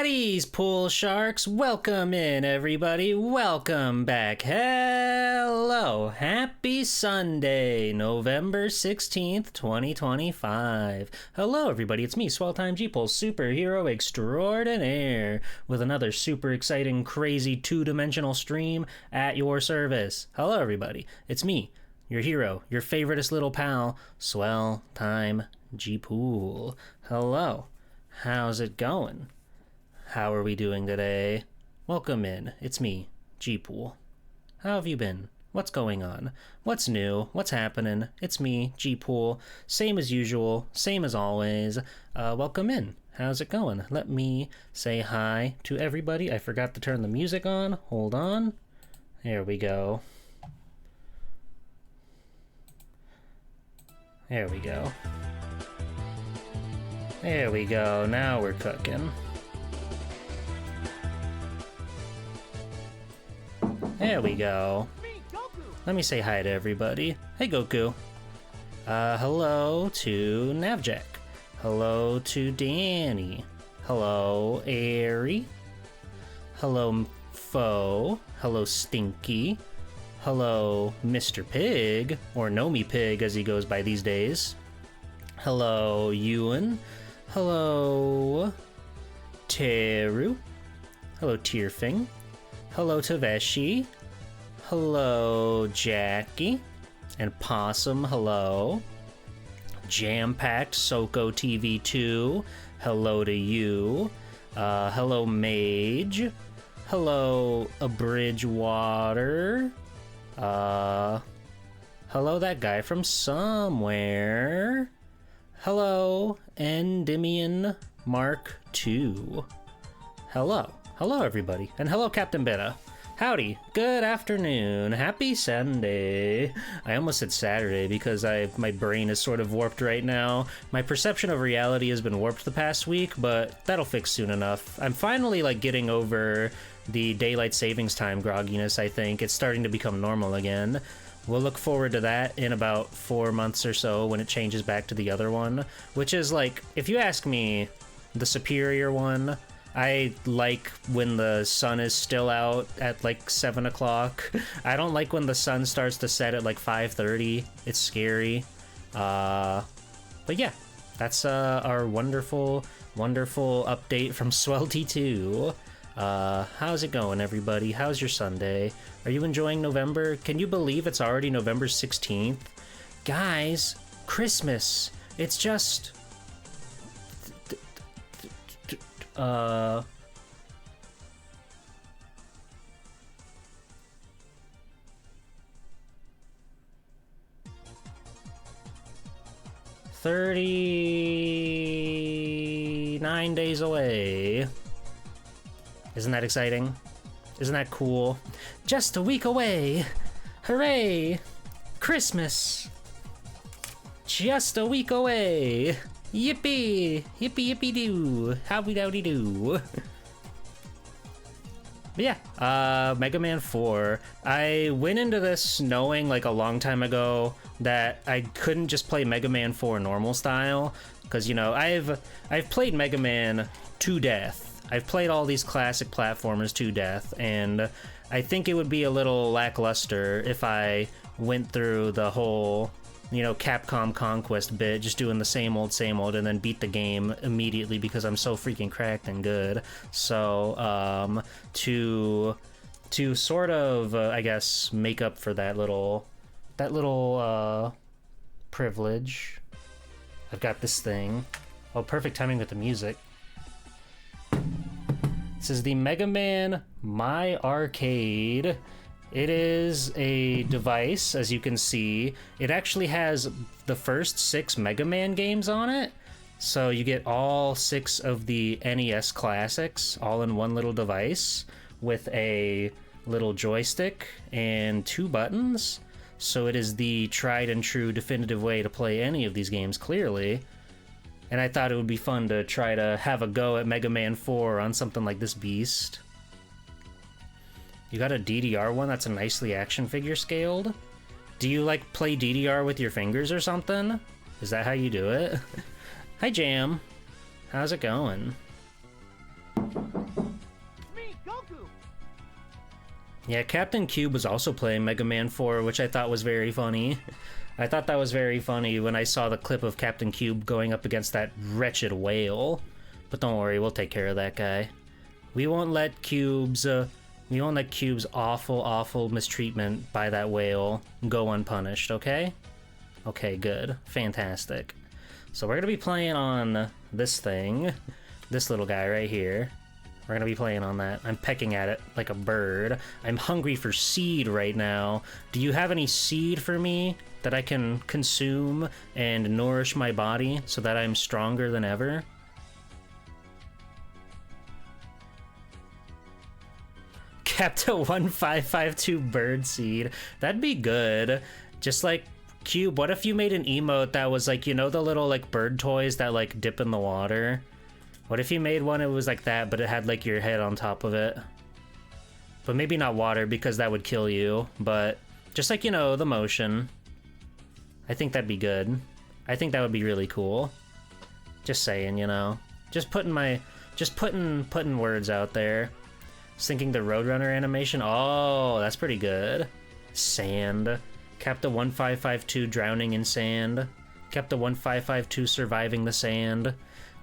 Howdy's, pool sharks. Welcome in, everybody. Welcome back. Hello. Happy Sunday, November 16th, 2025. Hello, everybody. It's me, Swell Time G-Pole, superhero extraordinaire, with another super exciting, crazy two-dimensional stream at your service. Hello, everybody. It's me, your hero, your favoriteest little pal, Swell Time G-Pool. Hello. How's it going? How are we doing today? Welcome in. It's me, G-Pool. How have you been? What's going on? What's new? What's happening? It's me, G-Pool. Same as usual. Same as always. Welcome in. How's it going? Let me say hi to everybody. I forgot to turn the music on. Hold on. There we go. There we go. There we go. Now we're cooking. There we go. Let me say hi to everybody. Hey, Goku. Hello to Navjack. Hello to Danny. Hello, Airy. Hello, Foe. Hello, Stinky. Hello, Mr. Pig, or Nomi Pig as he goes by these days. Hello, Ewan. Hello, Teru. Hello, Tierfing. Hello, Taveshi. Hello, Jackie. And Possum, hello. Jam-packed Soko TV2. Hello to you. Hello, Mage. Hello, Bridgewater. Hello, that guy from somewhere. Hello, Endymion Mark II. Hello. Hello, everybody. And hello, Captain Beta. Howdy. Good afternoon. Happy Sunday. I almost said Saturday because my brain is sort of warped right now. My perception of reality has been warped the past week, but that'll fix soon enough. I'm finally, getting over the daylight savings time grogginess, I think. It's starting to become normal again. We'll look forward to that in about 4 months or so when it changes back to the other one, which is, if you ask me, the superior one. I like when the sun is still out at 7 o'clock. I don't like when the sun starts to set at 5:30. It's scary. But yeah, that's our wonderful, wonderful update from Swelty2. How's it going, everybody? How's your Sunday? Are you enjoying November? Can you believe it's already November 16th? Guys, Christmas. It's just... 39 days away. Isn't that exciting? Isn't that cool? Just a week away. Hooray! Christmas. Just a week away. Yippee! Yippee yippee doo! Howdy dowdy doo! But yeah, Mega Man 4. I went into this knowing a long time ago that I couldn't just play Mega Man 4 normal style, because I've played Mega Man to death. I've played all these classic platformers to death, and I think it would be a little lackluster if I went through the whole Capcom Conquest bit, just doing the same old, and then beat the game immediately because I'm so freaking cracked and good. So, to sort of, I guess, make up for that little privilege, I've got this thing. Oh, perfect timing with the music. This is the Mega Man My Arcade. It is a device, as you can see. It actually has the first 6 Mega Man games on it. So you get all 6 of the NES classics all in one little device with a little joystick and 2 buttons. So it is the tried and true definitive way to play any of these games, clearly. And I thought it would be fun to try to have a go at Mega Man 4 on something like this beast. You got a DDR one that's a nicely action figure scaled? Do you play DDR with your fingers or something? Is that how you do it? Hi, Jam. How's it going? Yeah, Captain Cube was also playing Mega Man 4, which I thought was very funny. I thought that was very funny when I saw the clip of Captain Cube going up against that wretched whale. But don't worry, we'll take care of that guy. We won't let Cube's awful, awful mistreatment by that whale go unpunished, okay? Okay, good. Fantastic. So we're gonna be playing on this thing. This little guy right here. We're gonna be playing on that. I'm pecking at it like a bird. I'm hungry for seed right now. Do you have any seed for me that I can consume and nourish my body so that I'm stronger than ever? Capta 1552 bird seed. That'd be good. Just like Cube, what if you made an emote that was like, you know, the little like bird toys that like dip in the water? What if you made one, it was like that, but it had like your head on top of it? But maybe not water because that would kill you, but just like, you know, the motion. I think that'd be good. I think that would be really cool. Just saying, you know. Just putting words out there. Just thinking the Roadrunner animation. Oh, that's pretty good. Sand. Capta 1552 drowning in sand. Capta 1552 surviving the sand.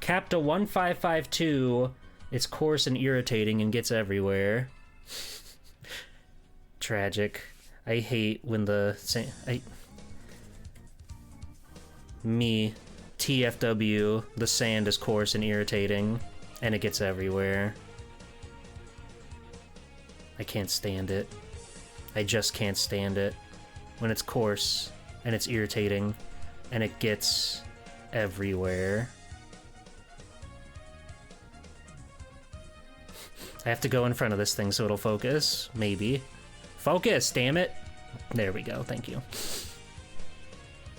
Capta 1552, it's coarse and irritating and gets everywhere. Tragic. I hate when TFW, the sand is coarse and irritating, and it gets everywhere. I can't stand it. I just can't stand it. When it's coarse, and it's irritating, and it gets everywhere. I have to go in front of this thing so it'll focus. Maybe. Focus, damn it! There we go, thank you.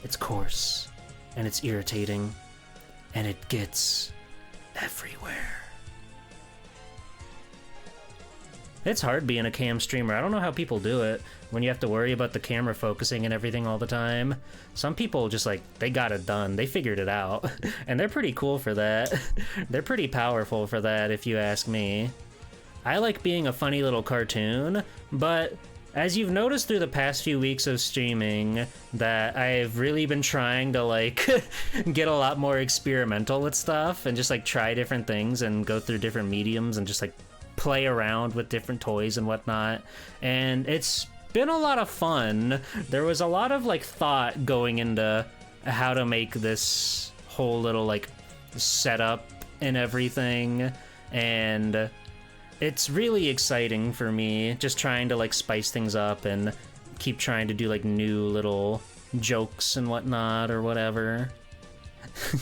It's coarse, and it's irritating, and it gets everywhere. It's hard being a cam streamer. I don't know how people do it when you have to worry about the camera focusing and everything all the time. Some people just like, they got it done. They figured it out. And they're pretty cool for that. They're pretty powerful for that, if you ask me. I like being a funny little cartoon, but as you've noticed through the past few weeks of streaming, that I've really been trying to like get a lot more experimental with stuff and just like try different things and go through different mediums and just like play around with different toys and whatnot. And it's been a lot of fun. There was a lot of like thought going into how to make this whole little like setup and everything, and it's really exciting for me, just trying to like spice things up and keep trying to do like new little jokes and whatnot or whatever.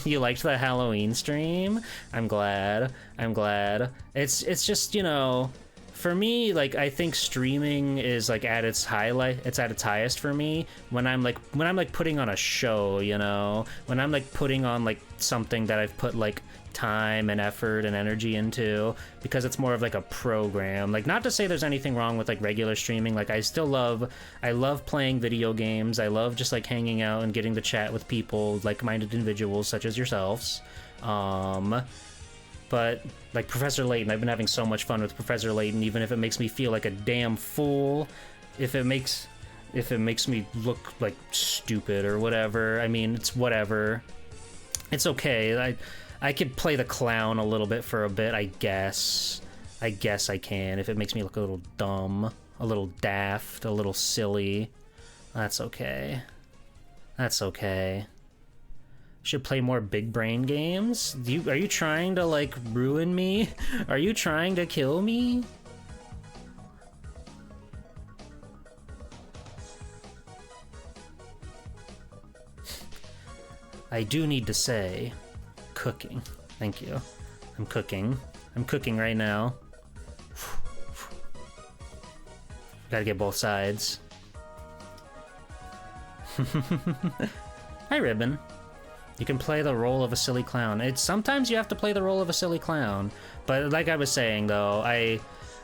You liked the Halloween stream? I'm glad. I'm glad. It's just, you know, for me, like, I think streaming is like at its highlight. It's at its highest for me when I'm like putting on a show, you know, when I'm like putting on like something that I've put like time and effort and energy into, because it's more of like a program. Like, not to say there's anything wrong with like regular streaming. Like, I love playing video games. I love just like hanging out and getting to chat with people, like-minded individuals such as yourselves. But like Professor Layton, I've been having so much fun with Professor Layton, even if it makes me feel like a damn fool, if it makes me look like stupid or whatever. I mean, it's whatever. It's okay. I could play the clown a little bit for a bit, I guess. I guess I can, if it makes me look a little dumb, a little daft, a little silly. That's okay. That's okay. Should play more big brain games? Are you trying to, like, ruin me? Are you trying to kill me? I do need to say, cooking. Thank you. I'm cooking. I'm cooking right now. Gotta get both sides. Hi, Ribbon. You can play the role of a silly clown. Sometimes you have to play the role of a silly clown. But like I was saying, though, I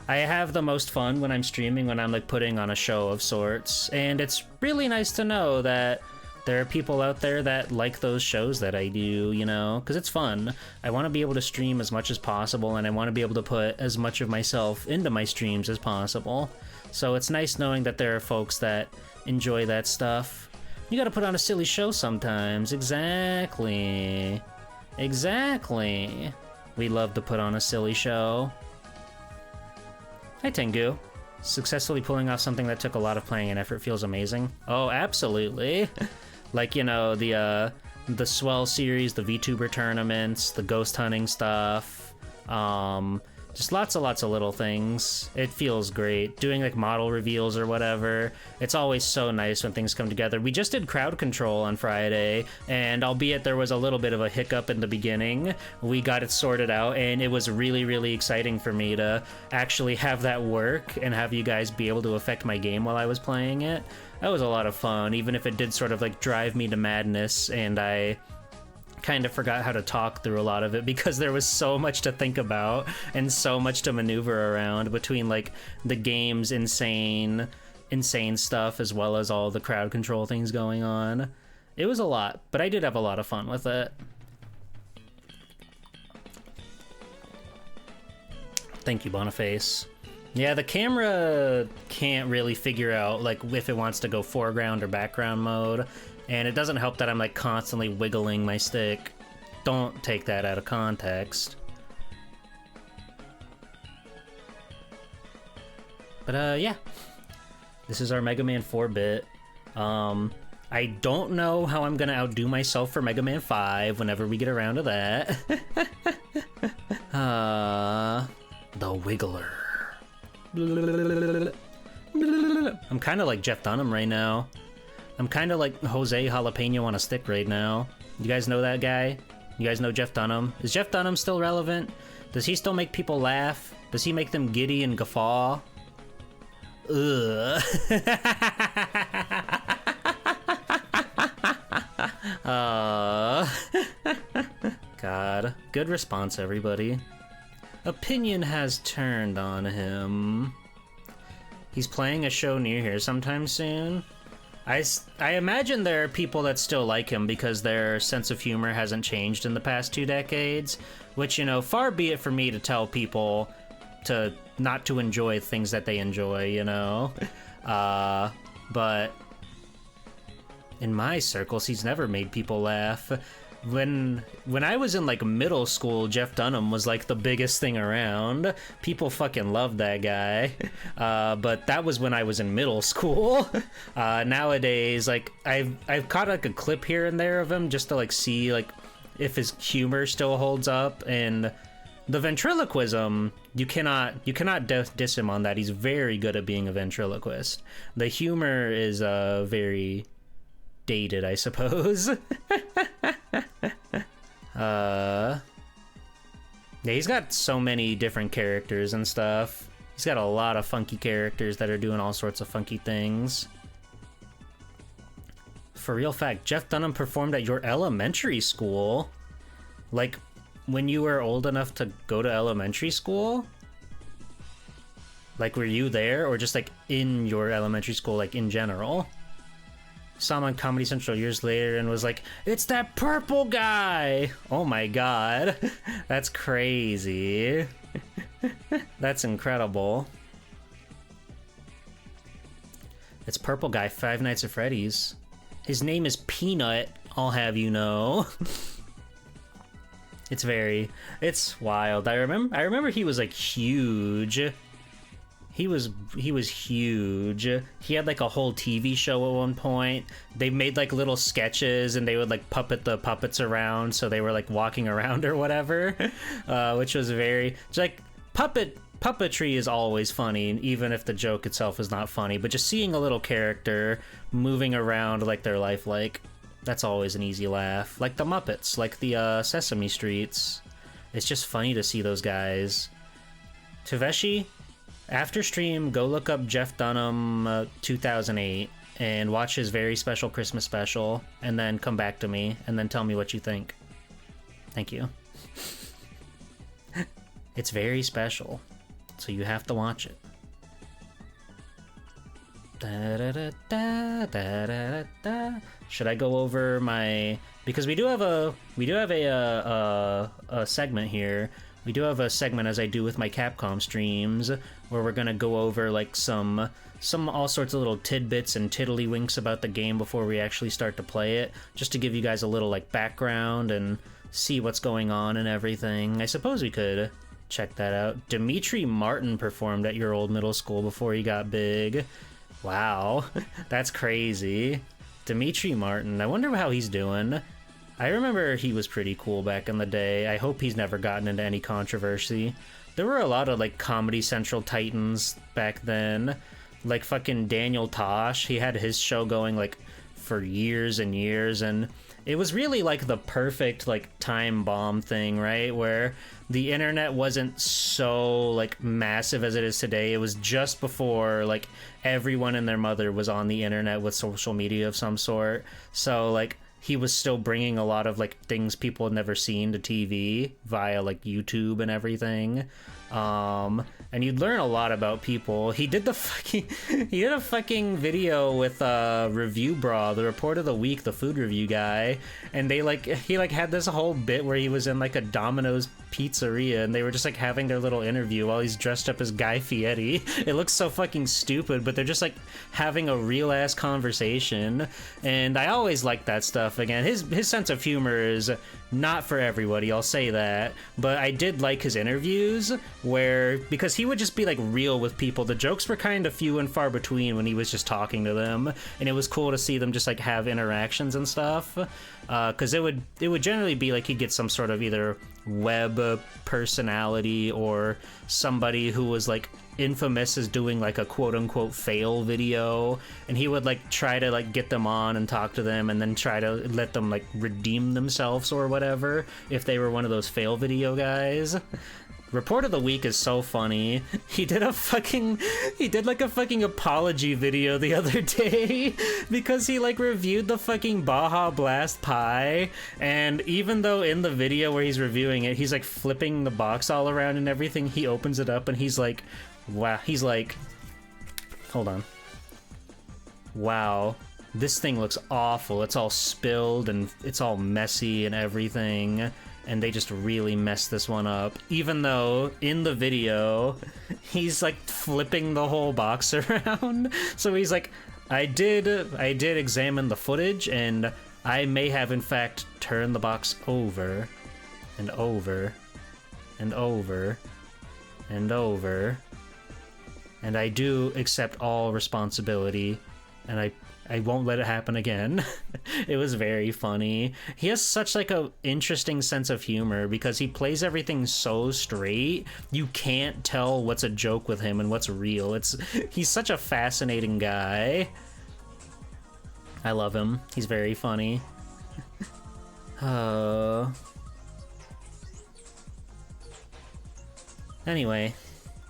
have the most fun when I'm streaming, when I'm like putting on a show of sorts. And it's really nice to know that there are people out there that like those shows that I do, you know, because it's fun. I want to be able to stream as much as possible, and I want to be able to put as much of myself into my streams as possible. So it's nice knowing that there are folks that enjoy that stuff. You gotta put on a silly show sometimes. Exactly. Exactly. We love to put on a silly show. Hi, Tengu. Successfully pulling off something that took a lot of planning and effort feels amazing. Oh, absolutely. Like, you know, the Swell series, the VTuber tournaments, the ghost hunting stuff. Just lots of little things. It feels great. Doing like model reveals or whatever. It's always so nice when things come together. We just did crowd control on Friday, and albeit there was a little bit of a hiccup in the beginning, we got it sorted out, and it was really, really exciting for me to actually have that work and have you guys be able to affect my game while I was playing it. That was a lot of fun, even if it did sort of like drive me to madness, and I kind of forgot how to talk through a lot of it because there was so much to think about and so much to maneuver around between like the game's insane stuff as well as all the crowd control things going on. It was a lot, but I did have a lot of fun with it. Thank you, Boniface. Yeah, the camera can't really figure out like if it wants to go foreground or background mode. And it doesn't help that I'm like constantly wiggling my stick. Don't take that out of context. But yeah. This is our Mega Man 4-bit. I don't know how I'm gonna outdo myself for Mega Man 5 whenever we get around to that. The Wiggler. I'm kind of like Jeff Dunham right now. I'm kind of like Jose Jalapeno on a stick right now. You guys know that guy? You guys know Jeff Dunham? Is Jeff Dunham still relevant? Does he still make people laugh? Does he make them giddy and guffaw? Ugh. God. Good response, everybody. Opinion has turned on him. He's playing a show near here sometime soon. I imagine there are people that still like him because their sense of humor hasn't changed in the past 2 decades, which, you know, far be it for me to tell people to not to enjoy things that they enjoy, you know? But in my circles, he's never made people laugh. When I was in like middle school, Jeff Dunham was like the biggest thing around. People fucking loved that guy. But that was when I was in middle school. Nowadays, like I've caught like a clip here and there of him just to like see like if his humor still holds up. And the ventriloquism, you cannot diss him on that. He's very good at being a ventriloquist. The humor is very dated, I suppose. Yeah, he's got so many different characters and stuff. He's got a lot of funky characters that are doing all sorts of funky things. For real fact, Jeff Dunham performed at your elementary school? Like, when you were old enough to go to elementary school? Like, were you there, or just like in your elementary school, like in general? Saw him on Comedy Central years later and was like, it's that purple guy! Oh my god. That's crazy. That's incredible. It's Purple Guy, Five Nights at Freddy's. His name is Peanut, I'll have you know. It's wild. I remember he was like huge. He was huge. He had like a whole TV show at one point. They made like little sketches and they would like puppet the puppets around so they were like walking around or whatever, which was very like puppetry is always funny, even if the joke itself is not funny. But just seeing a little character moving around like they're lifelike, that's always an easy laugh. Like the Muppets, like the Sesame Streets. It's just funny to see those guys. Taveshi, after stream, go look up Jeff Dunham 2008 and watch his very special Christmas special, and then come back to me, and then tell me what you think. Thank you. It's very special, so you have to watch it. Should I go over my... Because we do have a segment here we do have a segment, as I do with my Capcom streams, where we're gonna go over like some all sorts of little tidbits and tiddlywinks about the game before we actually start to play it, just to give you guys a little like background and see what's going on and everything. I suppose we could check that out. Dimitri Martin performed at your old middle school before he got big. Wow, that's crazy. Dimitri Martin, I wonder how he's doing. I remember he was pretty cool back in the day. I hope he's never gotten into any controversy. There were a lot of like Comedy Central titans back then. Like fucking Daniel Tosh, he had his show going like for years and years, and it was really like the perfect like time bomb thing, right? Where the internet wasn't so like massive as it is today. It was just before like everyone and their mother was on the internet with social media of some sort. So like he was still bringing a lot of like things people had never seen to TV via like YouTube and everything. And you'd learn a lot about people. He did a fucking video with Review Bra, the report of the week, the food review guy, and he had this whole bit where he was in like a Domino's pizzeria and they were just like having their little interview while he's dressed up as Guy Fieri. It looks so fucking stupid, but they're just like having a real ass conversation, and I always like that stuff. Again, his sense of humor is not for everybody, I'll say that, but I did like his interviews because he would just be like real with people. The jokes were kind of few and far between when he was just talking to them, and it was cool to see them just like have interactions and stuff, because it would generally be like he'd get some sort of either web personality or somebody who was like infamous as doing like a quote-unquote fail video, and he would like try to like get them on and talk to them and then try to let them like redeem themselves or whatever if they were one of those fail video guys. Report of the week is so funny. He did like a fucking apology video the other day because he like reviewed the fucking Baja Blast pie, and even though in the video where he's reviewing it, he's like flipping the box all around and everything, he opens it up and he's like, wow, hold on. Wow, this thing looks awful. It's all spilled and it's all messy and everything. And they just really messed this one up. Even though in the video, he's like flipping the whole box around. So he's like, I did examine the footage, and I may have in fact turned the box over and over and over and over. And I do accept all responsibility, and I won't let it happen again. It was very funny. He has such like a interesting sense of humor because he plays everything so straight. You can't tell what's a joke with him and what's real. He's such a fascinating guy. I love him. He's very funny. Anyway,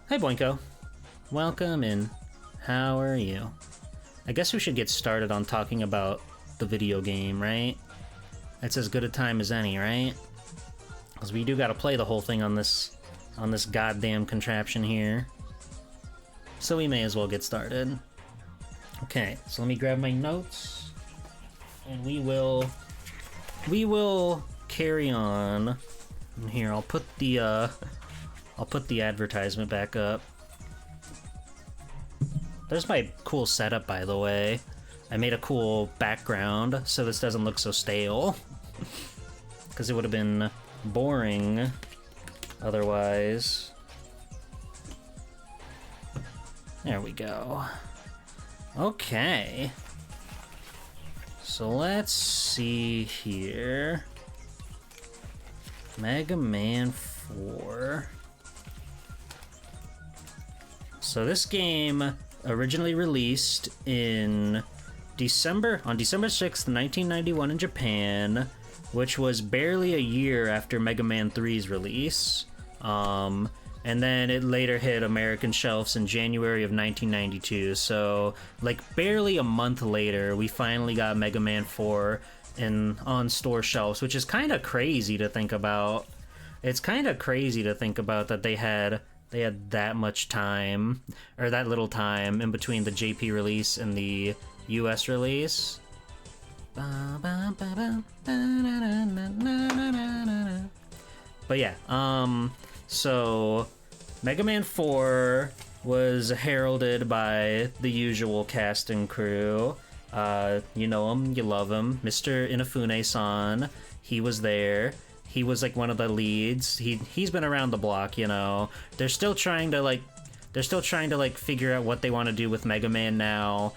hi Boinko. Welcome in. How are you? I guess we should get started on talking about the video game, right? It's as good a time as any, right? Because we do gotta play the whole thing on this goddamn contraption here. So we may as well get started. Okay, so let me grab my notes, and we will carry on. And here, I'll put the advertisement back up. There's my cool setup, by the way. I made a cool background so this doesn't look so stale. Because it would have been boring otherwise. There we go. Okay. So let's see here. Mega Man 4. So this game originally released on December 6th, 1991 in Japan, which was barely a year after Mega Man 3's release. And then it later hit American shelves in January of 1992. So, like, barely a month later, we finally got Mega Man 4 on store shelves, which is kind of crazy to think about. It's kind of crazy to think about that they had that much time, or that little time in between the JP release and the US release. But yeah, So, Mega Man 4 was heralded by the usual cast and crew. You know him, you love him. Mr. Inafune-san, he was there. He was like one of the leads. He's been around the block, you know. They're still trying to figure out what they want to do with Mega Man now.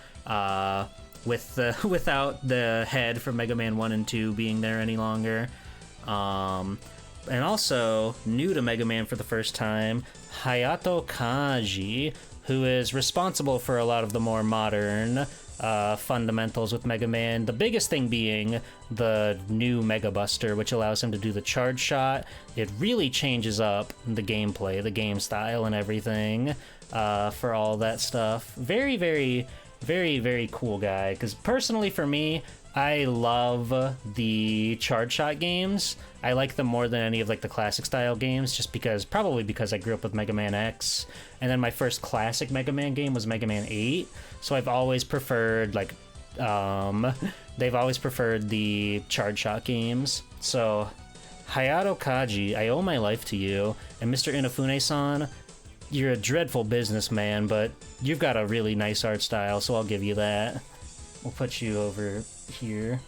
Without the head from Mega Man 1 and 2 being there any longer. And also, new to Mega Man for the first time, Hayato Kaji, who is responsible for a lot of the more modern fundamentals with Mega Man. The biggest thing being the new Mega Buster, which allows him to do the charge shot. It really changes up the gameplay, the game style, and everything for all that stuff. Very, very, very, very cool guy. Because personally, for me, I love the charge shot games. I like them more than any of like the classic style games, just probably because I grew up with Mega Man X, and then my first classic Mega Man game was Mega Man 8. So I've always preferred they've always preferred the charge shot games. So Hayato Kaji, I owe my life to you, and Mr. Inafune-san, you're a dreadful businessman, but you've got a really nice art style, so I'll give you that. We'll put you over here.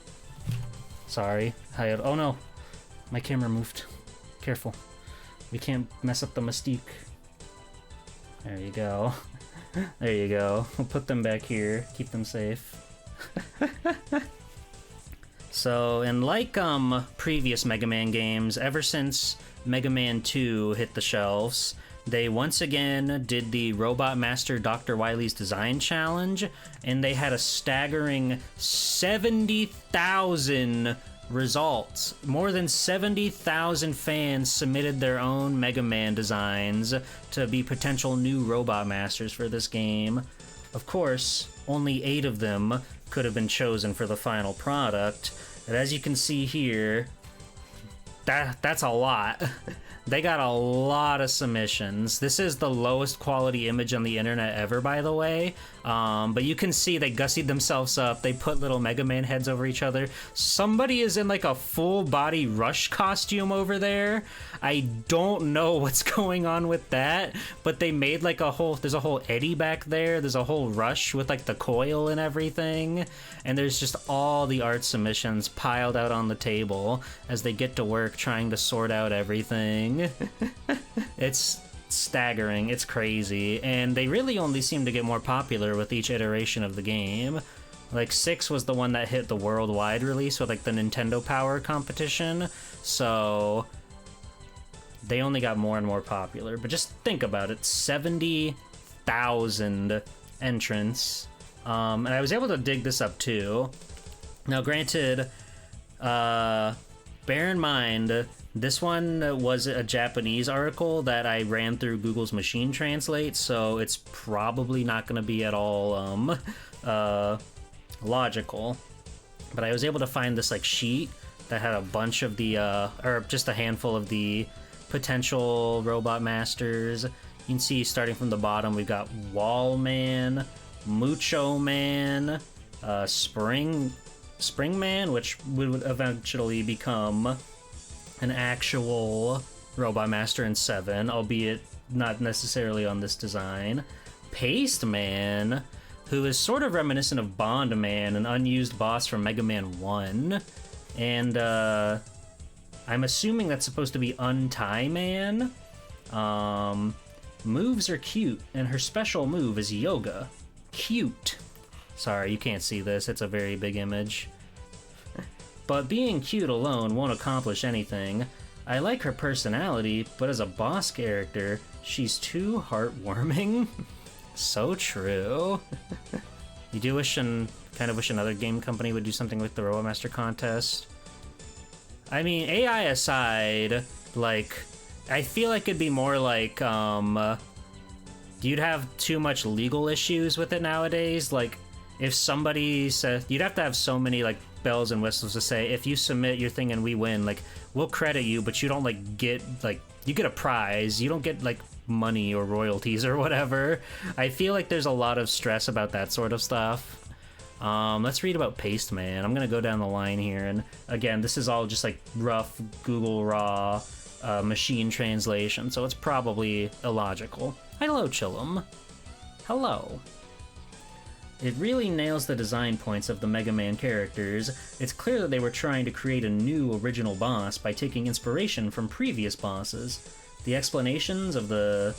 Sorry. Oh no. My camera moved. Careful. We can't mess up the mystique. There you go. There you go. We'll put them back here. Keep them safe. So, and like previous Mega Man games, ever since Mega Man 2 hit the shelves, they once again did the Robot Master Dr. Wily's Design Challenge, and they had a staggering 70,000 results. More than 70,000 fans submitted their own Mega Man designs to be potential new Robot Masters for this game. Of course, only 8 of them could have been chosen for the final product, and as you can see here, that's a lot. They got a lot of submissions. This is the lowest quality image on the internet ever, by the way. But you can see they gussied themselves up. They put little Mega Man heads over each other. Somebody is in like a full body Rush costume over there. I don't know what's going on with that, but they made like there's a whole Eddie back there. There's a whole Rush with like the coil and everything. And there's just all the art submissions piled out on the table as they get to work trying to sort out everything. It's staggering, it's crazy, and they really only seem to get more popular with each iteration of the game. Like 6 was the one that hit the worldwide release with like the Nintendo Power competition, so they only got more and more popular. But just think about it, 70,000 entrants, and I was able to dig this up too. Now granted, bear in mind, this one was a Japanese article that I ran through Google's Machine Translate, so it's probably not going to be at all logical. But I was able to find this like sheet that had a bunch of the, or just a handful of the potential Robot Masters. You can see starting from the bottom, we've got Wall Man, Mucho Man, Spring Man, which would eventually become an actual Robot Master in 7, albeit not necessarily on this design. Paste Man, who is sort of reminiscent of Bond Man, an unused boss from Mega Man 1. And I'm assuming that's supposed to be Untie Man. Moves are cute, and her special move is Yoga. Cute. Sorry, you can't see this, it's a very big image. But being cute alone won't accomplish anything. I like her personality, but as a boss character, she's too heartwarming. So true. You do kind of wish another game company would do something with the Robot Master contest. I mean, AI aside, like, I feel like it'd be more like, you'd have too much legal issues with it nowadays. Like, if somebody said, you'd have to have so many, like, bells and whistles to say, if you submit your thing and we win, like, we'll credit you, but you don't, like, get, like, you get a prize. You don't get, like, money or royalties or whatever. I feel like there's a lot of stress about that sort of stuff. Let's read about Paste Man. I'm gonna go down the line here, and again, this is all just, like, rough Google raw machine translation, so it's probably illogical. Hello, Chillum. Hello. It really nails the design points of the Mega Man characters. It's clear that they were trying to create a new original boss by taking inspiration from previous bosses. The explanations of the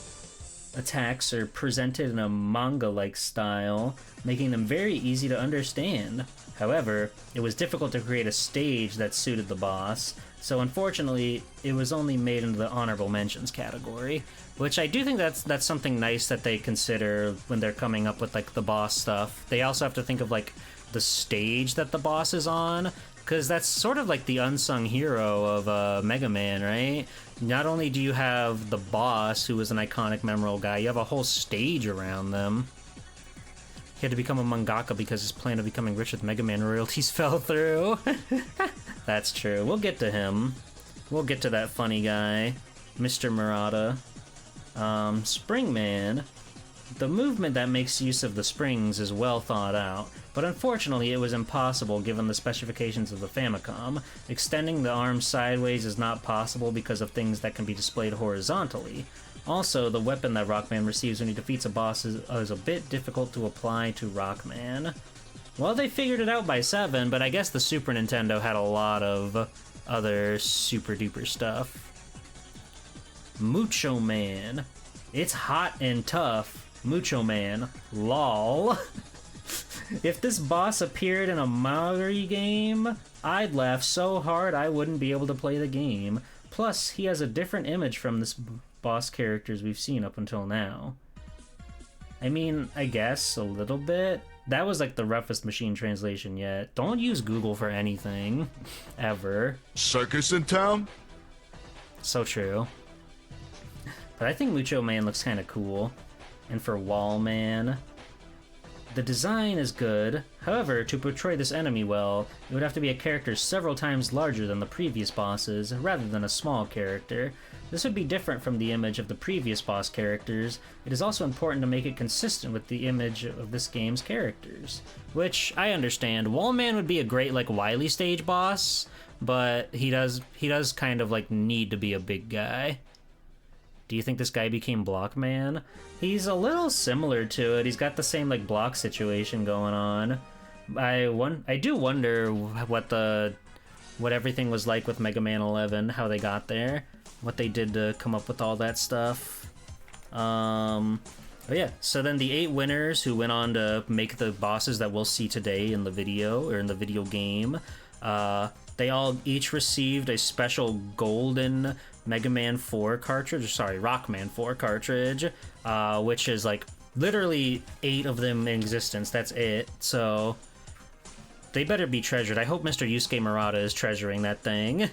attacks are presented in a manga-like style, making them very easy to understand. However, it was difficult to create a stage that suited the boss, so unfortunately, it was only made into the honorable mentions category, which I do think that's something nice that they consider when they're coming up with like the boss stuff. They also have to think of like the stage that the boss is on, because that's sort of like the unsung hero of Mega Man, right? Not only do you have the boss, who is an iconic, memorable guy, you have a whole stage around them. He had to become a mangaka because his plan of becoming rich with Mega Man royalties fell through. That's true. We'll get to him. We'll get to that funny guy, Mr. Murata. Spring Man. The movement that makes use of the springs is well thought out, but unfortunately it was impossible given the specifications of the Famicom. Extending the arm sideways is not possible because of things that can be displayed horizontally. Also, the weapon that Rockman receives when he defeats a boss is a bit difficult to apply to Rockman. Well, they figured it out by 7, but I guess the Super Nintendo had a lot of other super duper stuff. Mucho Man. It's hot and tough. Mucho Man. LOL. If this boss appeared in a Maori game, I'd laugh so hard I wouldn't be able to play the game. Plus, he has a different image from this boss characters we've seen up until now. I mean, I guess a little bit. That was like the roughest machine translation yet. Don't use Google for anything. Ever. Circus in town? So true. But I think Mucho Man looks kind of cool. And for Wall Man, the design is good. However, to portray this enemy well, it would have to be a character several times larger than the previous bosses, rather than a small character. This would be different from the image of the previous boss characters. It is also important to make it consistent with the image of this game's characters. Which, I understand. Wallman would be a great, like, Wily stage boss, but he does kind of, like, need to be a big guy. Do you think this guy became Blockman? He's a little similar to it. He's got the same, like, block situation going on. I do wonder what everything was like with Mega Man 11, how they got there, what they did to come up with all that stuff. But yeah, so then the 8 winners who went on to make the bosses that we'll see today in the video, or in the video game, they all each received a special golden Mega Man 4 cartridge, sorry, Rockman 4 cartridge, which is like literally 8 of them in existence, that's it, so they better be treasured. I hope Mr. Yusuke Murata is treasuring that thing.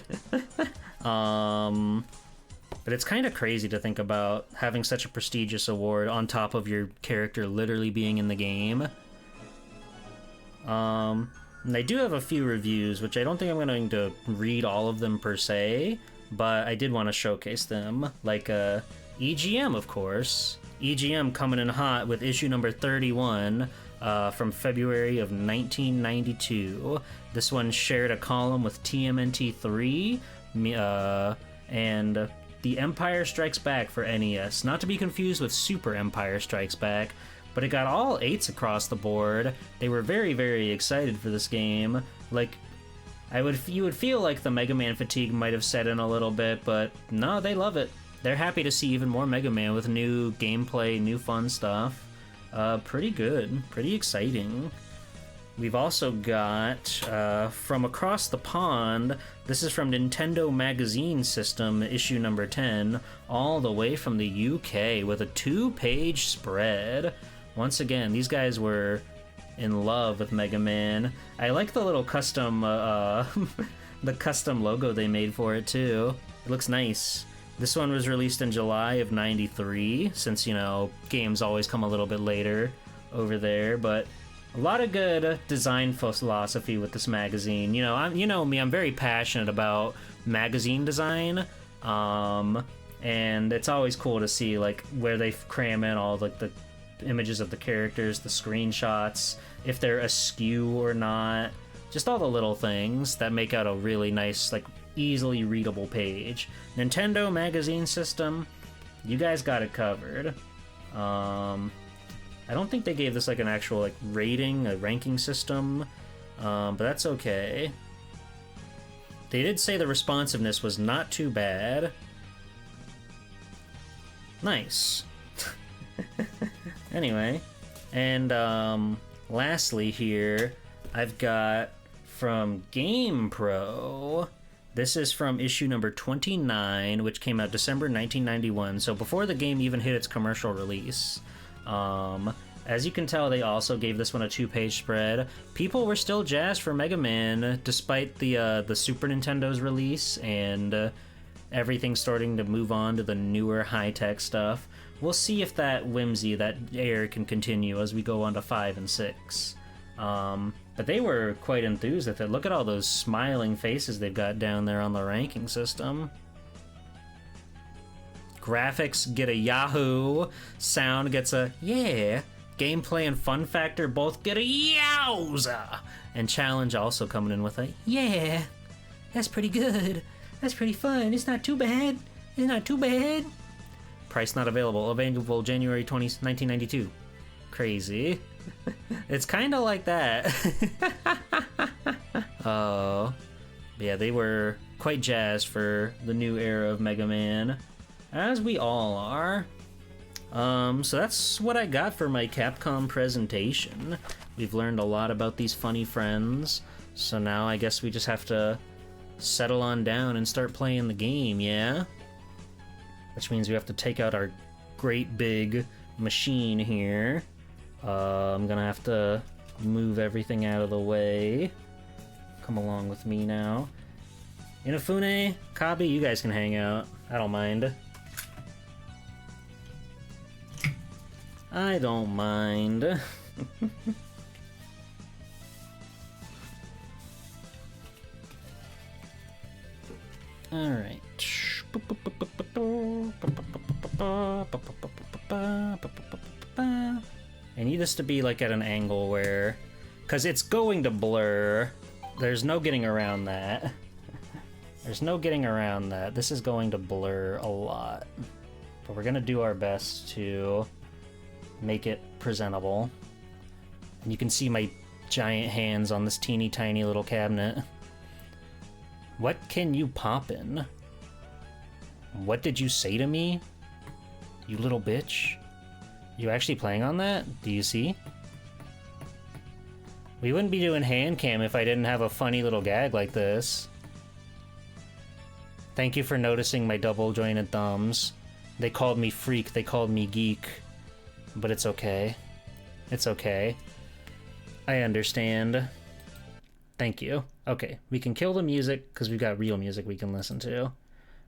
But it's kind of crazy to think about having such a prestigious award on top of your character literally being in the game. And I do have a few reviews, which I don't think I'm going to read all of them per se, but I did want to showcase them. Like EGM, of course. EGM coming in hot with issue number 31 from February of 1992. This one shared a column with TMNT3 and The Empire Strikes Back for NES. Not to be confused with Super Empire Strikes Back, but it got all 8s across the board. They were very, very excited for this game. Like, you would feel like the Mega Man fatigue might have set in a little bit, but no, they love it. They're happy to see even more Mega Man with new gameplay, new fun stuff. Pretty good, pretty exciting. We've also got, from across the pond, this is from Nintendo Magazine System, issue number 10, all the way from the UK, with a 2-page spread. Once again, these guys were in love with Mega Man. I like the little custom, the custom logo they made for it, too. It looks nice. This one was released in July of 93, since, you know, games always come a little bit later over there, but a lot of good design philosophy with this magazine. You know me, I'm very passionate about magazine design, and it's always cool to see like where they cram in all like the images of the characters, the screenshots, if they're askew or not, just all the little things that make out a really nice like easily readable page. Nintendo Magazine System, you guys got it covered. I don't think they gave this like an actual like rating, a ranking system, but that's okay. They did say the responsiveness was not too bad. Nice. Anyway, and lastly here, I've got from GamePro. This is from issue number 29, which came out December 1991, so before the game even hit its commercial release. As you can tell, they also gave this one a 2-page spread. People were still jazzed for Mega Man, despite the Super Nintendo's release and everything starting to move on to the newer high-tech stuff. We'll see if that whimsy, that air, can continue as we go on to 5 and 6. But they were quite enthused with it. Look at all those smiling faces they've got down there on the ranking system. Graphics get a Yahoo, sound gets a yeah, gameplay and fun factor both get a yowza, and challenge also coming in with a yeah, that's pretty good, that's pretty fun, it's not too bad, it's not too bad. Price not available, available January 20th, 1992. Crazy. It's kind of like that. Oh, yeah, they were quite jazzed for the new era of Mega Man, as we all are. So that's what I got for my Capcom presentation. We've learned a lot about these funny friends, so now I guess we just have to settle on down and start playing the game, yeah? Which means we have to take out our great big machine here. I'm gonna have to move everything out of the way. Come along with me now. Inafune, Kabi, you guys can hang out. I don't mind. I don't mind. Alright. I need this to be like at an angle where... because it's going to blur. There's no getting around that. There's no getting around that. This is going to blur a lot. But we're gonna do our best to make it presentable. And you can see my giant hands on this teeny tiny little cabinet. What can you pop in? What did you say to me? You little bitch. You actually playing on that? Do you see? We wouldn't be doing hand cam if I didn't have a funny little gag like this. Thank you for noticing my double jointed thumbs. They called me freak, they called me geek. But it's okay. It's okay. I understand. Thank you. Okay, we can kill the music because we've got real music we can listen to.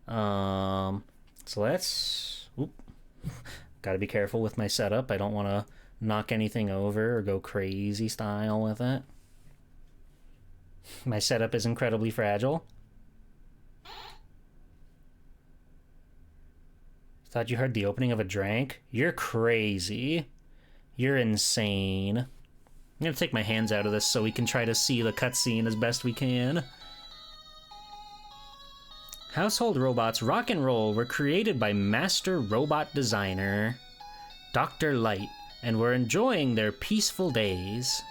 So let's... Oop. Gotta be careful with my setup. I don't want to knock anything over or go crazy style with it. My setup is incredibly fragile. Thought you heard the opening of a drink? You're crazy. You're insane. I'm gonna take my hands out of this so we can try to see the cutscene as best we can. Household robots rock and roll were created by master robot designer Dr. Light and were enjoying their peaceful days.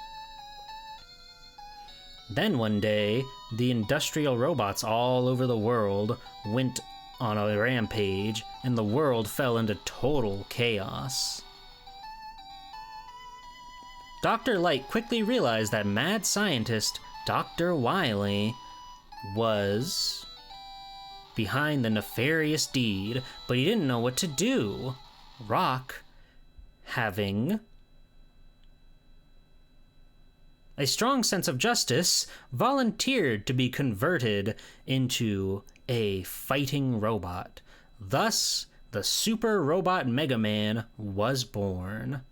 Then one day, the industrial robots all over the world went on a rampage and the world fell into total chaos. Dr. Light quickly realized that mad scientist Dr. Wily was behind the nefarious deed, but he didn't know what to do. Rock, having a strong sense of justice, volunteered to be converted into a fighting robot. Thus, the Super Robot Mega Man was born.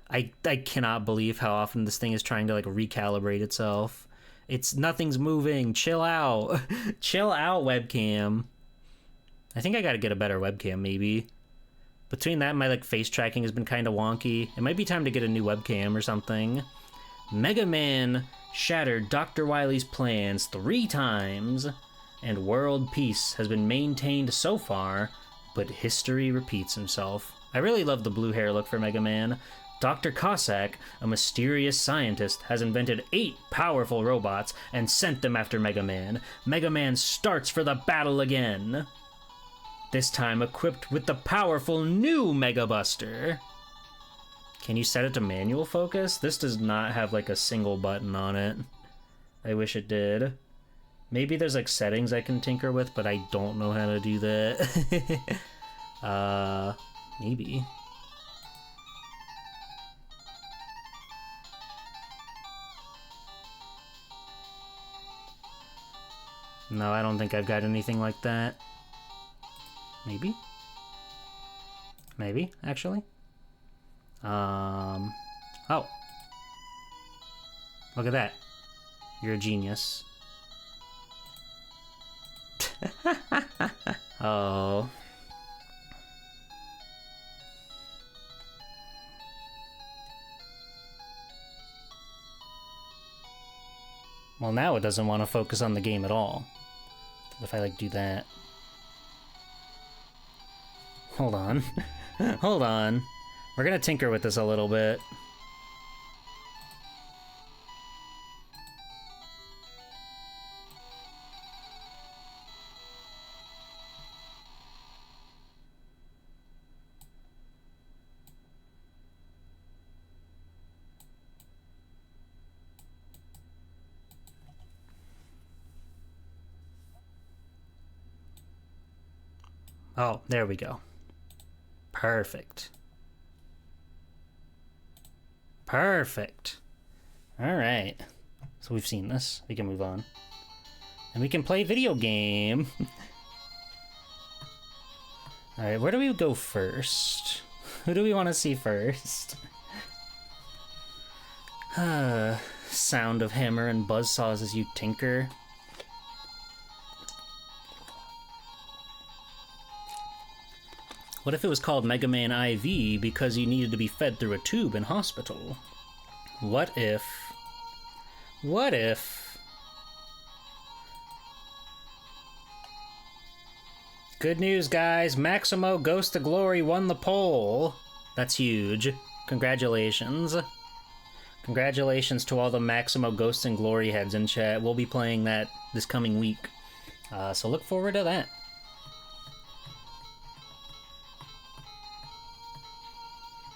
I cannot believe how often this thing is trying to like recalibrate itself. Nothing's moving. Chill out. Chill out, webcam. I think I gotta get a better webcam, maybe. Between that and my like face tracking has been kind of wonky. It might be time to get a new webcam or something. Mega Man shattered Dr. Wily's plans 3 times and world peace has been maintained so far, but history repeats himself. I really love the blue hair look for Mega Man. Dr. Cossack, a mysterious scientist, has invented 8 powerful robots and sent them after Mega Man. Mega Man starts for the battle again. This time equipped with the powerful new Mega Buster. Can you set it to manual focus? This does not have like a single button on it. I wish it did. Maybe there's like settings I can tinker with, but I don't know how to do that. Maybe. No, I don't think I've got anything like that. Maybe? Maybe, actually? Oh. Look at that. You're a genius. Oh. Well, now it doesn't want to focus on the game at all. If I, like, do that. Hold on. Hold on. We're gonna tinker with this a little bit. Oh, there we go. Perfect. Perfect. All right. So we've seen this. We can move on. And we can play video game. All right, where do we go first? Who do we want to see first? Sound of hammer and buzzsaws as you tinker. What if it was called Mega Man IV because you needed to be fed through a tube in hospital? What if... Good news, guys. Maximo Ghost to Glory won the poll. That's huge. Congratulations. Congratulations to all the Maximo Ghost and Glory heads in chat. We'll be playing that this coming week. So look forward to that.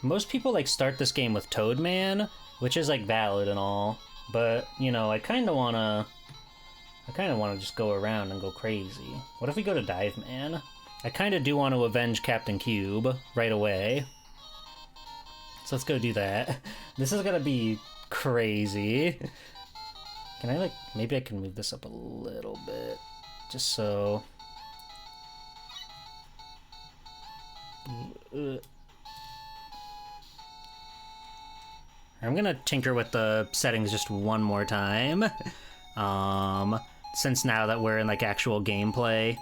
Most people, like, start this game with Toadman, which is, like, valid and all, but, you know, I kind of want to just go around and go crazy. What if we go to Dive Man? I kind of do want to avenge Captain Cube right away. So let's go do that. This is gonna be crazy. Can I, like, maybe I can move this up a little bit, just so... I'm gonna tinker with the settings just one more time, since now that we're in, like, actual gameplay.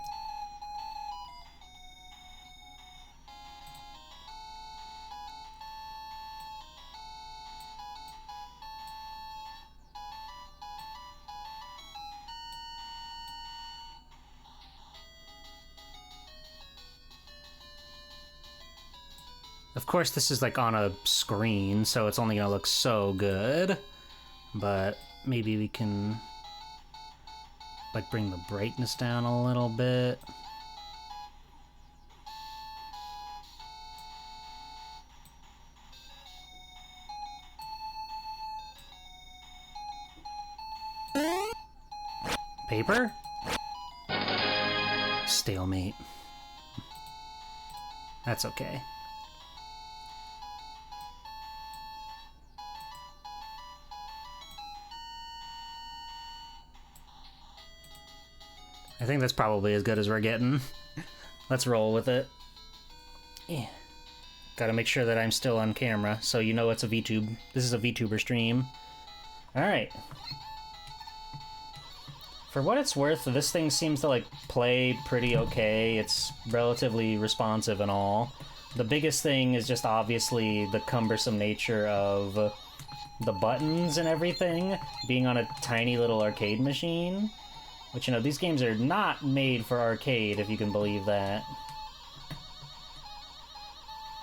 Of course, this is, like, on a screen, so it's only gonna look so good. But maybe we can, like, bring the brightness down a little bit. Paper? Stalemate. That's okay. I think that's probably as good as we're getting. Let's roll with it. Yeah. Gotta make sure that I'm still on camera, so you know it's a VTube. This is a VTuber stream. Alright. For what it's worth, this thing seems to, like, play pretty okay. It's relatively responsive and all. The biggest thing is just obviously the cumbersome nature of the buttons and everything, being on a tiny little arcade machine. Which, you know, these games are not made for arcade, if you can believe that.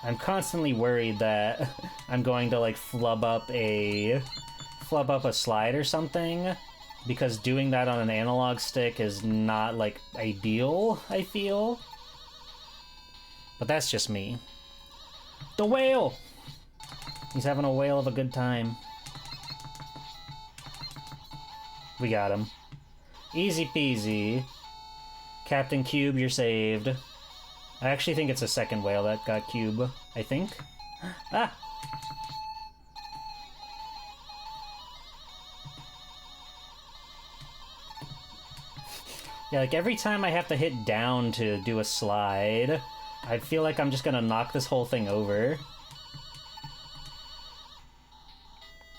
I'm constantly worried that I'm going to, like, flub up a slide or something, because doing that on an analog stick is not, like, ideal, I feel. But that's just me. The whale! He's having a whale of a good time. We got him. Easy peasy. Captain Cube, you're saved. I actually think it's a second whale that got Cube, I think. Ah! Yeah, like every time I have to hit down to do a slide, I feel like I'm just gonna knock this whole thing over.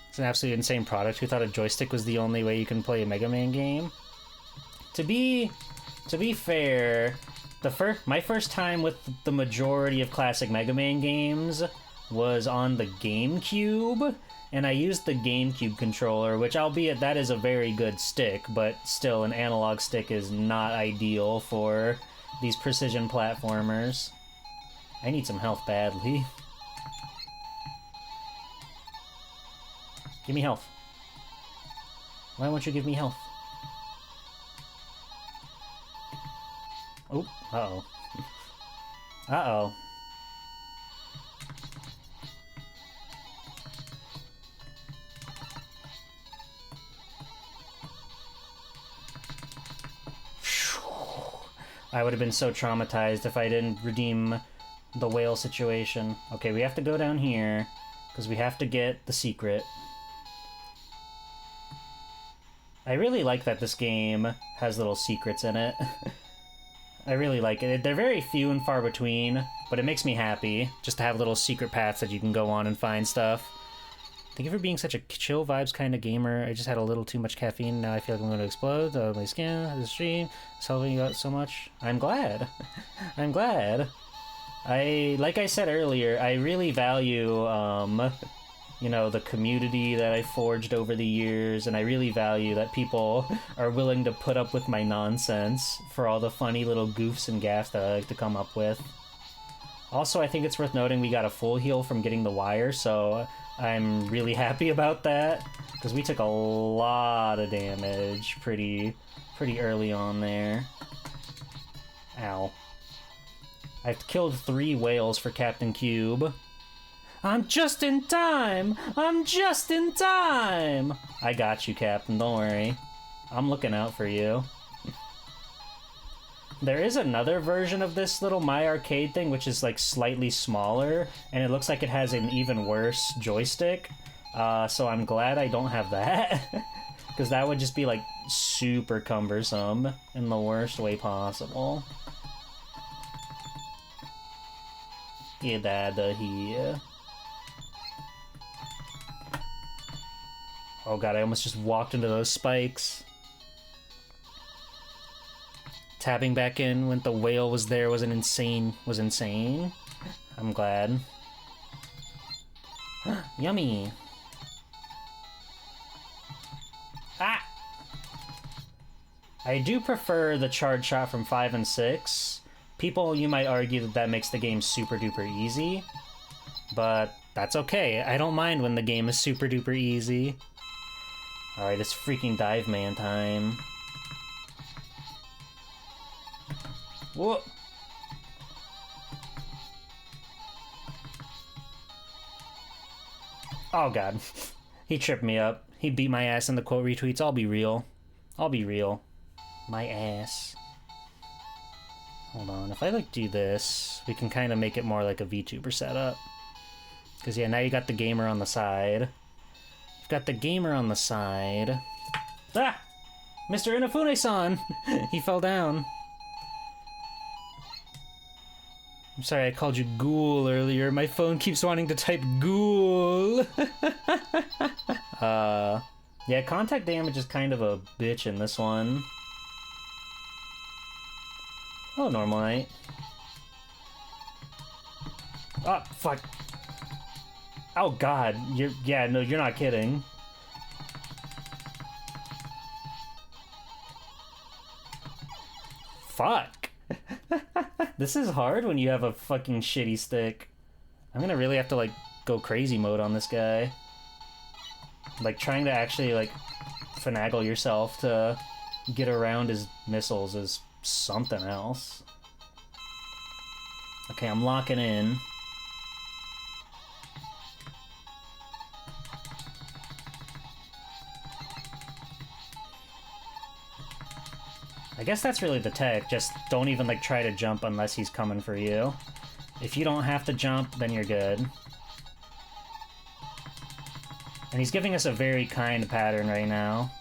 It's an absolutely insane product. Who thought a joystick was the only way you can play a Mega Man game? To be fair, my first time with the majority of classic Mega Man games was on the GameCube, and I used the GameCube controller, which, albeit that is a very good stick, but still an analog stick is not ideal for these precision platformers. I need some health badly. Give me health. Why won't you give me health? Oh, uh-oh. Uh-oh. I would have been so traumatized if I didn't redeem the whale situation. Okay, we have to go down here, because we have to get the secret. I really like that this game has little secrets in it. I really like it. They're very few and far between, but it makes me happy just to have little secret paths that you can go on and find stuff. Thank you for being such a chill vibes kind of gamer. I just had a little too much caffeine. Now I feel like I'm going to explode. My skin, the stream, it's helping you out so much. I'm glad. I'm glad. Like I said earlier, I really value, you know, the community that I forged over the years, and I really value that people are willing to put up with my nonsense for all the funny little goofs and gaffes that I like to come up with. Also, I think it's worth noting we got a full heal from getting the wire, so I'm really happy about that, because we took a lot of damage pretty early on there. Ow. I've killed 3 whales for Captain Cube. I'm just in time! I'm just in time! I got you, Captain, don't worry. I'm looking out for you. There is another version of this little My Arcade thing, which is, like, slightly smaller, and it looks like it has an even worse joystick. So I'm glad I don't have that. Because that would just be, like, super cumbersome in the worst way possible. Get out of here. Oh god, I almost just walked into those spikes. Tapping back in when the whale was there was insane. I'm glad. Yummy. Ah! I do prefer the charge shot from 5 and 6. People, you might argue that that makes the game super duper easy, but that's okay. I don't mind when the game is super duper easy. Alright, it's freaking Dive Man time. Whoa! Oh god. He tripped me up. He beat my ass in the quote retweets. I'll be real. I'll be real. My ass. Hold on. If I, like, do this, we can kind of make it more like a VTuber setup. Because, yeah, now you got the gamer on the side. You've got the gamer on the side. Ah! Mr. Inafune-san! He fell down. I'm sorry I called you ghoul earlier. My phone keeps wanting to type ghoul. Yeah, contact damage is kind of a bitch in this one. Oh, normal night. Oh, fuck. Oh, God. Yeah, no, you're not kidding. fuck. This is hard when you have a fucking shitty stick. I'm gonna really have to, like, go crazy mode on this guy. Like, trying to actually, like, finagle yourself to get around his missiles is something else. Okay, I'm locking in. I guess that's really the tech, just don't even, like, try to jump unless he's coming for you. If you don't have to jump, then you're good. And he's giving us a very kind pattern right now.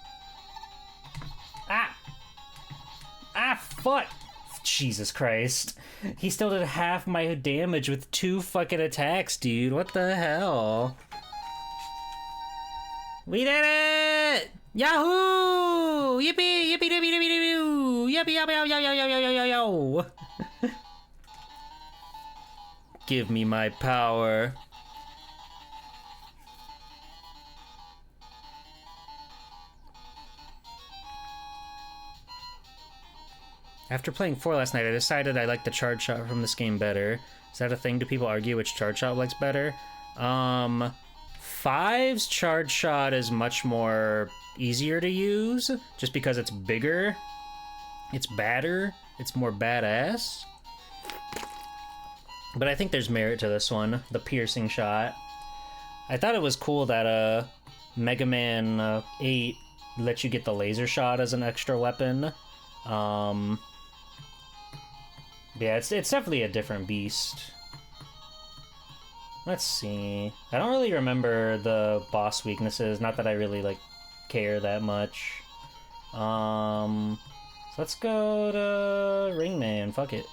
Ah! Ah, fuck! Jesus Christ. He still did half my damage with 2 fucking attacks, dude. What the hell? We did it! Yahoo! Yippee! Yippee! Yippee! Yippee! Yippee! Yippee! Yippee! Yo! Yo! Yo! Yo! Yo! Yo! Yo! Give me my power. After playing 4 last night, I decided I like the charge shot from this game better. Is that a thing? Do people argue which charge shot likes better? 5's charge shot is much more easier to use, just because it's bigger, it's badder, it's more badass. But I think there's merit to this one, the piercing shot. I thought it was cool that Mega Man 8 let you get the laser shot as an extra weapon. Yeah, it's definitely a different beast. Let's see. I don't really remember the boss weaknesses, not that I really, like, care that much. So let's go to Ringman, fuck it.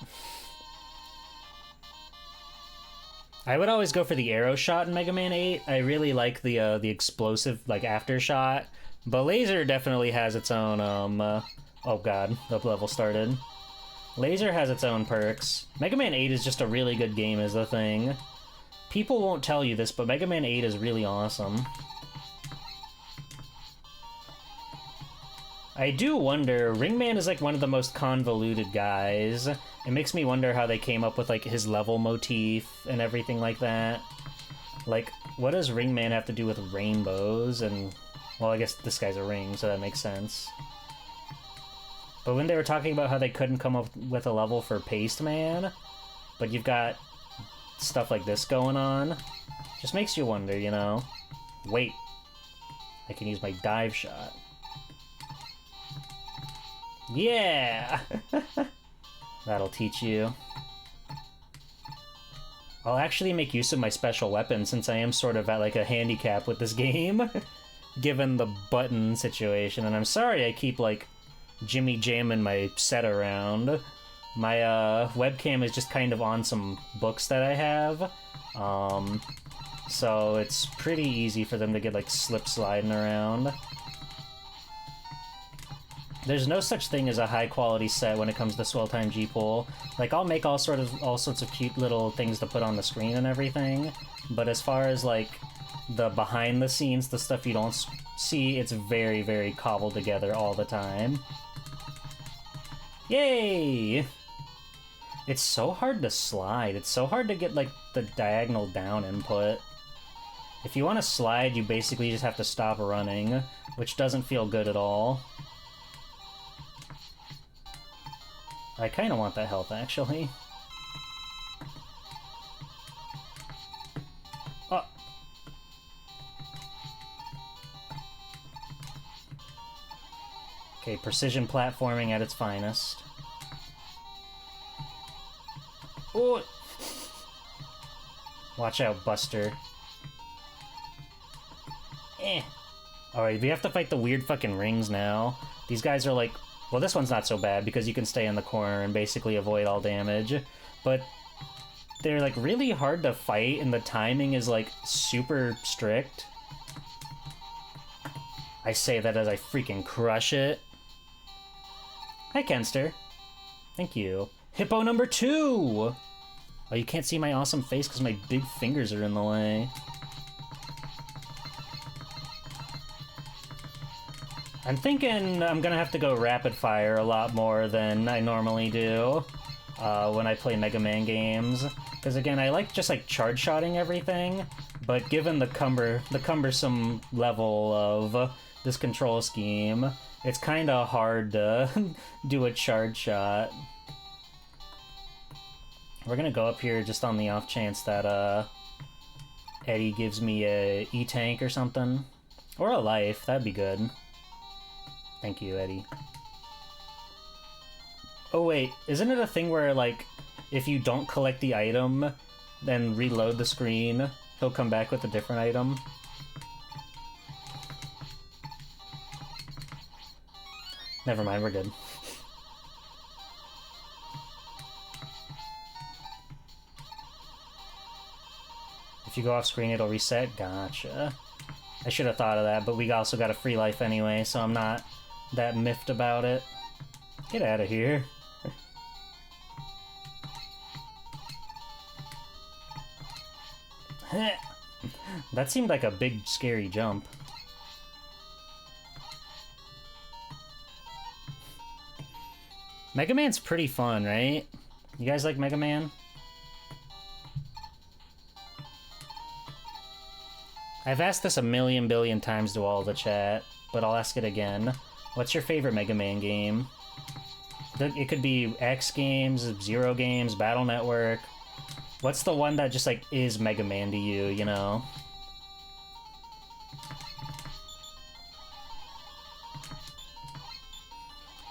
I would always go for the arrow shot in Mega Man 8. I really like the explosive, like, after shot. But laser definitely has its own, oh god, the level started. Laser has its own perks. Mega Man 8 is just a really good game is the thing. People won't tell you this, but Mega Man 8 is really awesome. I do wonder, Ringman is like one of the most convoluted guys. It makes me wonder how they came up with like his level motif and everything like that. Like, what does Ringman have to do with rainbows? And, well, I guess this guy's a ring, so that makes sense. But when they were talking about how they couldn't come up with a level for Paste Man, but you've got stuff like this going on, just makes you wonder, you know? Wait, I can use my dive shot. Yeah! That'll teach you. I'll actually make use of my special weapon since I am sort of at like a handicap with this game, given the button situation, and I'm sorry I keep like Jimmy jamming my set around. My webcam is just kind of on some books that I have, so it's pretty easy for them to get like slip sliding around. There's no such thing as a high quality set when it comes to Swell Time G-Pool. Like, I'll make all sorts of cute little things to put on the screen and everything, but as far as like the behind the scenes, the stuff you don't see, it's very, very cobbled together all the time. Yay! It's so hard to slide. It's so hard to get, like, the diagonal down input. If you want to slide, you basically just have to stop running, which doesn't feel good at all. I kind of want that health, actually. Oh! Okay, precision platforming at its finest. Oh! Watch out, Buster. Eh. Alright, we have to fight the weird fucking rings now. These guys are like... Well, this one's not so bad because you can stay in the corner and basically avoid all damage. But they're like really hard to fight and the timing is like super strict. I say that as I freaking crush it. Hi, Kenster. Thank you. Hippo number 2! Oh, you can't see my awesome face because my big fingers are in the way. I'm thinking I'm gonna have to go rapid fire a lot more than I normally do when I play Mega Man games. Because again, I like just like charge shotting everything, but given the cumbersome level of this control scheme, it's kind of hard to do a charge shot. We're gonna go up here just on the off chance that Eddie gives me a E-tank or something. Or a life, that'd be good. Thank you, Eddie. Oh wait, isn't it a thing where, like, if you don't collect the item, then reload the screen, he'll come back with a different item? Never mind, we're good. If you go off screen, it'll reset? Gotcha. I should have thought of that, but we also got a free life anyway, so I'm not that miffed about it. Get out of here. That seemed like a big, scary jump. Mega Man's pretty fun, right? You guys like Mega Man? I've asked this a million billion times to all the chat, but I'll ask it again. What's your favorite Mega Man game? It could be X games, Zero games, Battle Network. What's the one that just, like, is Mega Man to you, you know?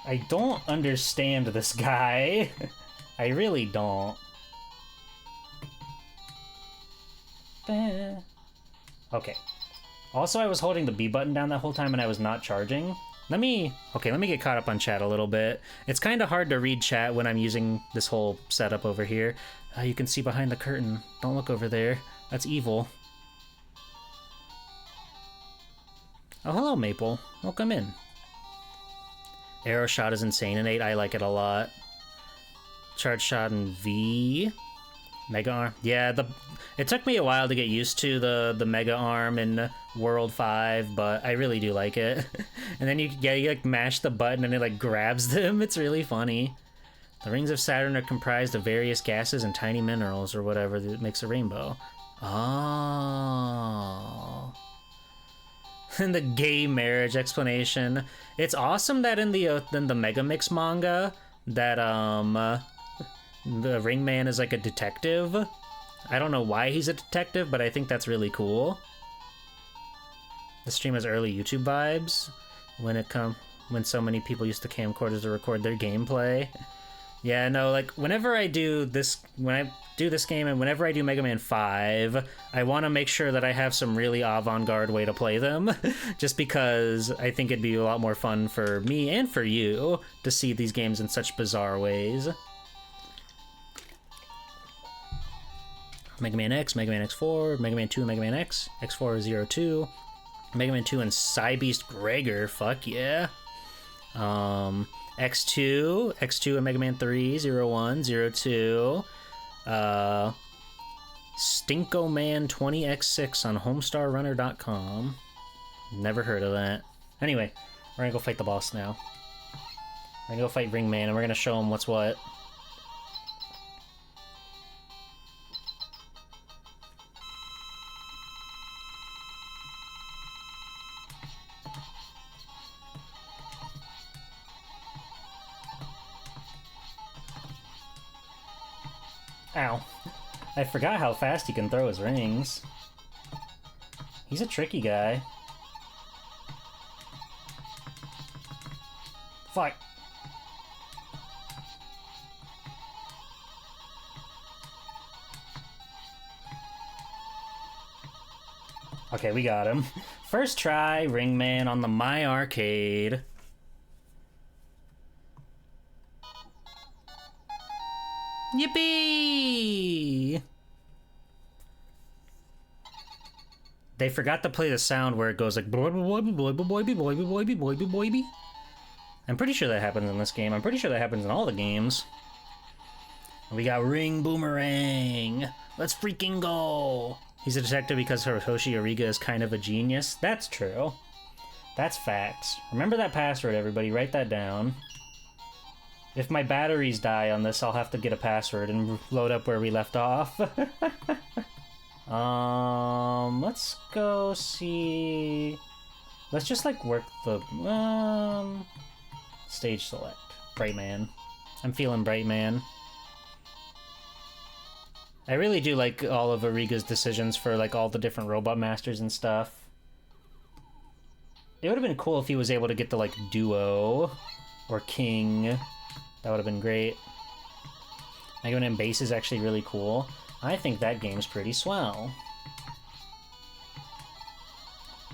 I don't understand this guy. I really don't. Okay. Also, I was holding the B button down that whole time and I was not charging. Let me get caught up on chat a little bit. It's kind of hard to read chat when I'm using this whole setup over here. You can see behind the curtain. Don't look over there. That's evil. Oh, hello, Maple. Welcome in. Arrow shot is insane in 8. I like it a lot. Charge shot in V. Mega arm. Yeah, it took me a while to get used to the mega arm in World 5, but I really do like it. And then you like mash the button and it like grabs them. It's really funny. The rings of Saturn are comprised of various gases and tiny minerals or whatever that makes a rainbow. Oh. And the gay marriage explanation. It's awesome that in the Mega Mix manga that the Ring Man is like a detective. I don't know why he's a detective, but I think that's really cool. The stream has early YouTube vibes when so many people used to camcorders to record their gameplay. Yeah, no, like whenever I do this game and whenever I do Mega Man 5, I want to make sure that I have some really avant-garde way to play them, just because I think it'd be a lot more fun for me and for you to see these games in such bizarre ways. Mega Man X, Mega Man X4, Mega Man 2, Mega Man X, X4 02, Mega Man 2 and Psybeast Gregor, fuck yeah. X2 and Mega Man 3, 01, 02, Stinko Man 20x6 on homestarrunner.com. Never heard of that. Anyway, we're gonna go fight the boss now. We're gonna go fight Ring Man and we're gonna show him what's what. Ow. I forgot how fast he can throw his rings. He's a tricky guy. Fuck. Okay, we got him. First try, Ring Man on the My Arcade. Yippee! They forgot to play the sound where it goes like boy boy boy boy boy boy boy boy boy boy. I'm pretty sure that happens in this game. I'm pretty sure that happens in all the games. We got Ring Boomerang. Let's freaking go. He's a detective because Hiroshi Ariga is kind of a genius. That's true. That's facts. Remember that password, everybody. Write that down. If my batteries die on this, I'll have to get a password and load up where we left off. Let's go see... Let's just, like, work the... Stage select. Bright Man. I'm feeling Bright Man. I really do like all of Ariga's decisions for, like, all the different robot masters and stuff. It would have been cool if he was able to get the, like, Duo or King. That would have been great. Mega Man Base is actually really cool. I think that game's pretty swell.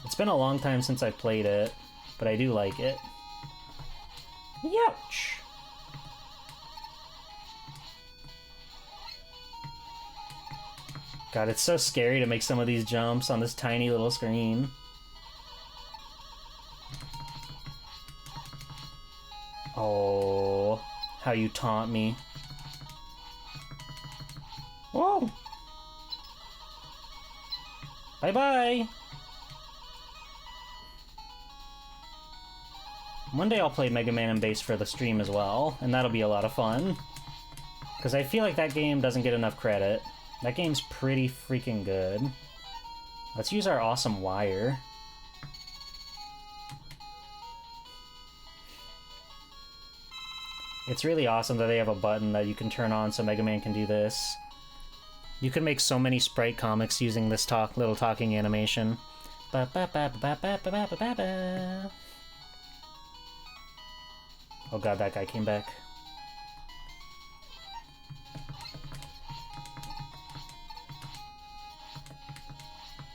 It's been a long time since I played it, but I do like it. Youch! God, it's so scary to make some of these jumps on this tiny little screen. Oh, how you taunt me. Whoa! Bye-bye! One day I'll play Mega Man and Bass for the stream as well, and that'll be a lot of fun. Because I feel like that game doesn't get enough credit. That game's pretty freaking good. Let's use our awesome wire. It's really awesome that they have a button that you can turn on so Mega Man can do this. You can make so many sprite comics using this little talking animation. Oh god, that guy came back.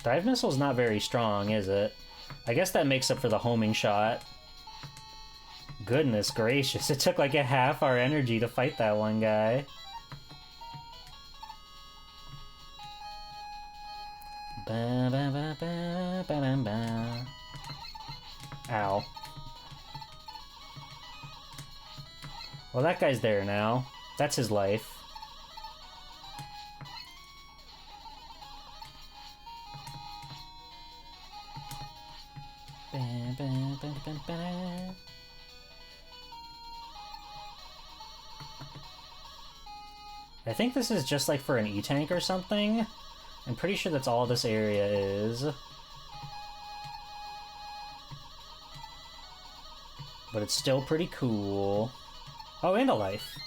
Dive Missile's not very strong, is it? I guess that makes up for the homing shot. Goodness gracious, it took like a half our energy to fight that one guy. Ba, ba, ba, ba, ba, ba, ba. Ow. Well, that guy's there now. That's his life. Ba, ba, ba, ba, ba. I think this is just like for an E-Tank or something. I'm pretty sure that's all this area is. But it's still pretty cool. Oh, and a life.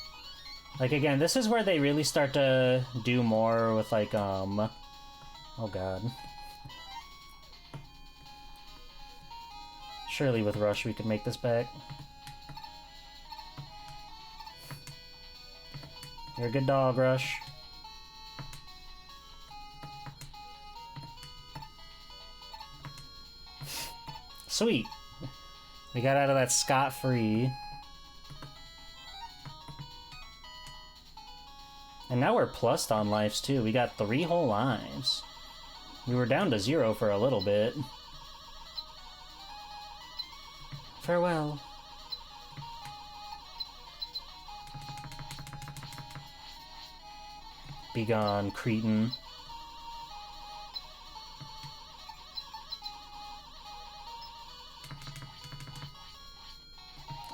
Like, again, this is where they really start to do more with, like, oh god. Surely with Rush we could make this back. You're a good dog, Rush. Sweet. We got out of that scot-free. And now we're plussed on lives, too. We got 3 whole lives. We were down to 0 for a little bit. Farewell. Be gone, cretin.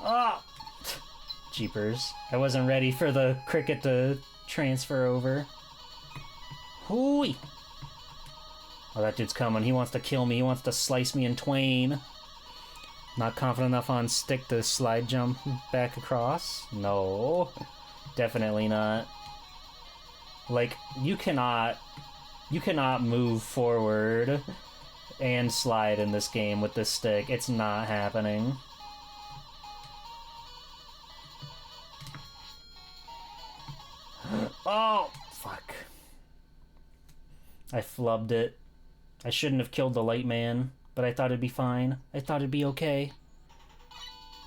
Ah! Jeepers. I wasn't ready for the cricket to transfer over. Hooey! Oh, that dude's coming. He wants to kill me. He wants to slice me in twain. Not confident enough on stick to slide jump back across? No. Definitely not. Like, you cannot move forward and slide in this game with this stick. It's not happening. Oh, fuck. I flubbed it. I shouldn't have killed the light man, but I thought it'd be fine. I thought it'd be okay.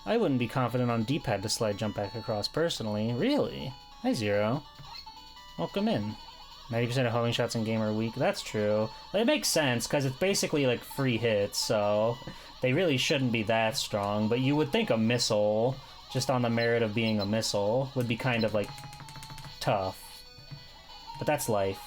I wouldn't be confident on D-pad to slide jump back across personally. Really? Hi, Zero. Welcome in. 90% of homing shots in game are weak. That's true. It makes sense, because it's basically like free hits, so they really shouldn't be that strong, but you would think a missile, just on the merit of being a missile, would be kind of like tough. But that's life.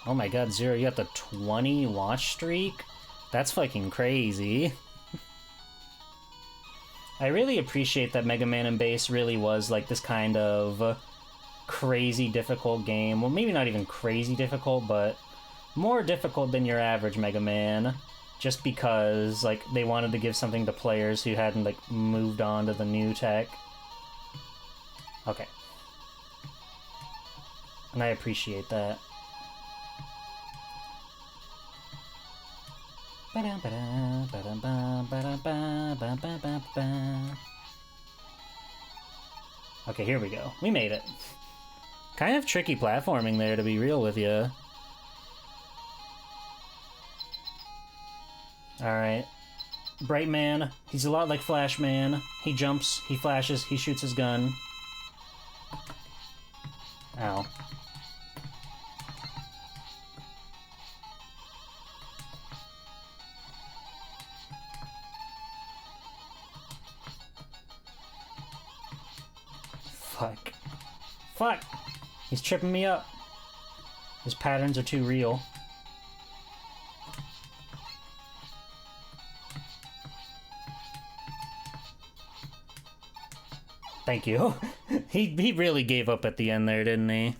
Oh my god, Zero, you got the 20 watch streak? That's fucking crazy. I really appreciate that Mega Man and Bass really was like this kind of crazy difficult game. Well, maybe not even crazy difficult, but more difficult than your average Mega Man. Just because, like, they wanted to give something to players who hadn't, like, moved on to the new tech. Okay. And I appreciate that. Okay, here we go. We made it. Kind of tricky platforming there, to be real with you. Alright. Bright Man. He's a lot like Flash Man. He jumps, he flashes, he shoots his gun. Ow. Fuck. Fuck! He's tripping me up. His patterns are too real. Thank you. He really gave up at the end there, didn't he?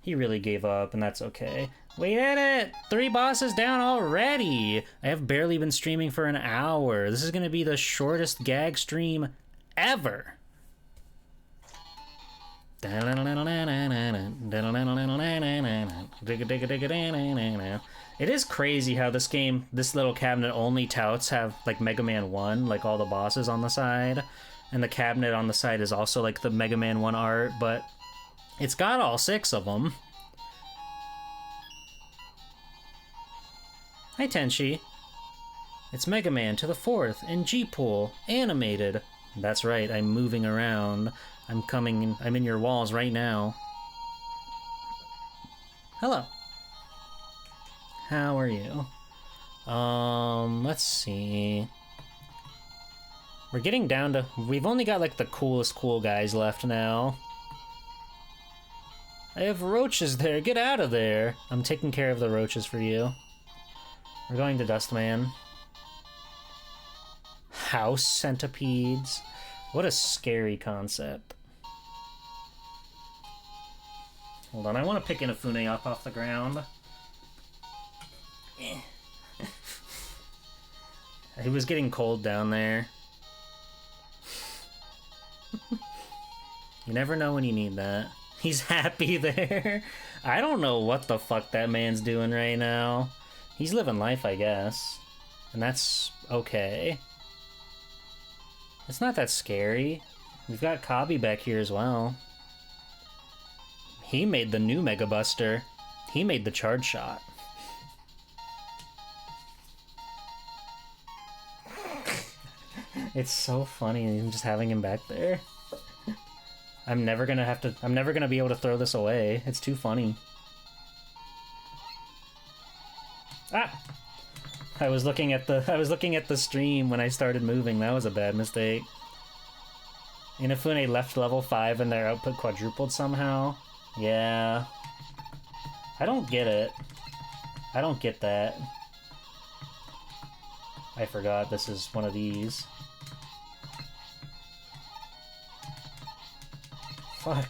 He really gave up, and that's okay. We did it! 3 bosses down already! I have barely been streaming for an hour. This is gonna be the shortest gag stream ever. It is crazy how this game, this little cabinet only touts have like Mega Man 1, like all the bosses on the side. And the cabinet on the side is also like the Mega Man 1 art, but it's got all 6 of them. Hi, Tenchi. It's Mega Man to the 4th in G-Pool, animated. That's right, I'm moving around. I'm in your walls right now. Hello. How are you? Let's see. We're getting down to... We've only got, like, the coolest cool guys left now. I have roaches there. Get out of there. I'm taking care of the roaches for you. We're going to Dustman. House centipedes. What a scary concept. Hold on, I want to pick Inafune up off the ground. It was getting cold down there. You never know when you need that. He's happy there. I don't know what the fuck that man's doing right now. He's living life, I guess. And that's okay. It's not that scary. We've got Kabi back here as well. He made the new Mega Buster. He made the charge shot. It's so funny just having him back there. I'm never gonna be able to throw this away. It's too funny. Ah! I was looking at the stream when I started moving. That was a bad mistake. Inafune left level 5 and their output quadrupled somehow. Yeah. I don't get it. I don't get that. I forgot this is one of these. Fuck.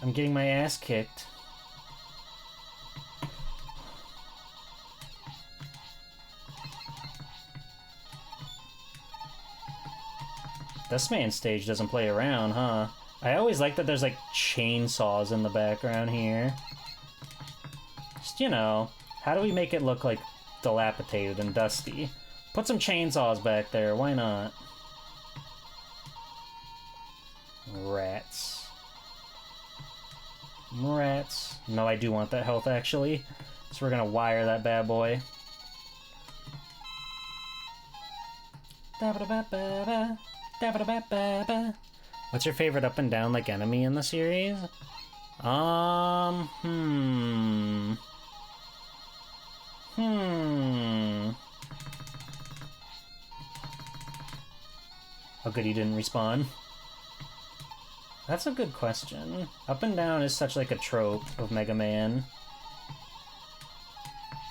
I'm getting my ass kicked. This man stage doesn't play around, huh? I always like that there's like chainsaws in the background here. Just, you know, how do we make it look like dilapidated and dusty? Put some chainsaws back there, why not? Rats. Rats. No, I do want that health, actually. So we're gonna wire that bad boy. What's your favorite up and down, like, enemy in the series? Oh, good, he didn't respawn. That's a good question. Up and down is such like a trope of Mega Man.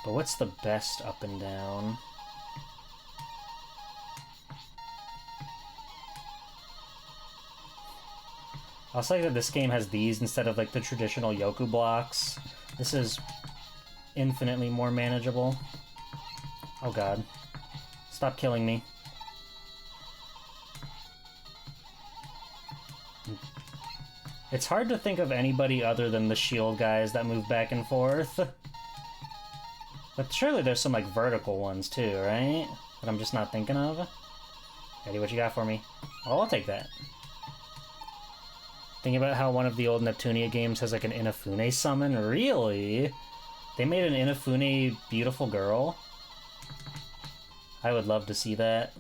But what's the best up and down? I also like that this game has these instead of like the traditional Yoku blocks. This is infinitely more manageable. Oh god. Stop killing me. It's hard to think of anybody other than the shield guys that move back and forth. But surely there's some, like, vertical ones, too, right? That I'm just not thinking of. Eddie, what you got for me? Oh, I'll take that. Thinking about how one of the old Neptunia games has, like, an Inafune summon? Really? They made an Inafune beautiful girl? I would love to see that.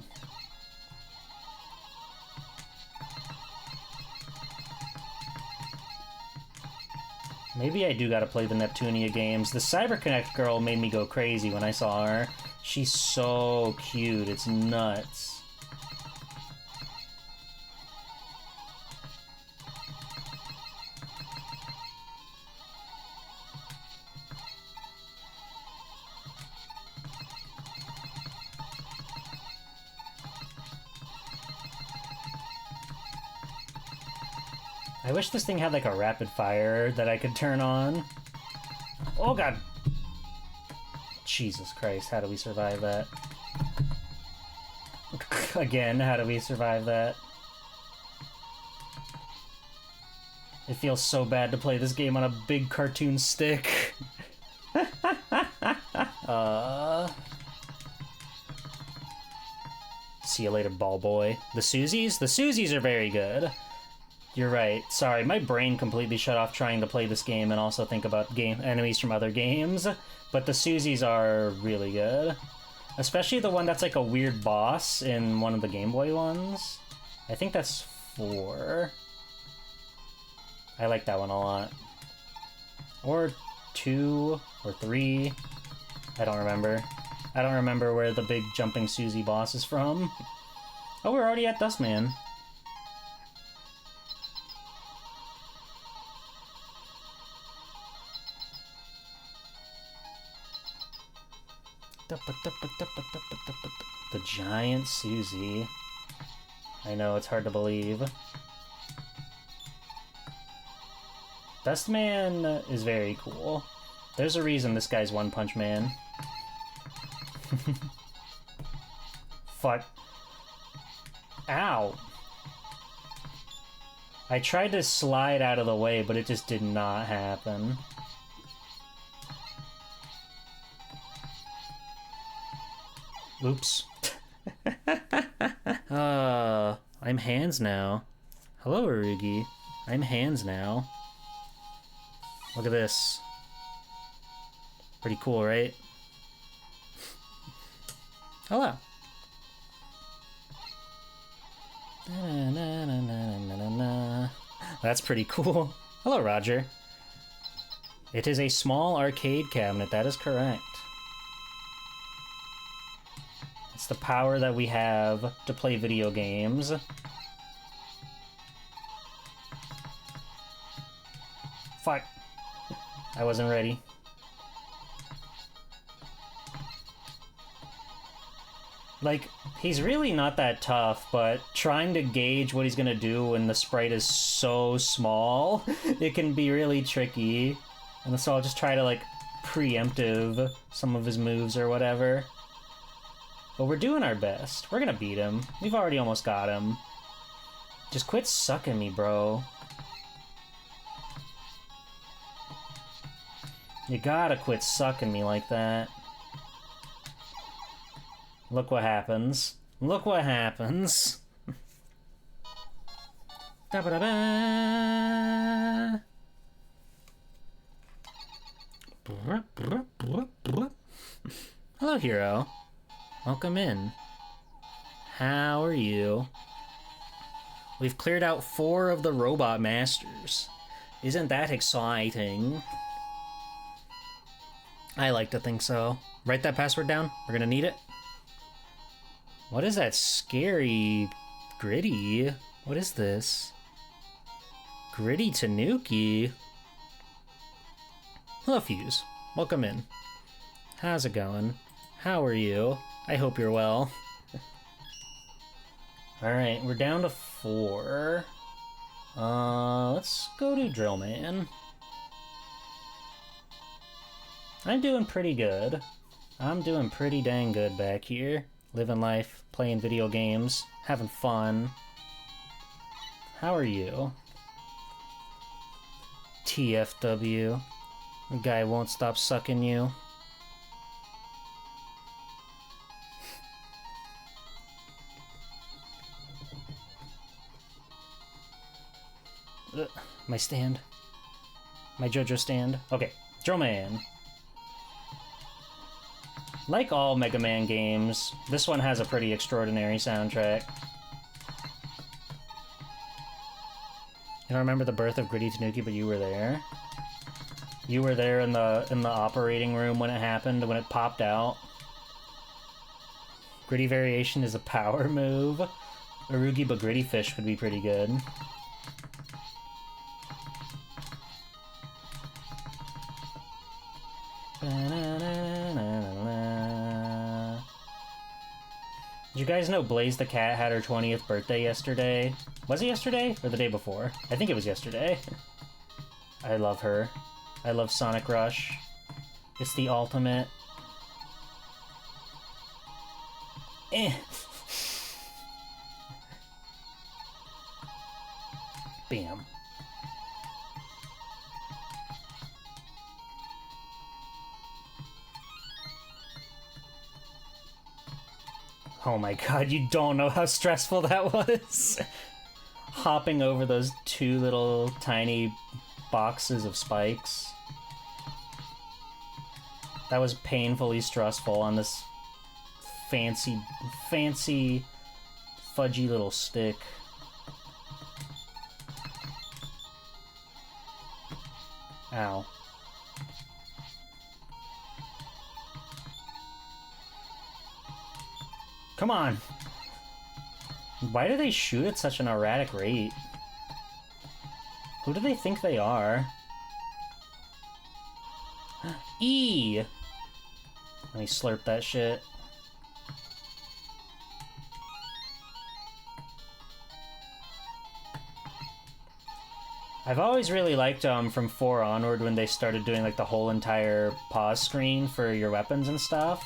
Maybe I do gotta play the Neptunia games. The CyberConnect girl made me go crazy when I saw her. She's so cute, it's nuts. I wish this thing had like a rapid fire that I could turn on. Oh god! Jesus Christ, how do we survive that? Again, how do we survive that? It feels so bad to play this game on a big cartoon stick. See you later, ball boy. The Susies? The Susies are very good. You're right. Sorry, my brain completely shut off trying to play this game and also think about enemies from other games. But the Susies are really good. Especially the one that's like a weird boss in one of the Game Boy ones. I think that's 4. I like that one a lot. Or 2 or 3. I don't remember. I don't remember where the big jumping Susie boss is from. Oh, we're already at Dustman. The giant Susie. I know, it's hard to believe. Dustman is very cool. There's a reason this guy's One Punch Man. Fuck. Ow. I tried to slide out of the way, but it just did not happen. Oops. I'm hands now. Hello, Arugi. I'm hands now. Look at this. Pretty cool, right? Hello. That's pretty cool. Hello, Roger. It is a small arcade cabinet, that is correct. It's the power that we have to play video games. Fuck. I wasn't ready. Like, he's really not that tough, but trying to gauge what he's gonna do when the sprite is so small, it can be really tricky. And so I'll just try to, like, preemptive some of his moves or whatever. But we're doing our best. We're gonna beat him. We've already almost got him. Just quit sucking me, bro. You gotta quit sucking me like that. Look what happens. Look what happens. Da-ba-da-ba. Hello, hero. Welcome in. How are you? We've cleared out 4 of the robot masters. Isn't that exciting? I like to think so. Write that password down. We're gonna need it. What is that scary gritty? What is this? Gritty Tanuki. Hello, Fuse. Welcome in. How's it going? How are you? I hope you're well. Alright, we're down to 4. Let's go to Drillman. I'm doing pretty good. I'm doing pretty dang good back here. Living life, playing video games, having fun. How are you? TFW. The guy won't stop sucking you. My stand. My JoJo stand. Okay, Drillman. Like all Mega Man games, this one has a pretty extraordinary soundtrack. You don't remember the birth of Gritty Tanuki, but you were there. You were there in the operating room when it happened, when it popped out. Gritty Variation is a power move. Arugi but Gritty Fish would be pretty good. Did you guys know Blaze the Cat had her 20th birthday yesterday? Was it yesterday? Or the day before? I think it was yesterday. I love her. I love Sonic Rush. It's the ultimate. Bam. Oh my god, you don't know how stressful that was. Hopping over those 2 little tiny boxes of spikes. That was painfully stressful on this fancy fudgy little stick. Ow. Come on! Why do they shoot at such an erratic rate? Who do they think they are? E! Let me slurp that shit. I've always really liked from 4 onward when they started doing like the whole entire pause screen for your weapons and stuff.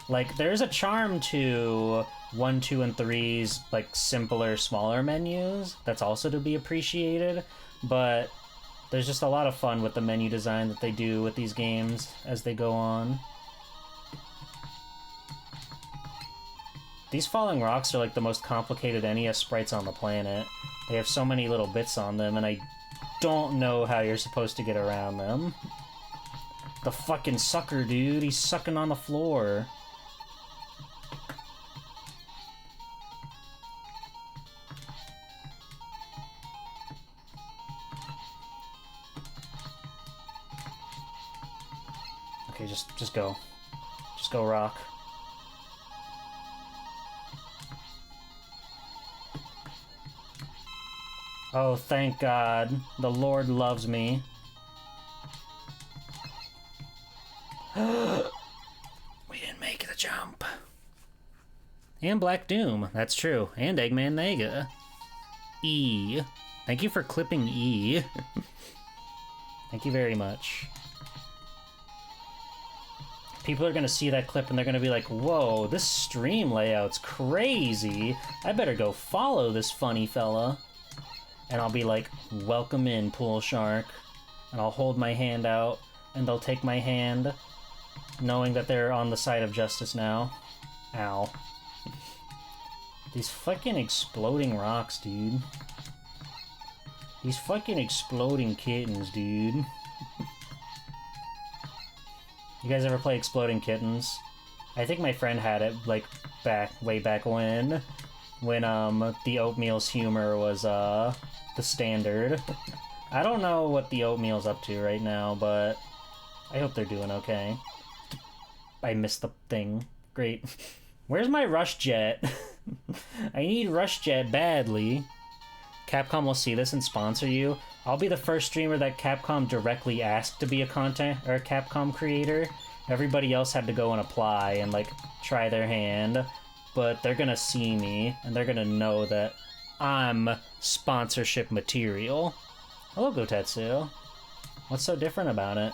Like, there's a charm to 1, 2, and 3's, like, simpler, smaller menus that's also to be appreciated, but there's just a lot of fun with the menu design that they do with these games as they go on. These falling rocks are like the most complicated NES sprites on the planet. They have so many little bits on them, and I don't know how you're supposed to get around them. The fucking sucker, dude. He's sucking on the floor. Okay, just go. Just go, rock. Oh, thank God. The Lord loves me. We didn't make the jump. And Black Doom, that's true. And Eggman Nega. E. Thank you for clipping E. Thank you very much. People are gonna see that clip and they're gonna be like, whoa, this stream layout's crazy. I better go follow this funny fella. And I'll be like, welcome in, Pool Shark. And I'll hold my hand out, and they'll take my hand, knowing that they're on the side of justice now. Ow. These fucking exploding rocks, dude. These fucking exploding kittens, dude. You guys ever play Exploding Kittens? I think my friend had it, like, way back when the Oatmeal's humor was, the standard. I don't know what the Oatmeal's up to right now, but I hope they're doing okay. I missed the thing. Great. Where's my Rush Jet? I need Rush Jet badly. Capcom will see this and sponsor you. I'll be the first streamer that Capcom directly asked to be a content or a Capcom creator. Everybody else had to go and apply and like try their hand, but they're gonna see me and they're gonna know that I'm sponsorship material. Hello, Gotetsu. What's so different about it?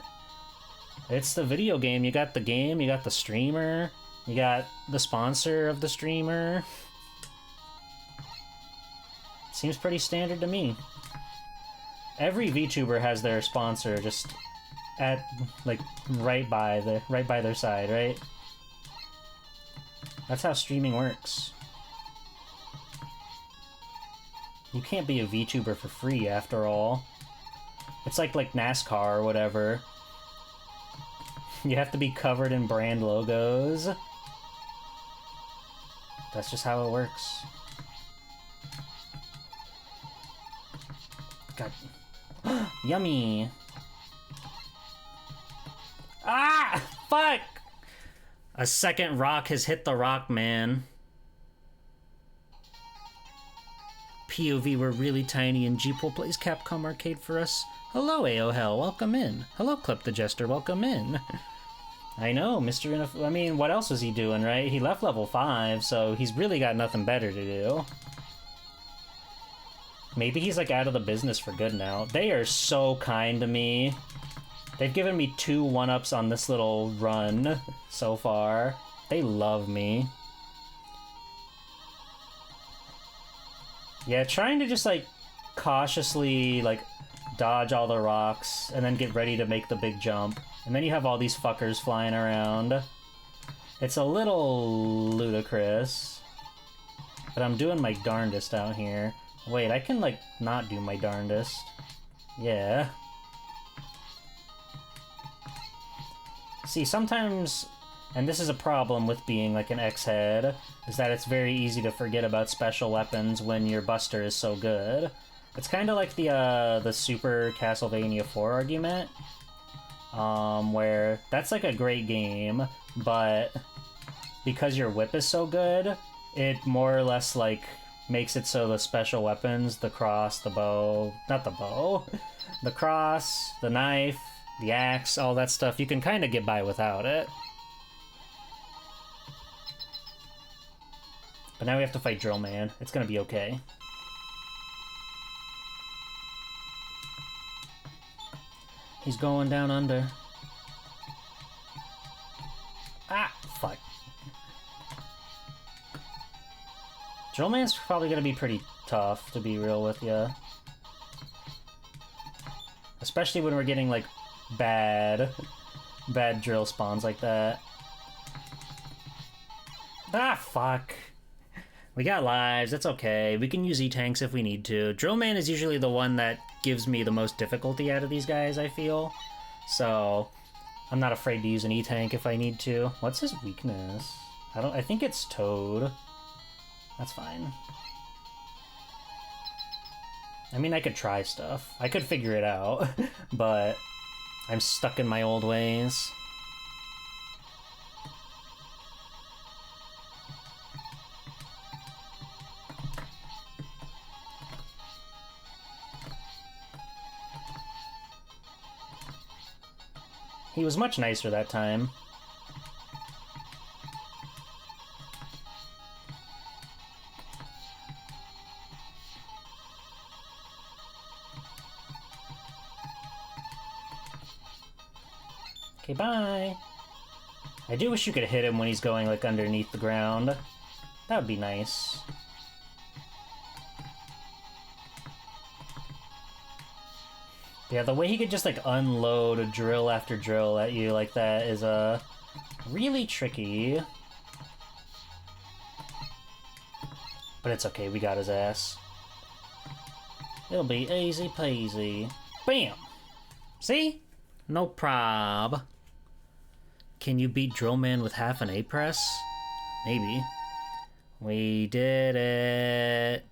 It's the video game. You got the game, you got the streamer, you got the sponsor of the streamer. Seems pretty standard to me. Every VTuber has their sponsor just at like right by their side, right? That's how streaming works. You can't be a VTuber for free after all. It's like NASCAR or whatever. You have to be covered in brand logos. That's just how it works. God. Yummy. Ah! Fuck! A second rock has hit the rock, man. POV, we're really tiny and Jeeple plays Capcom Arcade for us. Hello, AO Hell, welcome in. Hello, Clip the Jester, welcome in. I know, I mean, what else was he doing, right? He left level 5, so he's really got nothing better to do. Maybe he's like out of the business for good now. They are so kind to me. They've given me 2 1-ups on this little run so far. They love me. Yeah, trying to just like cautiously like dodge all the rocks and then get ready to make the big jump. And then you have all these fuckers flying around. It's a little ludicrous. But I'm doing my darndest out here. Wait, I can like not do my darndest. Yeah. See, sometimes, and this is a problem with being like an X-head, is that it's very easy to forget about special weapons when your buster is so good. It's kind of like the Super Castlevania 4 argument, where that's like a great game, but because your whip is so good, it more or less like makes it so the special weapons, the cross, the bow, not the bow, the cross, the knife, the axe, all that stuff, you can kind of get by without it. But now we have to fight Drill Man. It's gonna be okay. He's going down under. Ah, fuck. Drill Man's probably gonna be pretty tough, to be real with ya. Especially when we're getting, like, bad drill spawns like that. Ah, fuck. We got lives, it's okay. We can use E-tanks if we need to. Drill Man is usually the one that gives me the most difficulty out of these guys, I feel. So, I'm not afraid to use an E-tank if I need to. What's his weakness? I think it's Toad. That's fine. I mean, I could try stuff. I could figure it out, but I'm stuck in my old ways. He was much nicer that time. Okay, bye. I do wish you could hit him when he's going, like, underneath the ground. That would be nice. Yeah, the way he could just, like, unload a drill after drill at you like that is, really tricky. But it's okay, we got his ass. It'll be easy peasy. Bam! See? No prob. Can you beat Drill Man with half an A-press? Maybe. We did it.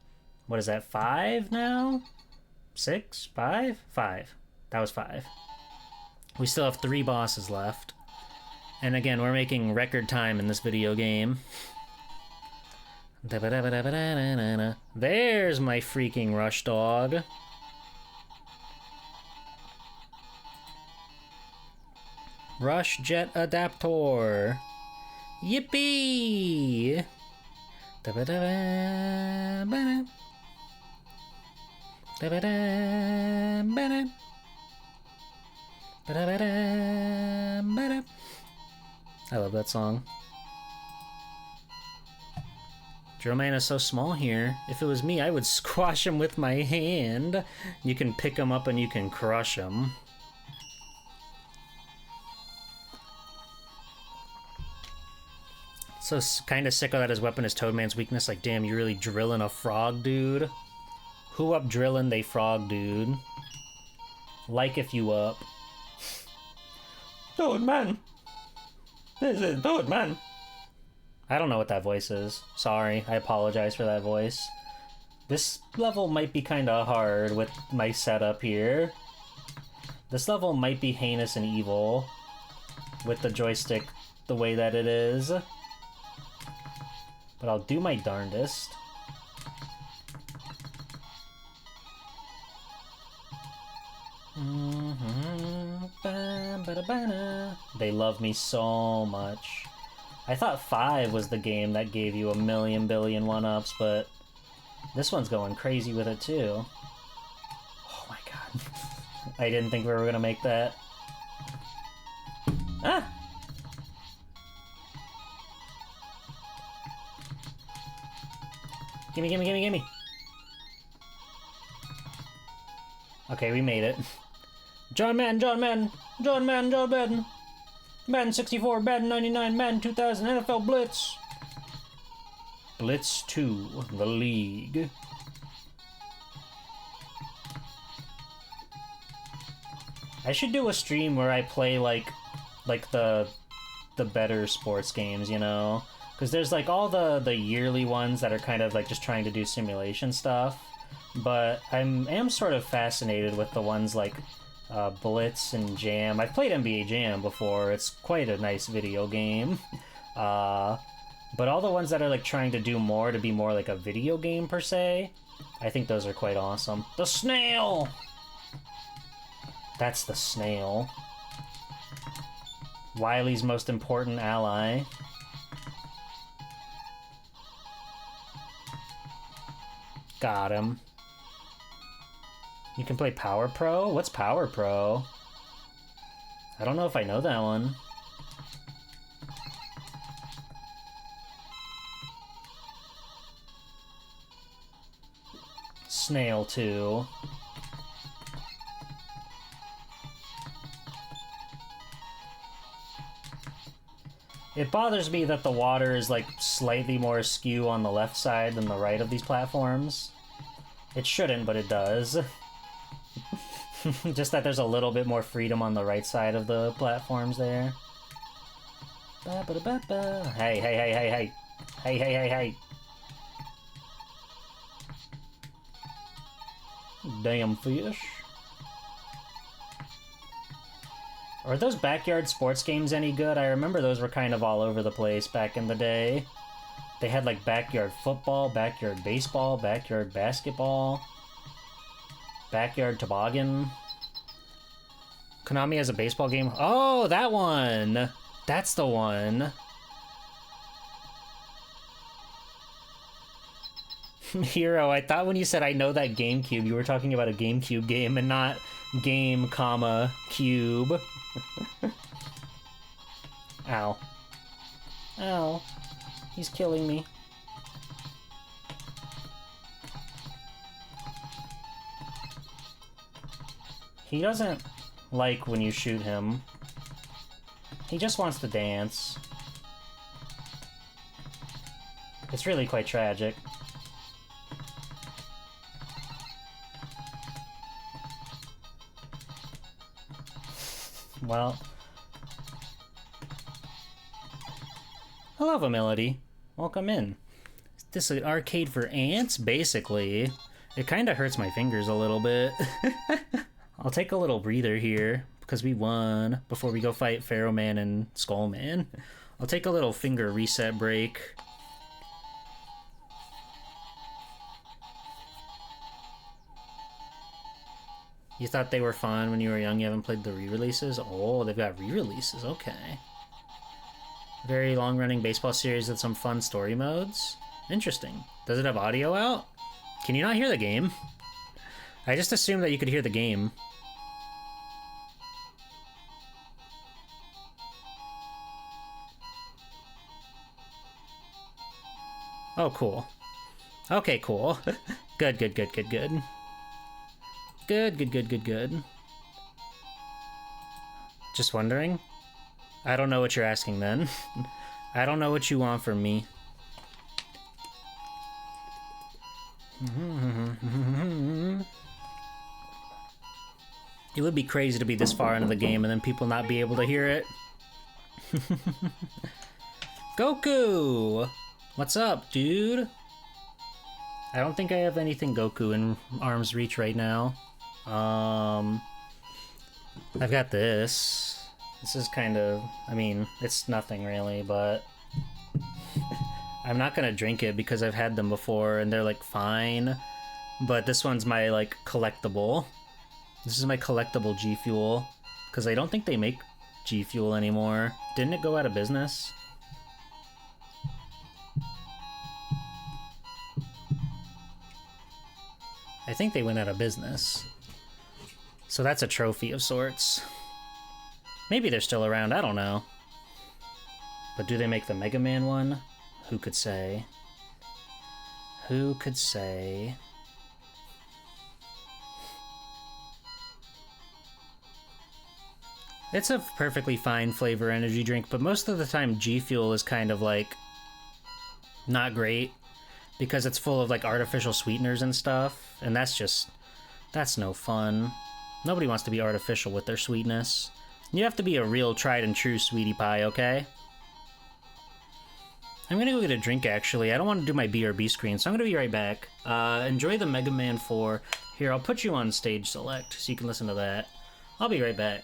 What is that, 5 now? 6? 5? 5. That was 5. We still have 3 bosses left. And again, we're making record time in this video game. There's my freaking rush dog. Rush jet adaptor. Yippee! I love that song. Drillman is so small here. If it was me, I would squash him with my hand. You can pick him up and you can crush him. So kind of sick of that his weapon is Toadman's weakness. Like, damn, you really drilling a frog, dude? Who up drilling they frog, dude? Like if you up. Toadman! This is Toadman! I don't know what that voice is. Sorry, I apologize for that voice. This level might be kind of hard with my setup here. This level might be heinous and evil with the joystick the way that it is. But I'll do my darndest. They love me so much. I thought 5 was the game that gave you a million billion one-ups, but this one's going crazy with it too. Oh my god. I didn't think we were gonna make that. Ah! Gimme, gimme, gimme, gimme! Okay, we made it. John Man, John Man! John Man, John Man! Man 64, Man 99, Man 2000, NFL Blitz! Blitz 2, the league. I should do a stream where I play like the better sports games, you know? Because there's like all the yearly ones that are kind of like just trying to do simulation stuff. But I am sort of fascinated with the ones like Blitz and Jam. I've played NBA Jam before. It's quite a nice video game. But all the ones that are like trying to do more to be more like a video game per se, I think those are quite awesome. The snail! That's the snail. Wily's most important ally. Got him. You can play Power Pro? What's Power Pro? I don't know if I know that one. Snail 2. It bothers me that the water is like slightly more askew on the left side than the right of these platforms. It shouldn't, but it does. Just that there's a little bit more freedom on the right side of the platforms there. Ba-ba-da-ba-ba. Hey, hey, hey, hey, hey. Hey, hey, hey, hey. Damn fish. Are those backyard sports games any good? I remember those were kind of all over the place back in the day. They had like backyard football, backyard baseball, backyard basketball, backyard toboggan. Konami has a baseball game. Oh, that one! That's the one. Hero, I thought when you said I know that GameCube, you were talking about a GameCube game and not game, comma, cube. Ow. Ow. He's killing me. He doesn't like when you shoot him. He just wants to dance. It's really quite tragic. Well. Hello, Melody. Welcome in. Is this an arcade for ants? Basically. It kind of hurts my fingers a little bit. I'll take a little breather here, because we won, before we go fight Pharaoh Man and Skull Man. I'll take a little finger reset break. You thought they were fun when you were young, you haven't played the re-releases? Oh, they've got re-releases, okay. Very long-running baseball series with some fun story modes. Interesting. Does it have audio out? Can you not hear the game? I just assumed that you could hear the game. Oh, cool. Okay, cool. Good, good, good, good, good. Good, good, good, good, good. Just wondering? I don't know what you're asking then. I don't know what you want from me. It would be crazy to be this far into the game and then people not be able to hear it. Goku! What's up, dude? I don't think I have anything Goku in arm's reach right now. I've got this. This is kind of, I mean, it's nothing really, but I'm not gonna drink it because I've had them before and they're like fine. But this one's my like collectible. This is my collectible G Fuel because I don't think they make G Fuel anymore. Didn't it go out of business? I think they went out of business. So that's a trophy of sorts. Maybe they're still around, I don't know. But do they make the Mega Man one? Who could say? Who could say? It's a perfectly fine flavor energy drink, but most of the time G Fuel is kind of like not great because it's full of like artificial sweeteners and stuff, and that's no fun. Nobody wants to be artificial with their sweetness. You have to be a real tried and true sweetie pie, okay? I'm gonna go get a drink actually. I don't want to do my BRB screen, so I'm gonna be right back. Enjoy the Mega Man 4. Here, I'll put you on stage select so you can listen to that. I'll be right back.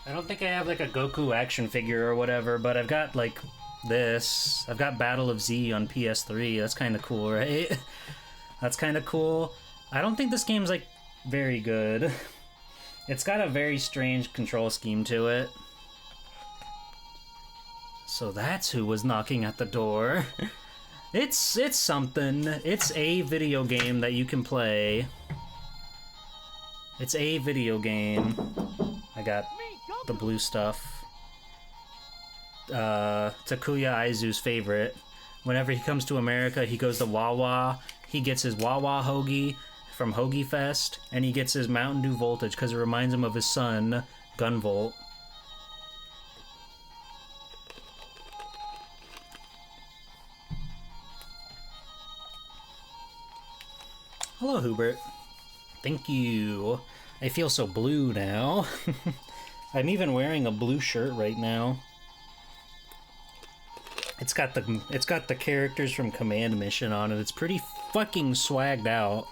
I don't think I have like a Goku action figure or whatever, but I've got like this. I've got Battle of Z on PS3. That's kind of cool, right? That's kind of cool. I don't think this game's like very good. It's got a very strange control scheme to it. So that's who was knocking at the door. It's something. It's a video game that you can play. It's a video game. I got the blue stuff. Takuya Aizu's favorite. Whenever he comes to America, he goes to Wawa. He gets his Wawa Hoagie from Hoagie Fest, and he gets his Mountain Dew Voltage because it reminds him of his son, Gunvolt. Hello, Hubert. Thank you. I feel so blue now. I'm even wearing a blue shirt right now. It's got the characters from Command Mission on it. It's pretty fucking swagged out,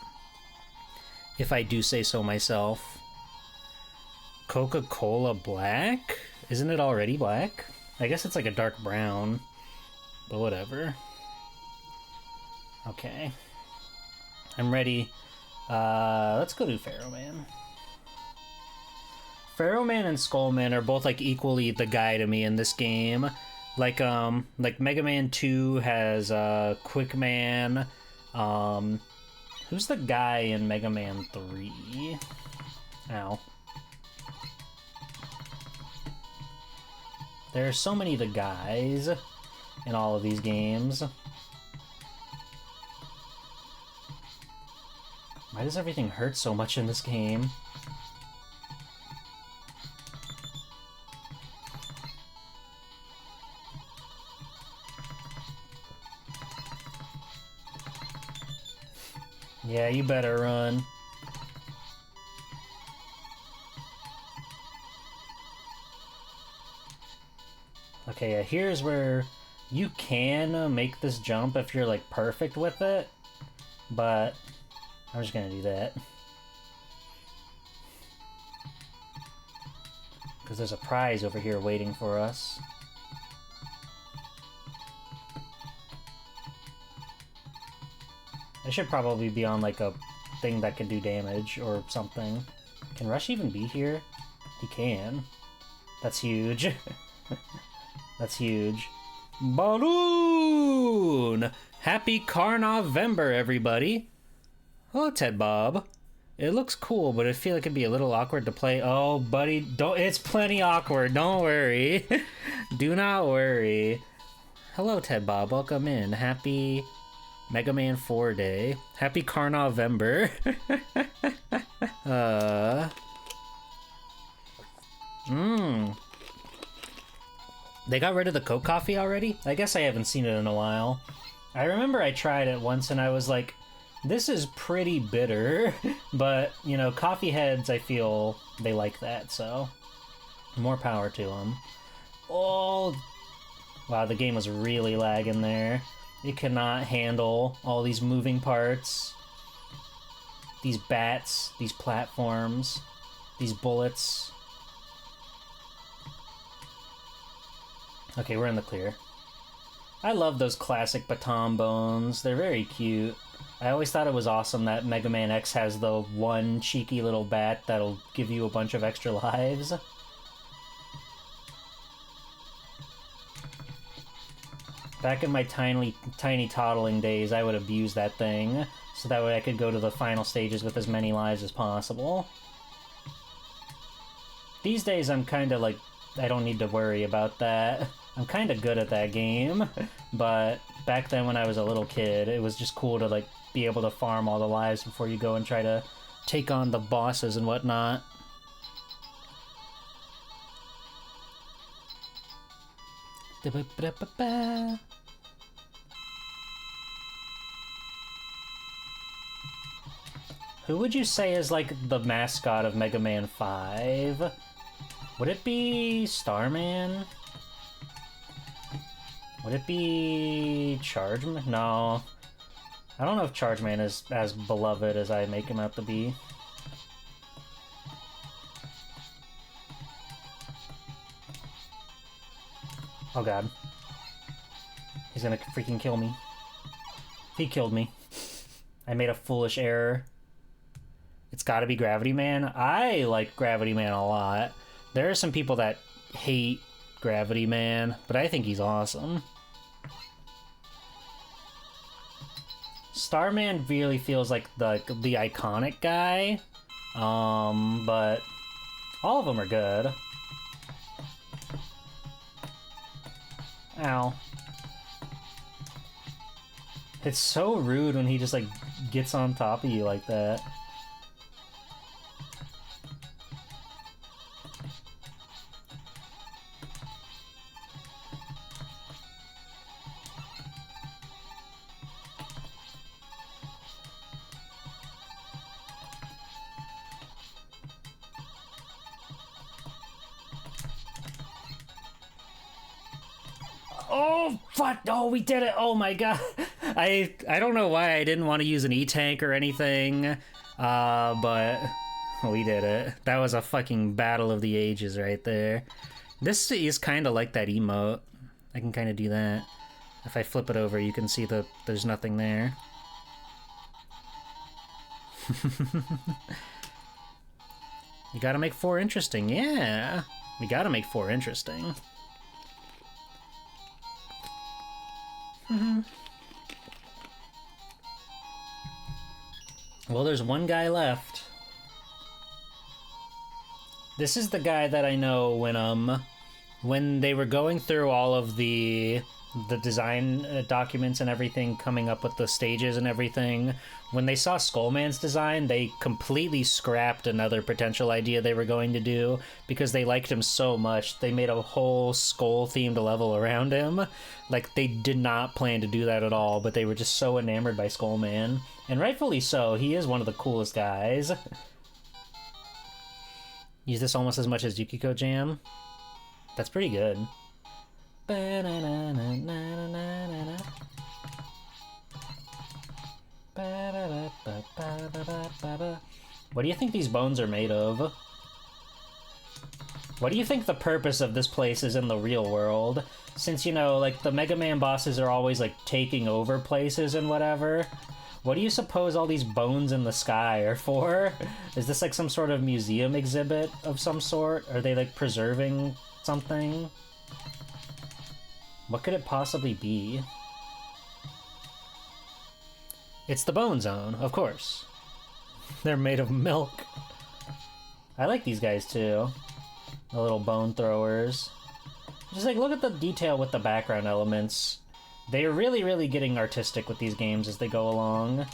if I do say so myself. Coca-Cola black? Isn't it already black? I guess it's like a dark brown, but whatever. Okay. I'm ready. Let's go do Pharaoh Man. Pharaoh Man and Skull Man are both like equally the guy to me in this game. Like Mega Man 2 has Quick Man. Who's the guy in Mega Man 3? Ow. There are so many of the guys in all of these games. Why does everything hurt so much in this game? Yeah, you better run. Okay, yeah, here's where you can make this jump if you're, like, perfect with it, but I'm just gonna do that. Because there's a prize over here waiting for us. I should probably be on, like, a thing that can do damage or something. Can Rush even be here? He can. That's huge. That's huge. Balloon! Happy Carnovember, everybody! Hello, Ted Bob. It looks cool, but I feel like it'd be a little awkward to play. Oh, buddy, don't. It's plenty awkward. Don't worry. Do not worry. Hello, Ted Bob. Welcome in. Happy Mega Man 4 Day. Happy Carnovember. They got rid of the Coke coffee already? I guess I haven't seen it in a while. I remember I tried it once and I was like, this is pretty bitter. But, you know, coffee heads, I feel they like that, so more power to them. Oh, wow, the game was really lagging there. It cannot handle all these moving parts. These bats, these platforms, these bullets. Okay, we're in the clear. I love those classic baton bones. They're very cute. I always thought it was awesome that Mega Man X has the one cheeky little bat that'll give you a bunch of extra lives. Back in my tiny toddling days, I would abuse that thing, so that way I could go to the final stages with as many lives as possible. These days, I'm kind of like, I don't need to worry about that. I'm kind of good at that game, but back then when I was a little kid, it was just cool to like be able to farm all the lives before you go and try to take on the bosses and whatnot. Who would you say is like the mascot of Mega Man 5? Would it be Starman? Would it be Chargeman? No. I don't know if Chargeman is as beloved as I make him out to be. Oh god. He's gonna freaking kill me. He killed me. I made a foolish error. It's gotta be Gravity Man. I like Gravity Man a lot. There are some people that hate Gravity Man, but I think he's awesome. Starman really feels like the iconic guy, but all of them are good. Ow. It's so rude when he just like gets on top of you like that. Oh, fuck! Oh, we did it! Oh my god! I don't know why I didn't want to use an E-Tank or anything, but we did it. That was a fucking battle of the ages right there. This is kind of like that emote. I can kind of do that. If I flip it over, you can see there's nothing there. You gotta make 4 interesting, yeah! We gotta make 4 interesting. Well, there's one guy left. This is the guy that I know when they were going through all of the the design documents and everything, coming up with the stages and everything, when they saw Skullman's design, they completely scrapped another potential idea they were going to do because they liked him so much. They made a whole skull-themed level around him. Like, they did not plan to do that at all, but they were just so enamored by Skullman. And rightfully so. He is one of the coolest guys. Use this almost as much as Yukiko Jam. That's pretty good. What do you think these bones are made of? What do you think the purpose of this place is in the real world? Since, you know, like, the Mega Man bosses are always, like, taking over places and whatever. What do you suppose all these bones in the sky are for? Is this, like, some sort of museum exhibit of some sort? Are they, like, preserving something? What could it possibly be? It's the Bone Zone, of course. They're made of milk. I like these guys, too. The little bone throwers. Just, like, look at the detail with the background elements. They're really, really getting artistic with these games as they go along.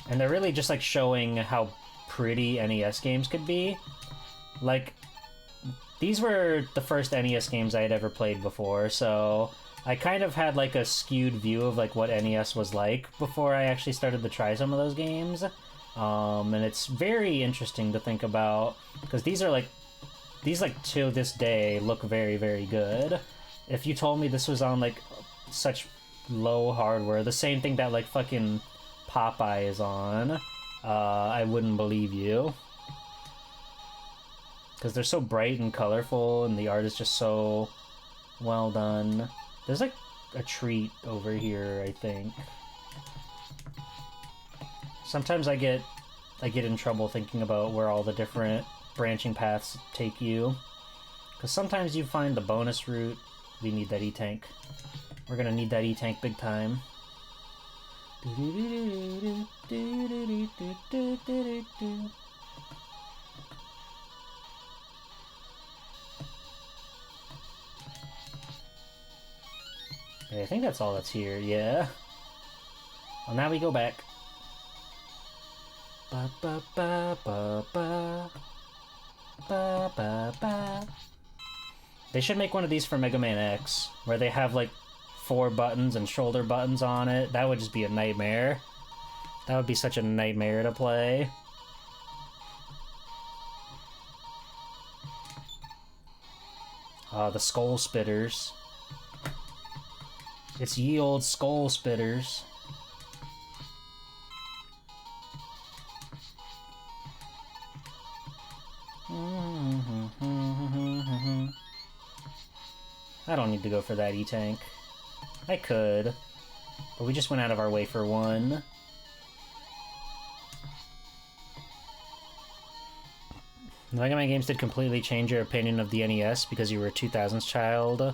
And they're really just, like, showing how pretty NES games could be. Like, these were the first NES games I had ever played before, so I kind of had, like, a skewed view of, like, what NES was like before I actually started to try some of those games. And it's very interesting to think about, because these, like, to this day, look very, very good. If you told me this was on, like, such low hardware, the same thing that, like, fucking Popeye is on, I wouldn't believe you. Because they're so bright and colorful, and the art is just so well done. There's, like, a treat over here, I think. Sometimes I get in trouble thinking about where all the different branching paths take you. Because sometimes you find the bonus route. We need that E-Tank. We're gonna need that E-Tank big time. I think that's all that's here, yeah. Well, now we go back. Ba ba ba ba ba. Ba ba ba. They should make one of these for Mega Man X, where they have, like, 4 buttons and shoulder buttons on it. That would just be a nightmare. That would be such a nightmare to play. The Skull Spitters. It's ye old Skull Spitters. I don't need to go for that E-Tank. I could, but we just went out of our way for one. Mega Man games did completely change your opinion of the NES because you were a 2000s child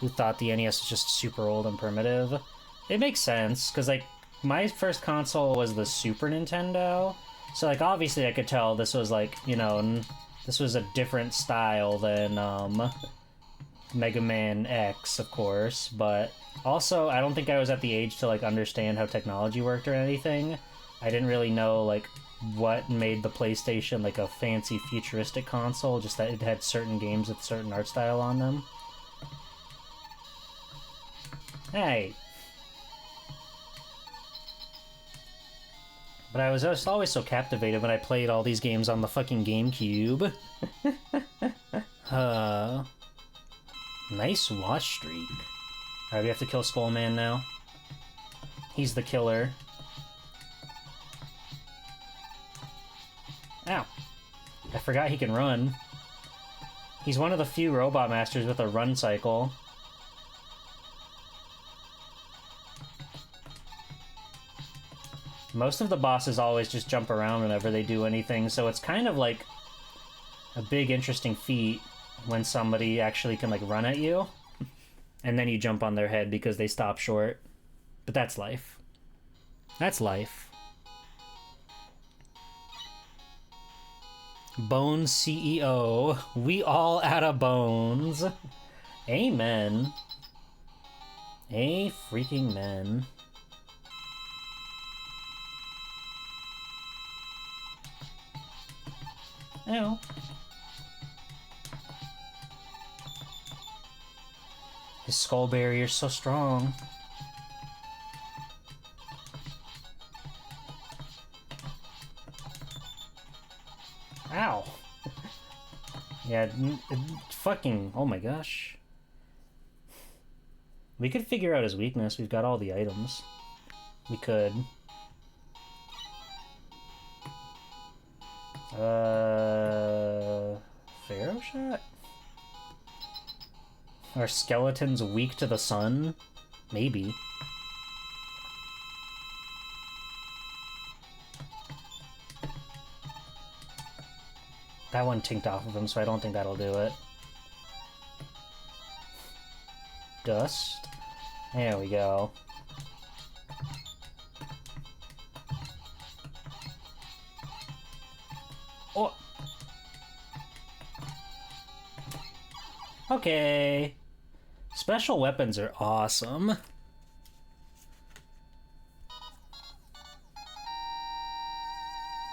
who thought the NES was just super old and primitive. It makes sense, because, like, my first console was the Super Nintendo, so, like, obviously I could tell this was, like, you know, this was a different style than, Mega Man X, of course, but also, I don't think I was at the age to, like, understand how technology worked or anything. I didn't really know, like, what made the PlayStation, like, a fancy futuristic console, just that it had certain games with certain art style on them. Hey! But I was just always so captivated when I played all these games on the fucking GameCube. Nice watch streak. Alright, we have to kill Skullman now. He's the killer. Ow. I forgot he can run. He's one of the few Robot Masters with a run cycle. Most of the bosses always just jump around whenever they do anything, so it's kind of like a big interesting feat when somebody actually can, like, run at you, and then you jump on their head because they stop short. But that's life. That's life. Bones CEO. We all out of bones. Amen. A freaking man. Ow. His skull barrier's so strong. Ow. Yeah, fucking, oh my gosh. We could figure out his weakness. We've got all the items. We could. Pharaoh shot? Are skeletons weak to the sun? Maybe. That one tinked off of him, so I don't think that'll do it. Dust. There we go. Oh! Okay. Special weapons are awesome.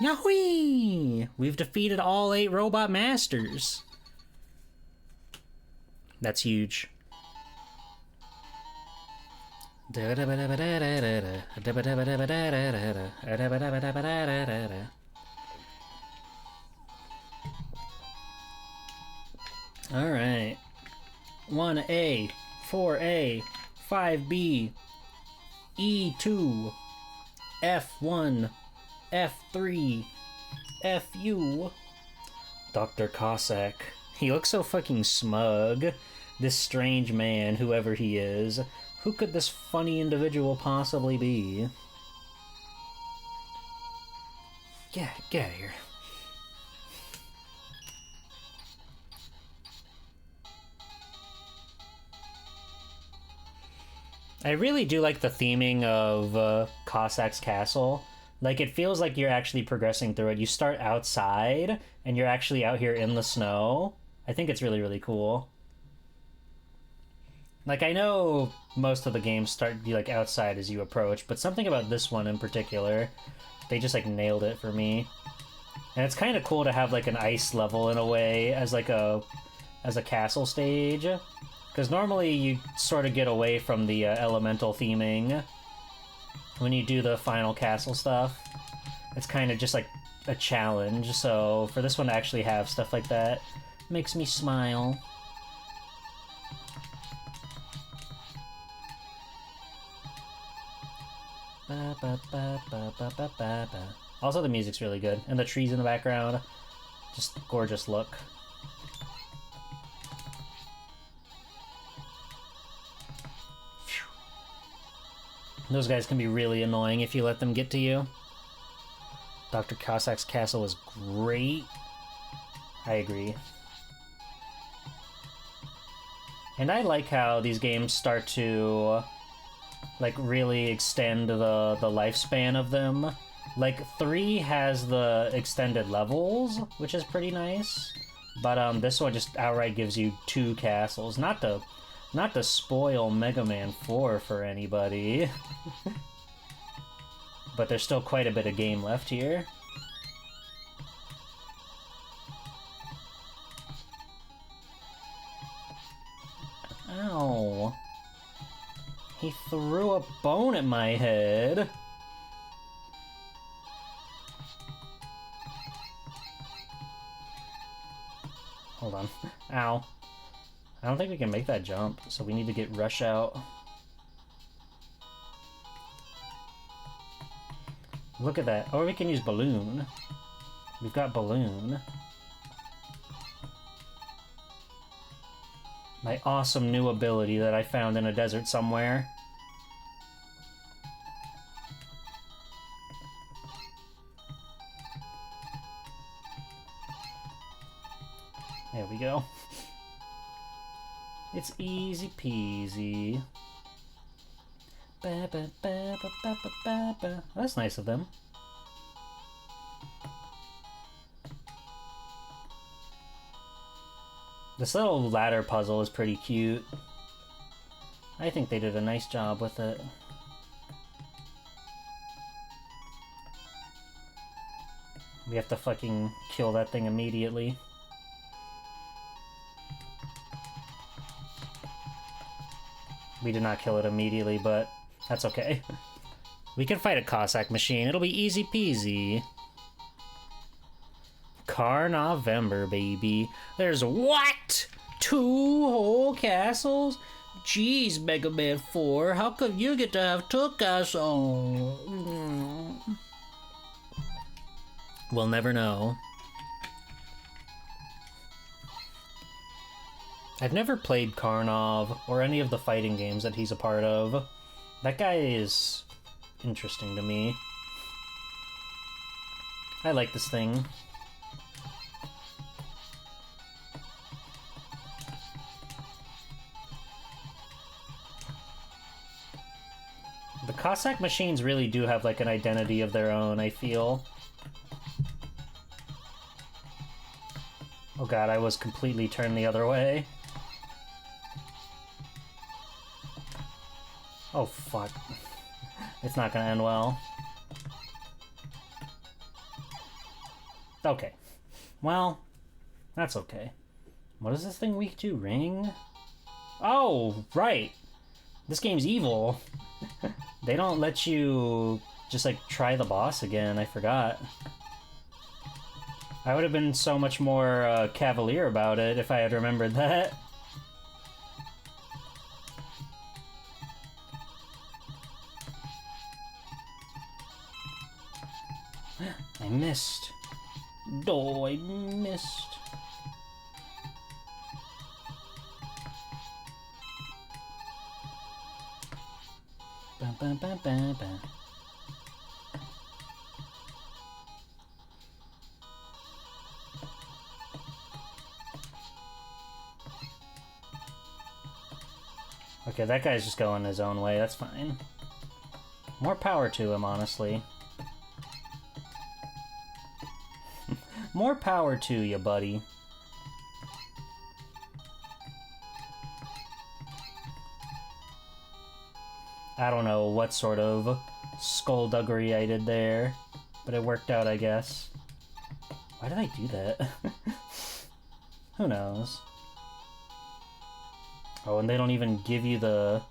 Yahweh! We've defeated all 8 robot masters. That's huge. Alright. 1A, 4A, 5B, E2, F1, F3, FU. Dr. Cossack. He looks so fucking smug. This strange man, whoever he is. Who could this funny individual possibly be? Get out of here. I really do like the theming of Cossack's castle. Like, it feels like you're actually progressing through it. You start outside, and you're actually out here in the snow. I think it's really, really cool. Like, I know most of the games start you like outside as you approach, but something about this one in particular, they just like nailed it for me. And it's kind of cool to have like an ice level in a way as like a castle stage, because normally you sort of get away from the elemental theming when you do the final castle stuff. It's kind of just like a challenge, so for this one to actually have stuff like that makes me smile. Also, the music's really good, and the trees in the background, just gorgeous look. Those guys can be really annoying if you let them get to you. Dr. Cossack's castle is great. I agree. And I like how these games start to like really extend the lifespan of them. Like 3 has the extended levels, which is pretty nice. But this one just outright gives you 2 castles. Not to spoil Mega Man 4 for anybody. But there's still quite a bit of game left here. Ow. He threw a bone at my head. Hold on. Ow. I don't think we can make that jump, so we need to get Rush out. Look at that. Or we can use Balloon. We've got Balloon. My awesome new ability that I found in a desert somewhere. There we go. It's easy peasy. Ba, ba, ba, ba, ba, ba, ba, ba. That's nice of them. This little ladder puzzle is pretty cute. I think they did a nice job with it. We have to fucking kill that thing immediately. We did not kill it immediately, but that's okay. We can fight a Cossack machine. It'll be easy peasy. Car-November, baby. There's what? 2 whole castles? Jeez, Mega Man 4, how come you get to have 2 castles? We'll never know. I've never played Karnov or any of the fighting games that he's a part of. That guy is interesting to me. I like this thing. The Cossack machines really do have like an identity of their own, I feel. Oh god, I was completely turned the other way. Oh fuck. It's not gonna end well. Okay. Well, that's okay. What is this thing weak to? Ring? Oh, right! This game's evil. They don't let you just like try the boss again, I forgot. I would have been so much more cavalier about it if I had remembered that. I missed. Oh, I missed. Bum, bum, bum, bum, bum. Okay, that guy's just going his own way, that's fine. More power to him, honestly. More power to you, buddy. I don't know what sort of skullduggery I did there, but it worked out, I guess. Why did I do that? Who knows? Oh, and they don't even give you the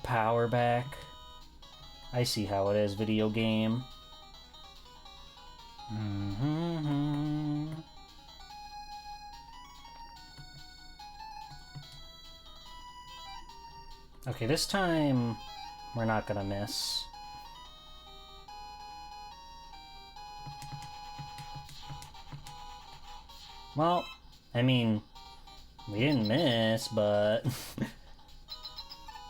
power back. I see how it is, video game. Okay, this time we're not gonna miss. Well, I mean, we didn't miss, but...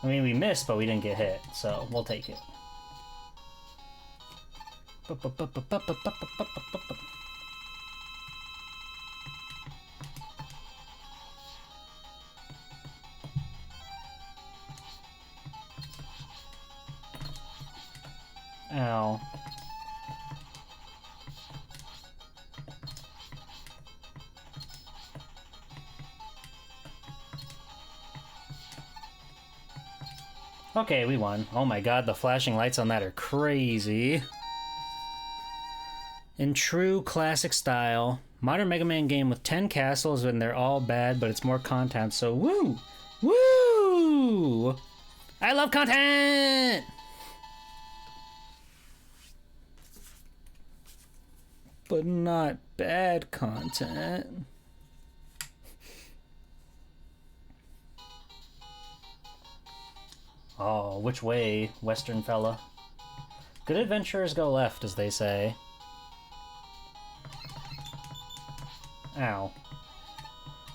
I mean, we missed, but we didn't get hit, so we'll take it. Ow. Okay, we won. Oh my god, the flashing lights on that are crazy. In true classic style, modern Mega Man game with 10 castles and they're all bad, but it's more content, so woo! Woo! I love content! But not bad content. Oh, which way, Western fella? Good adventurers go left, as they say. Ow.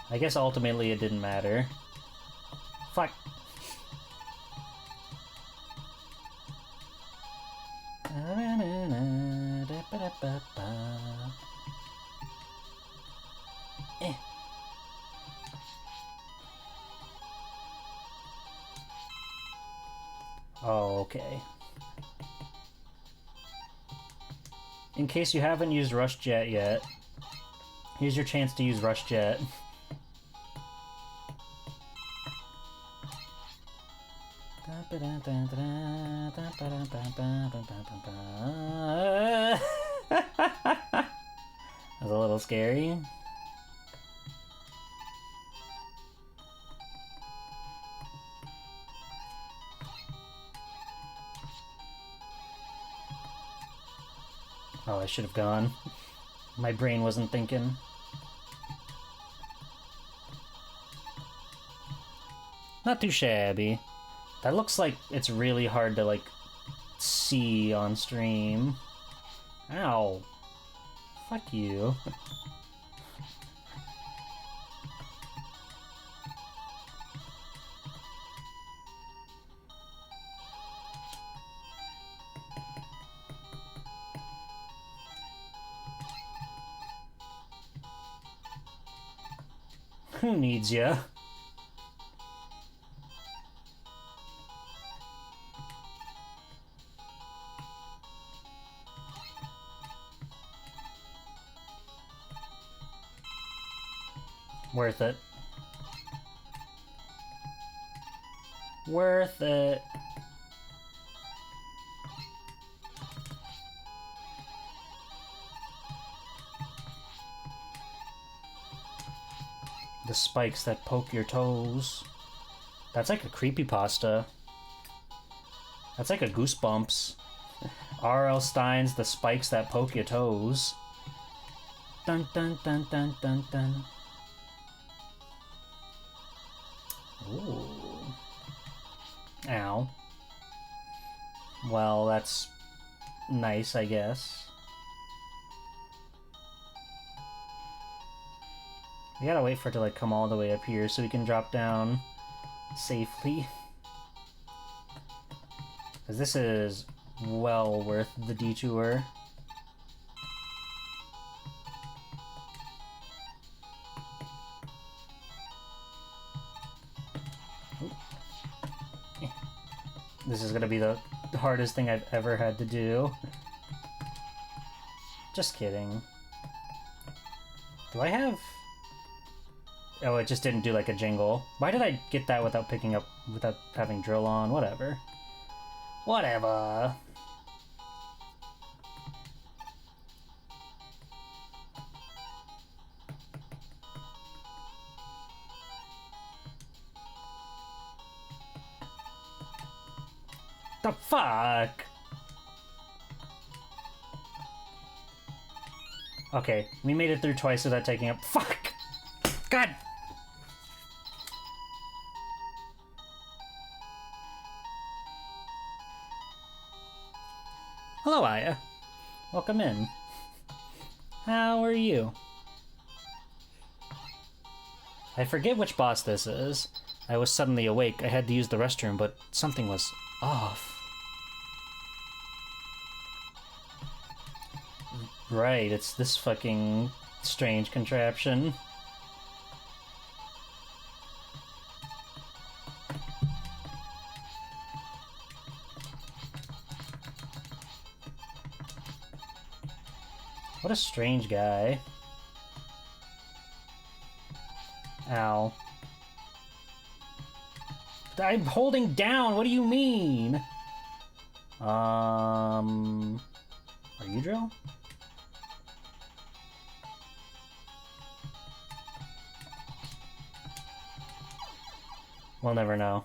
I guess ultimately it didn't matter. Fuck. Eh. Oh, okay. In case you haven't used Rush Jet yet, here's your chance to use Rush Jet. That's a little scary. Oh, I should have gone. My brain wasn't thinking. Not too shabby. That looks like it's really hard to, like, see on stream. Ow. Fuck you. Who needs ya? Worth it. Worth it. The spikes that poke your toes. That's like a creepypasta. That's like a Goosebumps. R.L. Stein's The Spikes That Poke Your Toes. Dun dun dun dun dun dun. Ooh. Ow. Well, that's nice, I guess. We gotta wait for it to, like, come all the way up here so we can drop down safely. Because this is well worth the detour. This is gonna be the hardest thing I've ever had to do. Just kidding. Do I have... Oh, it just didn't do like a jingle. Why did I get that without picking up, without having drill on? Whatever. Whatever. The fuck? Okay, we made it through twice without taking up. Fuck! God! Hello, Aya. Welcome in. How are you? I forget which boss this is. I was suddenly awake. I had to use the restroom, but something was off. Right, it's this fucking strange contraption. What a strange guy. Ow. I'm holding down, what do you mean? Are you Drill? We'll never know.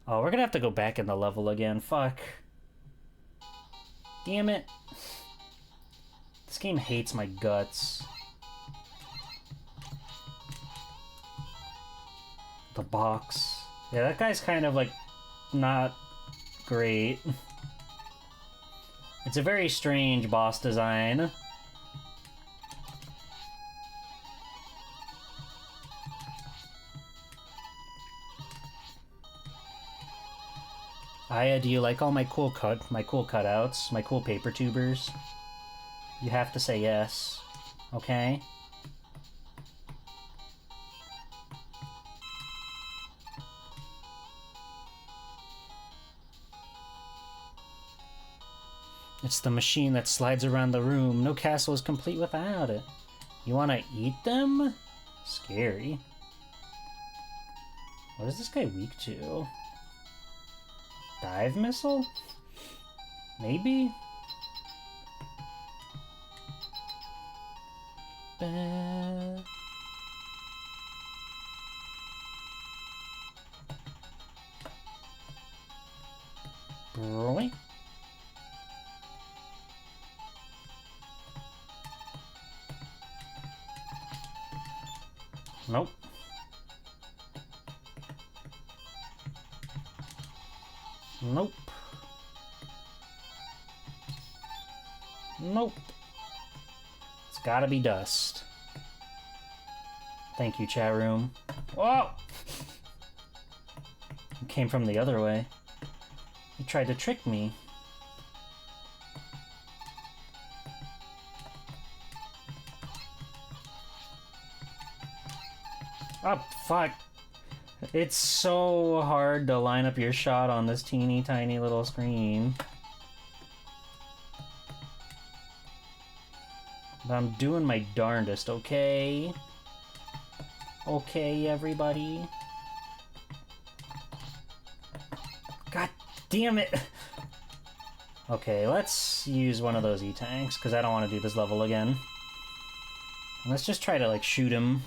Oh, we're gonna have to go back in the level again. Fuck. Damn it. This game hates my guts. The box. Yeah, that guy's kind of like not great. It's a very strange boss design. Aya, do you like all my cool cutouts, my cool paper tubers? You have to say yes, okay? It's the machine that slides around the room. No castle is complete without it. You wanna eat them? Scary. What is this guy weak to? Dive missile? Maybe? Boing. Nope. Nope. Nope. It's gotta be dust. Thank you, chat room. Whoa! It came from the other way. He tried to trick me. Oh, fuck. It's so hard to line up your shot on this teeny tiny little screen. But I'm doing my darndest, okay? Okay, everybody? God damn it! Okay, let's use one of those E-tanks, because I don't want to do this level again. Let's just try to, like, shoot him.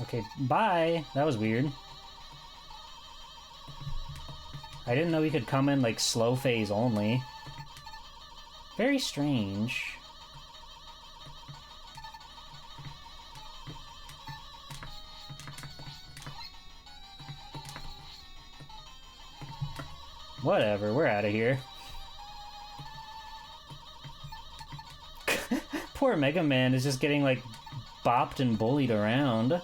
Okay, bye! That was weird. I didn't know he could come in, like, slow phase only. Very strange. Whatever, we're out of here. Poor Mega Man is just getting, like, bopped and bullied around.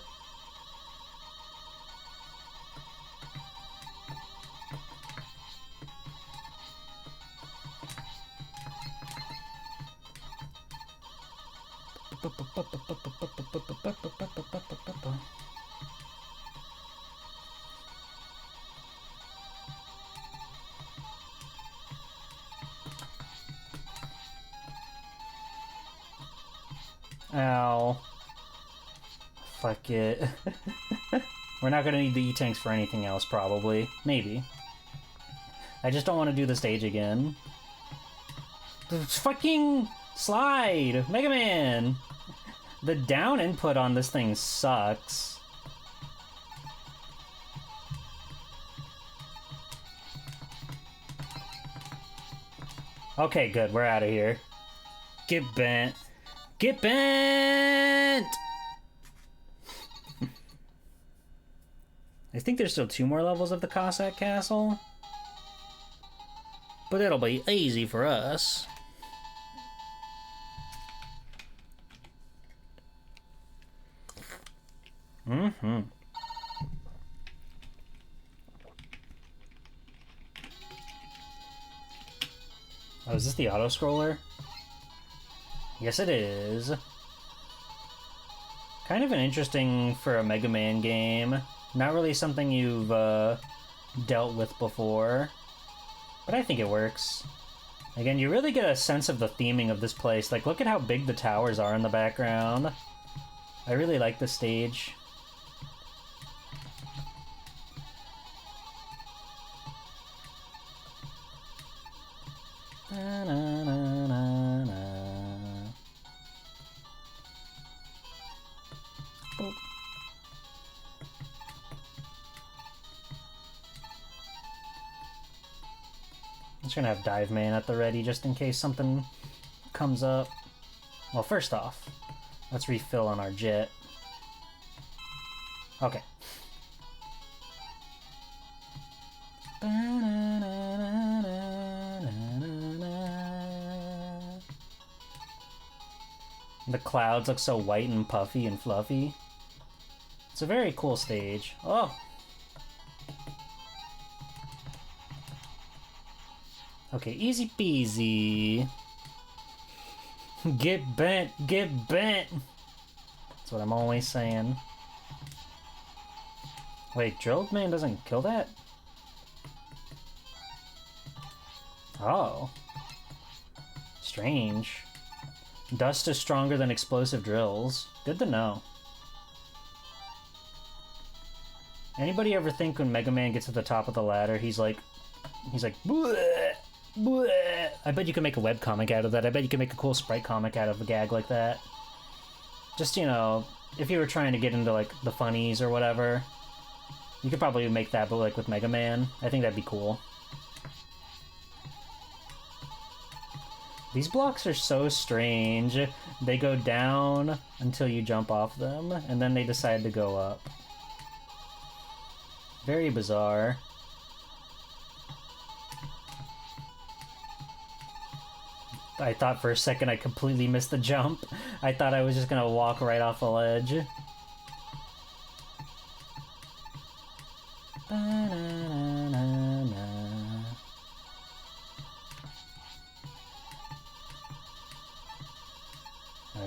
Ow. Fuck it. We're not gonna need the E-tanks for anything else, probably. Maybe. I just don't want to do the stage again. Fucking slide! Mega Man! The down input on this thing sucks. Okay, good. We're out of here. Get bent. Get bent! I think there's still 2 more levels of the Cossack Castle. But it'll be easy for us. Mm-hmm. Oh, is this the auto-scroller? Yes, it is. Kind of an interesting for a Mega Man game. Not really something you've dealt with before. But I think it works. Again, you really get a sense of the theming of this place. Like, look at how big the towers are in the background. I really like the stage. Na, na, na, na, na. Oh. I'm just gonna have Dive Man at the ready just in case something comes up. Well, first off, let's refill on our jet. Okay. The clouds look so white and puffy and fluffy. It's a very cool stage. Oh! Okay, easy peasy. Get bent, get bent! That's what I'm always saying. Wait, Drilled Man doesn't kill that? Strange. Dust is stronger than explosive drills. Good to know. Anybody ever think when Mega Man gets to the top of the ladder, he's like, bleh, bleh. I bet you can make a webcomic out of that. I bet you can make a cool sprite comic out of a gag like that. Just, you know, if you were trying to get into, like, the funnies or whatever, you could probably make that, but, like, with Mega Man. I think that'd be cool. These blocks are so strange. They go down until you jump off them, and then they decide to go up. Very bizarre. I thought for a second I completely missed the jump. I thought I was just gonna walk right off the ledge.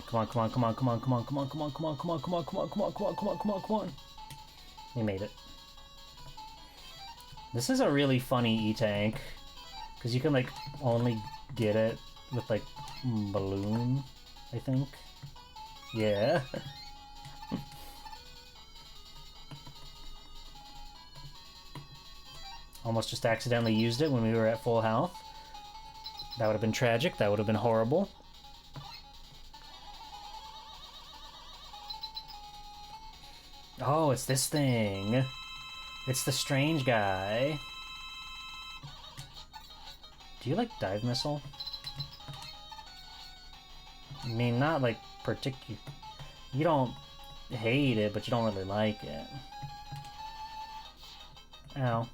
Alright, come on, come on, come on, come on, come on, come on, come on, come on, come on, come on, come on, come on, come on, come on, come on, come on. We made it. This is a really funny E-Tank, because you can, like, only get it with, like, balloon, I think. Yeah. Almost just accidentally used it when we were at full health. That would have been tragic. That would have been horrible. Oh, it's this thing. It's the strange guy. Do you like dive missile? I mean, not like particular. You don't hate it, but you don't really like it. Ow.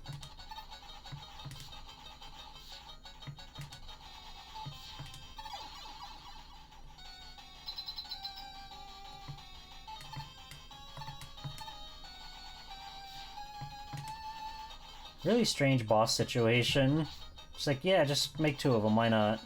Really strange boss situation. It's like, yeah, just make two of them, why not?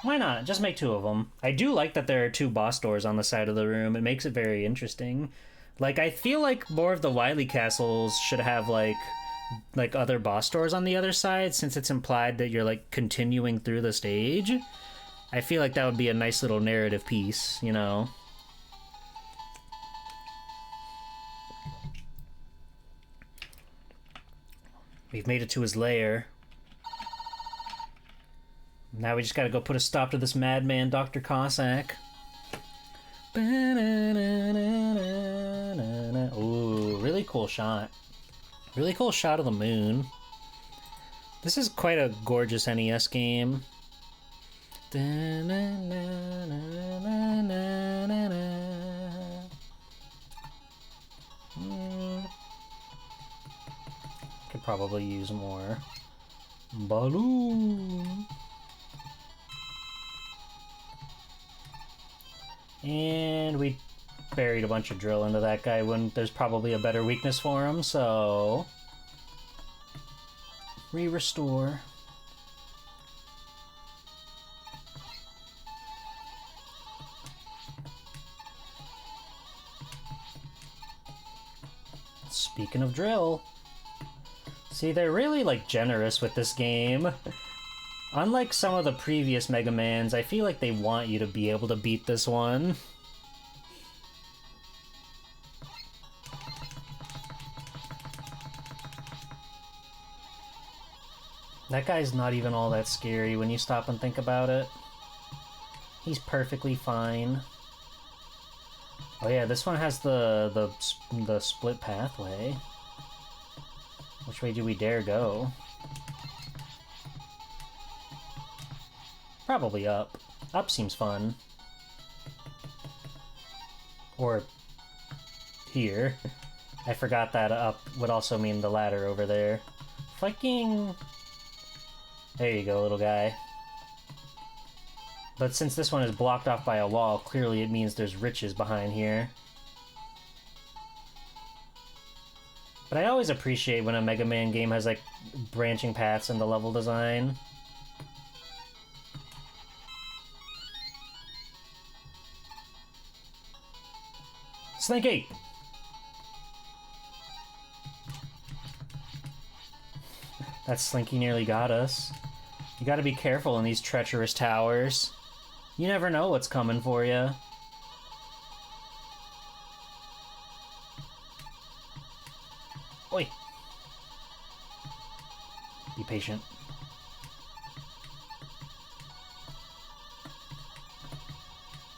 Why not? Just make two of them. I do like that there are two boss doors on the side of the room. It makes it very interesting. Like, I feel like more of the Wily castles should have, like other boss doors on the other side, since it's implied that you're, like, continuing through the stage. I feel like that would be a nice little narrative piece, you know? We've made it to his lair. Now we just gotta go put a stop to this madman, Dr. Cossack. Ooh, really cool shot. Really cool shot of the moon. This is quite a gorgeous NES game. Could probably use more balloon. And we buried a bunch of drill into that guy when there's probably a better weakness for him, so restore. Speaking of drill, see, they're really, like, generous with this game. Unlike some of the previous Mega Mans, I feel like they want you to be able to beat this one. That guy's not even all that scary when you stop and think about it. He's perfectly fine. Oh yeah, this one has the split pathway. Which way do we dare go? Probably up. Up seems fun. Or here. I forgot that up would also mean the ladder over there. Fucking... There you go, little guy. But since this one is blocked off by a wall, clearly it means there's riches behind here. But I always appreciate when a Mega Man game has, like, branching paths in the level design. Snakey! That Slinky nearly got us. You gotta be careful in these treacherous towers. You never know what's coming for you. Oi! Be patient.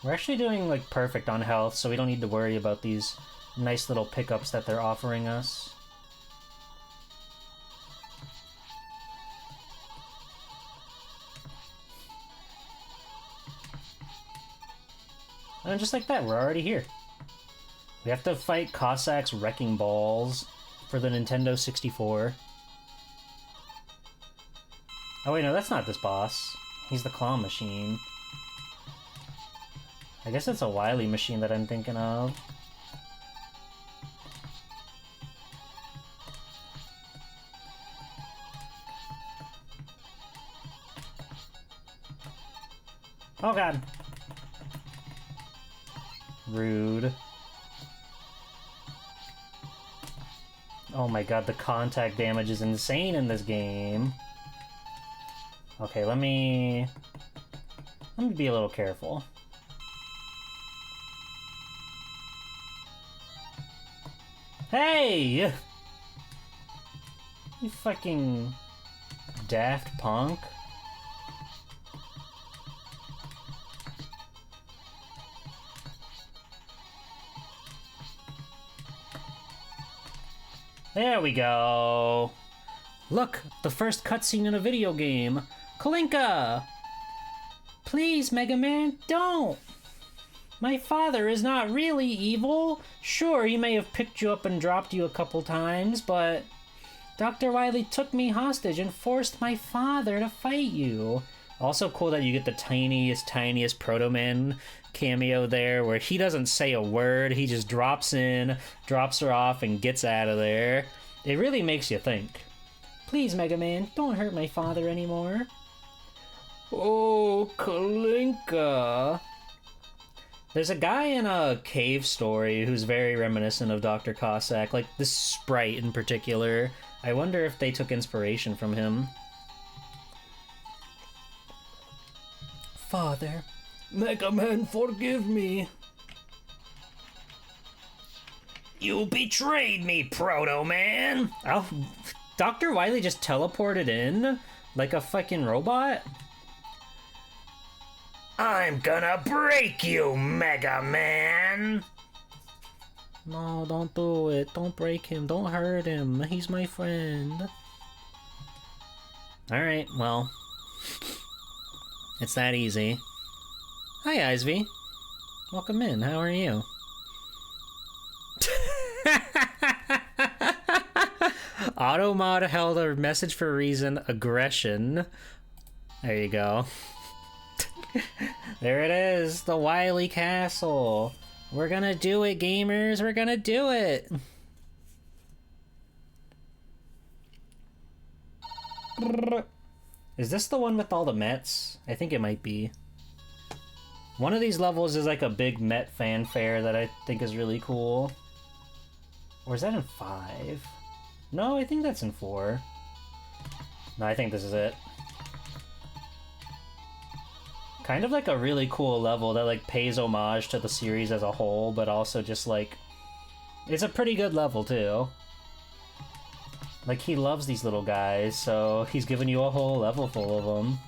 We're actually doing, like, perfect on health, so we don't need to worry about these nice little pickups that they're offering us. And just like that, we're already here. We have to fight Cossacks Wrecking Balls for the Nintendo 64. Oh wait, no, that's not this boss. He's the claw machine. I guess it's a Wily machine that I'm thinking of. Oh god. Rude. Oh my god, the contact damage is insane in this game. Okay, let me be a little careful. Hey! You fucking daft punk. There we go. Look, the first cutscene in a video game. Kalinka! Please, Mega Man, don't! My father is not really evil. Sure, he may have picked you up and dropped you a couple times, but Dr. Wily took me hostage and forced my father to fight you. Also cool that you get the tiniest Proto Man cameo there, where he doesn't say a word, he just drops in, drops her off, and gets out of there. It really makes you think. Please, Mega Man, don't hurt my father anymore. Oh, Kalinka. There's a guy in a cave story who's very reminiscent of Dr. Cossack, like this sprite in particular. I wonder if they took inspiration from him. Father, Mega Man, forgive me. You betrayed me, Proto Man! Oh, Dr. Wily just teleported in? Like a fucking robot? I'm gonna break you, Mega Man! No, don't do it. Don't break him. Don't hurt him. He's my friend. Alright, well. It's that easy. Hi, Isvy. Welcome in. How are you? Automod held a message for reason, aggression. There you go. There it is, the Wily Castle. We're gonna do it, gamers. We're gonna do it. Is this the one with all the Mets? I think it might be. One of these levels is like a big Met fanfare that I think is really cool. Or is that in 5? No, I think that's in 4. No, I think this is it. Kind of like a really cool level that like pays homage to the series as a whole, but also just like... It's a pretty good level too. Like, he loves these little guys, so he's giving you a whole level full of them.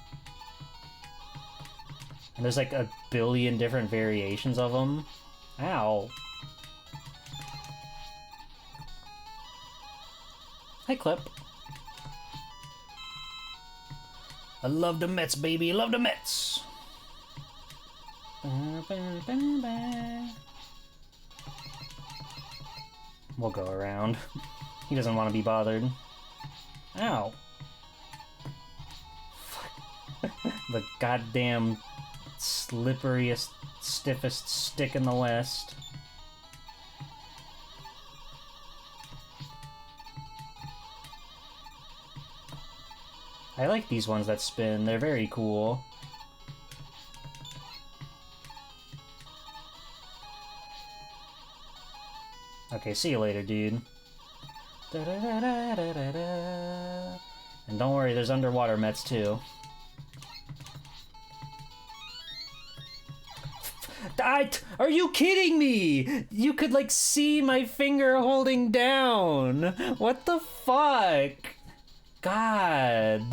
And there's like a billion different variations of them. Ow. Hi, Clip. I love the Mets, baby. Love the Mets. We'll go around. He doesn't want to be bothered. Ow. Fuck. The goddamn slipperiest, stiffest stick in the West. I like these ones that spin. They're very cool. Okay, see you later, dude. Da -da -da -da -da -da -da. And don't worry, there's underwater Mets too. Are you kidding me? You could, like, see my finger holding down. What the fuck? God,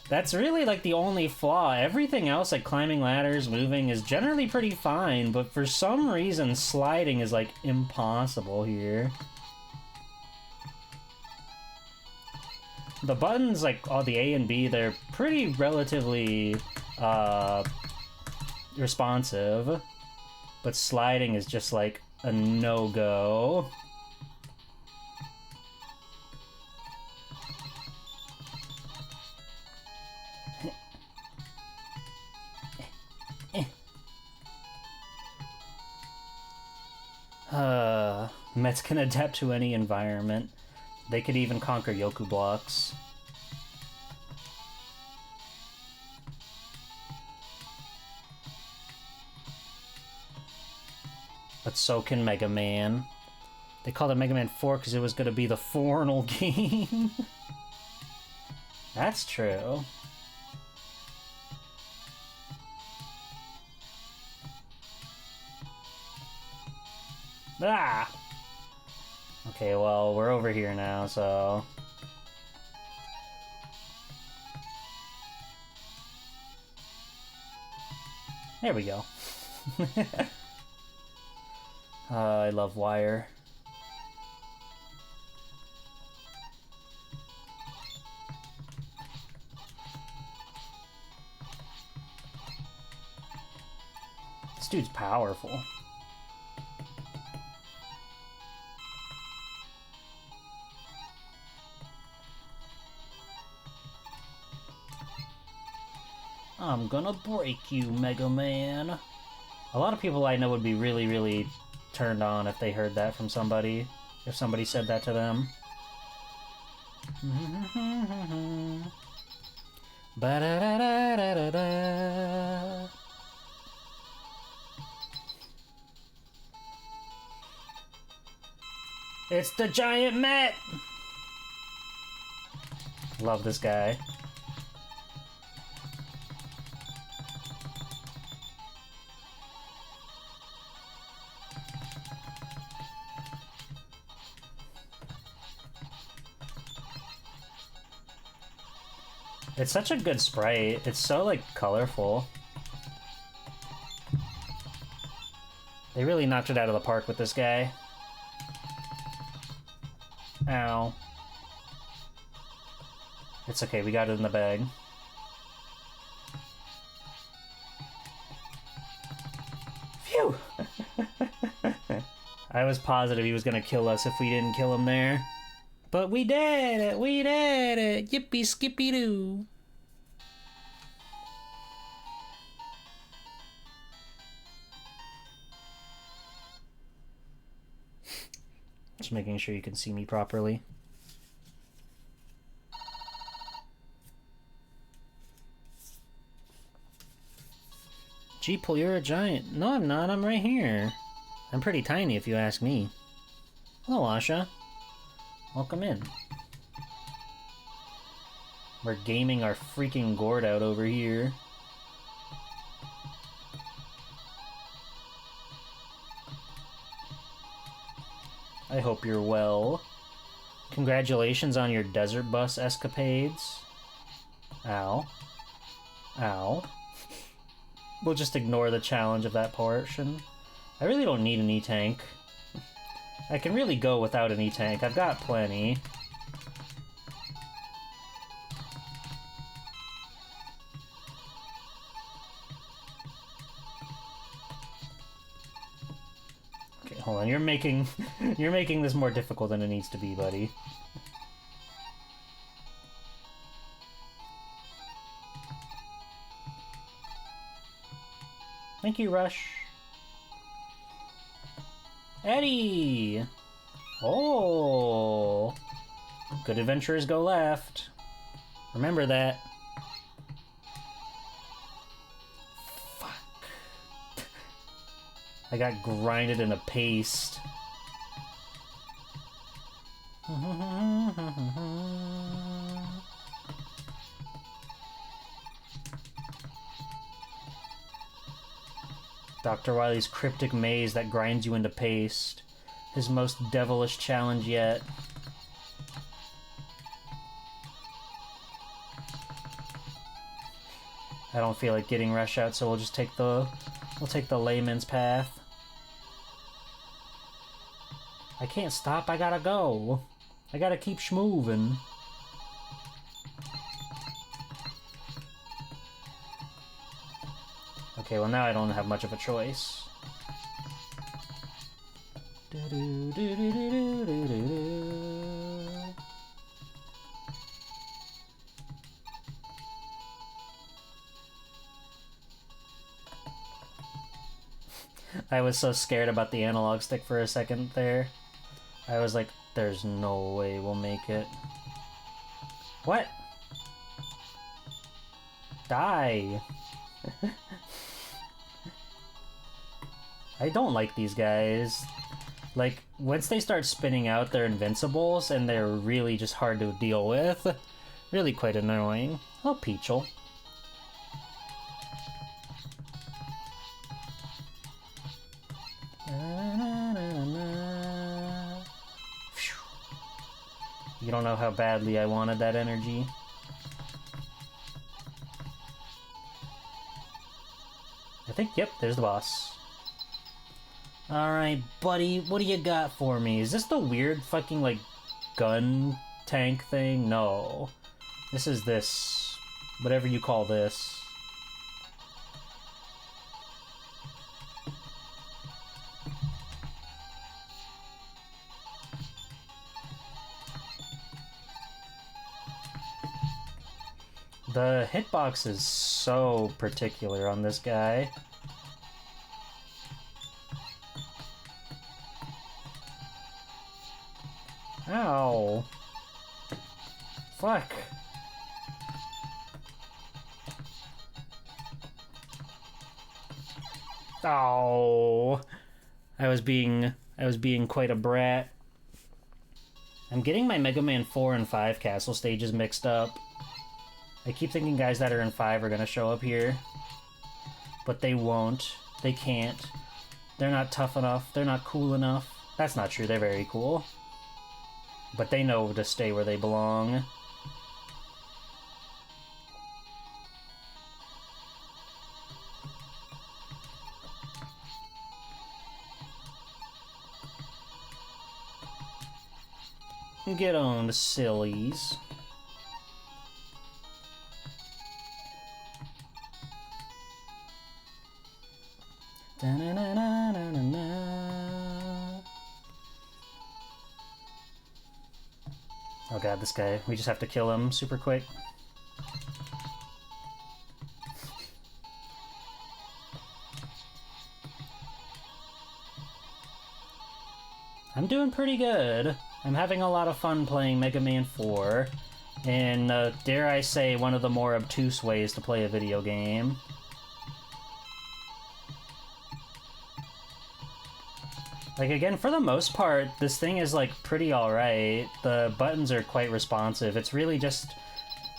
that's really, like, the only flaw. Everything else, like climbing ladders, moving, is generally pretty fine, but for some reason, sliding is, like, impossible here. The buttons, like, all the A and B, they're pretty relatively, responsive, but sliding is just like a no-go. Mets can adapt to any environment. They could even conquer Yoku blocks. But so can Mega Man. They called it Mega Man 4 because it was going to be the Fornal game. That's true. Ah! Okay, well, we're over here now, so... There we go. I love wire. This dude's powerful. I'm gonna break you, Mega Man. A lot of people I know would be really, really turned on if they heard that from somebody. If somebody said that to them. Ba-da-da-da-da-da-da. It's the giant Met! Love this guy. It's such a good sprite. It's so, like, colorful. They really knocked it out of the park with this guy. Ow. It's okay, we got it in the bag. Phew! I was positive he was gonna kill us if we didn't kill him there. But we did it! We did it! Yippee skippy doo! Just making sure you can see me properly. Jeeple, you're a giant. No, I'm not. I'm right here. I'm pretty tiny if you ask me. Hello, Asha. Welcome in. We're gaming our freaking gourd out over here. I hope you're well. Congratulations on your desert bus escapades. Ow. Ow. We'll just ignore the challenge of that portion. I really don't need an E-tank. I can really go without an E-tank. I've got plenty. Okay, hold on. You're making this more difficult than it needs to be, buddy. Thank you, Rush. Eddie! Oh! Good adventurers go left. Remember that. Fuck. I got grinded in a paste. Dr. Wily's cryptic maze that grinds you into paste. His most devilish challenge yet. I don't feel like getting rush out, so we'll just take the layman's path. I can't stop, I gotta go. I gotta keep schmoving. Okay, well now I don't have much of a choice. I was so scared about the analog stick for a second there. I was like, there's no way we'll make it. What? Die. I don't like these guys. Like, once they start spinning out, they're invincibles, and they're really just hard to deal with. Really quite annoying. Oh, Peachel. You don't know how badly I wanted that energy. I think, yep, there's the boss. Alright, buddy, what do you got for me? Is this the weird fucking, like, gun tank thing? No. This is this. Whatever you call this. The hitbox is so particular on this guy. Ow. Fuck. Oh. I was being quite a brat. I'm getting my Mega Man 4 and 5 castle stages mixed up. I keep thinking guys that are in 5 are gonna show up here. But they won't. They can't. They're not tough enough. They're not cool enough. That's not true. They're very cool. But they know to stay where they belong. Get on, sillies. Oh god, this guy. We just have to kill him super quick. I'm doing pretty good. I'm having a lot of fun playing Mega Man 4. And, dare I say, one of the more obtuse ways to play a video game. Like, again, for the most part, this thing is, like, pretty alright. The buttons are quite responsive. It's really just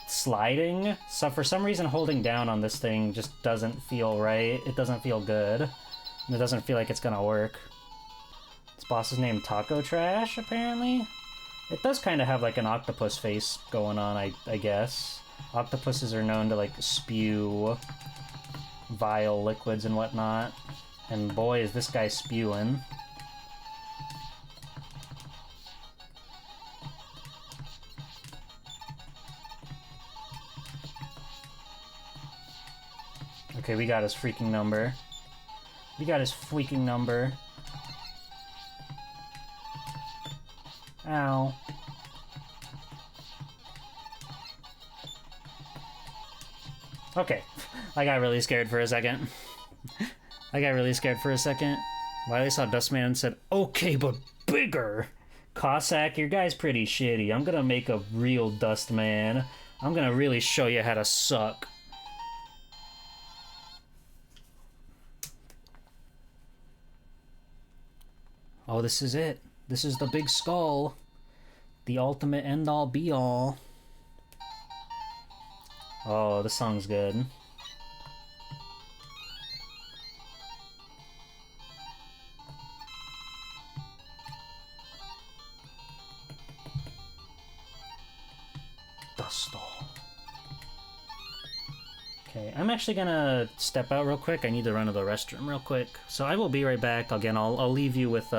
sliding. So for some reason, holding down on this thing just doesn't feel right. It doesn't feel good. And it doesn't feel like it's gonna work. This boss is named Taco Trash, apparently. It does kind of have, like, an octopus face going on, I guess. Octopuses are known to, like, spew vile liquids and whatnot. And boy, is this guy spewing. Okay, we got his freaking number. We got his freaking number. Ow. Okay. I got really scared for a second. Wily saw Dustman and said, okay, but bigger! Cossack, your guy's pretty shitty. I'm gonna make a real Dustman. I'm gonna really show you how to suck. Oh, this is it. This is the big skull. The ultimate end-all be-all. Oh, this song's good. Dusto. Okay, I'm actually gonna step out real quick. I need to run to the restroom real quick. So I will be right back. Again, I'll leave you with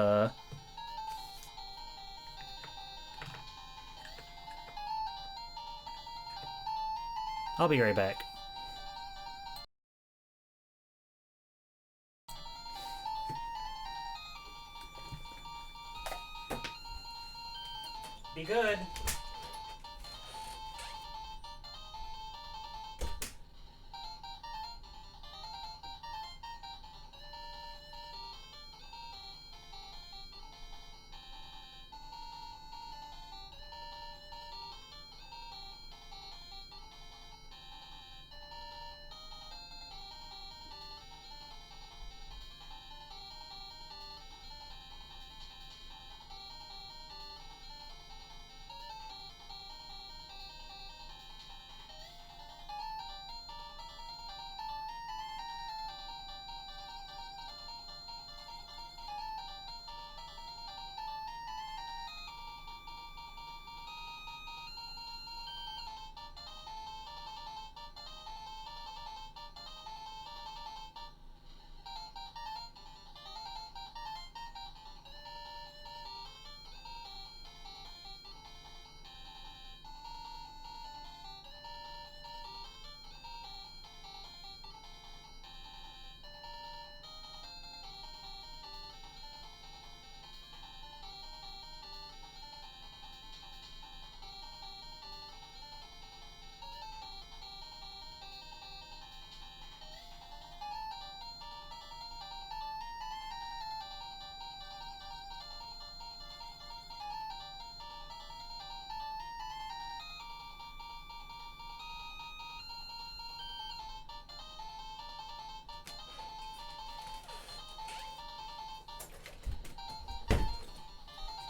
I'll be right back. Be good.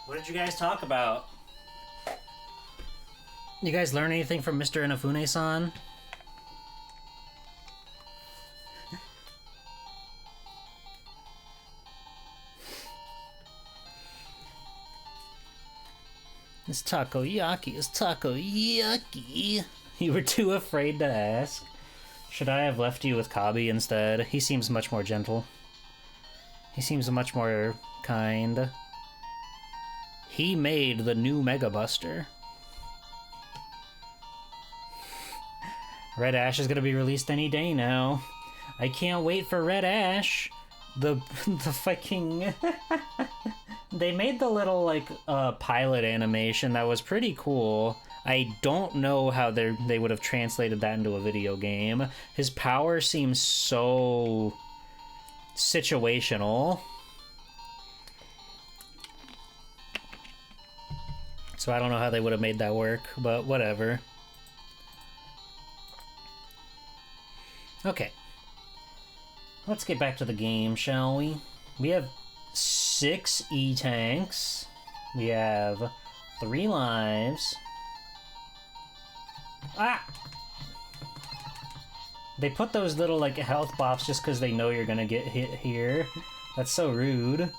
What did you guys talk about? You guys learn anything from Mr. Inafune-san? It's takoyaki. It's takoyaki. You were too afraid to ask. Should I have left you with Kabi instead? He seems much more gentle. He seems much more kind. He made the new Mega Buster. Red Ash is gonna be released any day now. I can't wait for Red Ash. The fucking they made the little like pilot animation that was pretty cool. I don't know how they would have translated that into a video game. His power seems so situational. So I don't know how they would have made that work, but whatever. Okay. Let's get back to the game, shall we? We have 6 E-tanks. We have 3 lives. Ah! They put those little, like, health buffs just because they know you're gonna get hit here. That's so rude.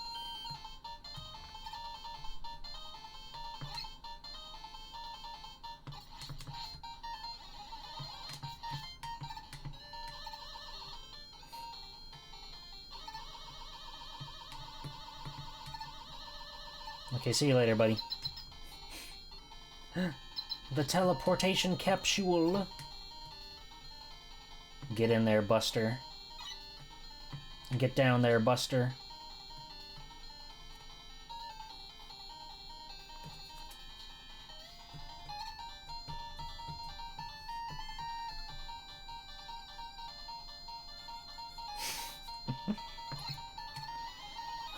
Okay, see you later, buddy. The teleportation capsule. Get in there, Buster. Get down there, Buster.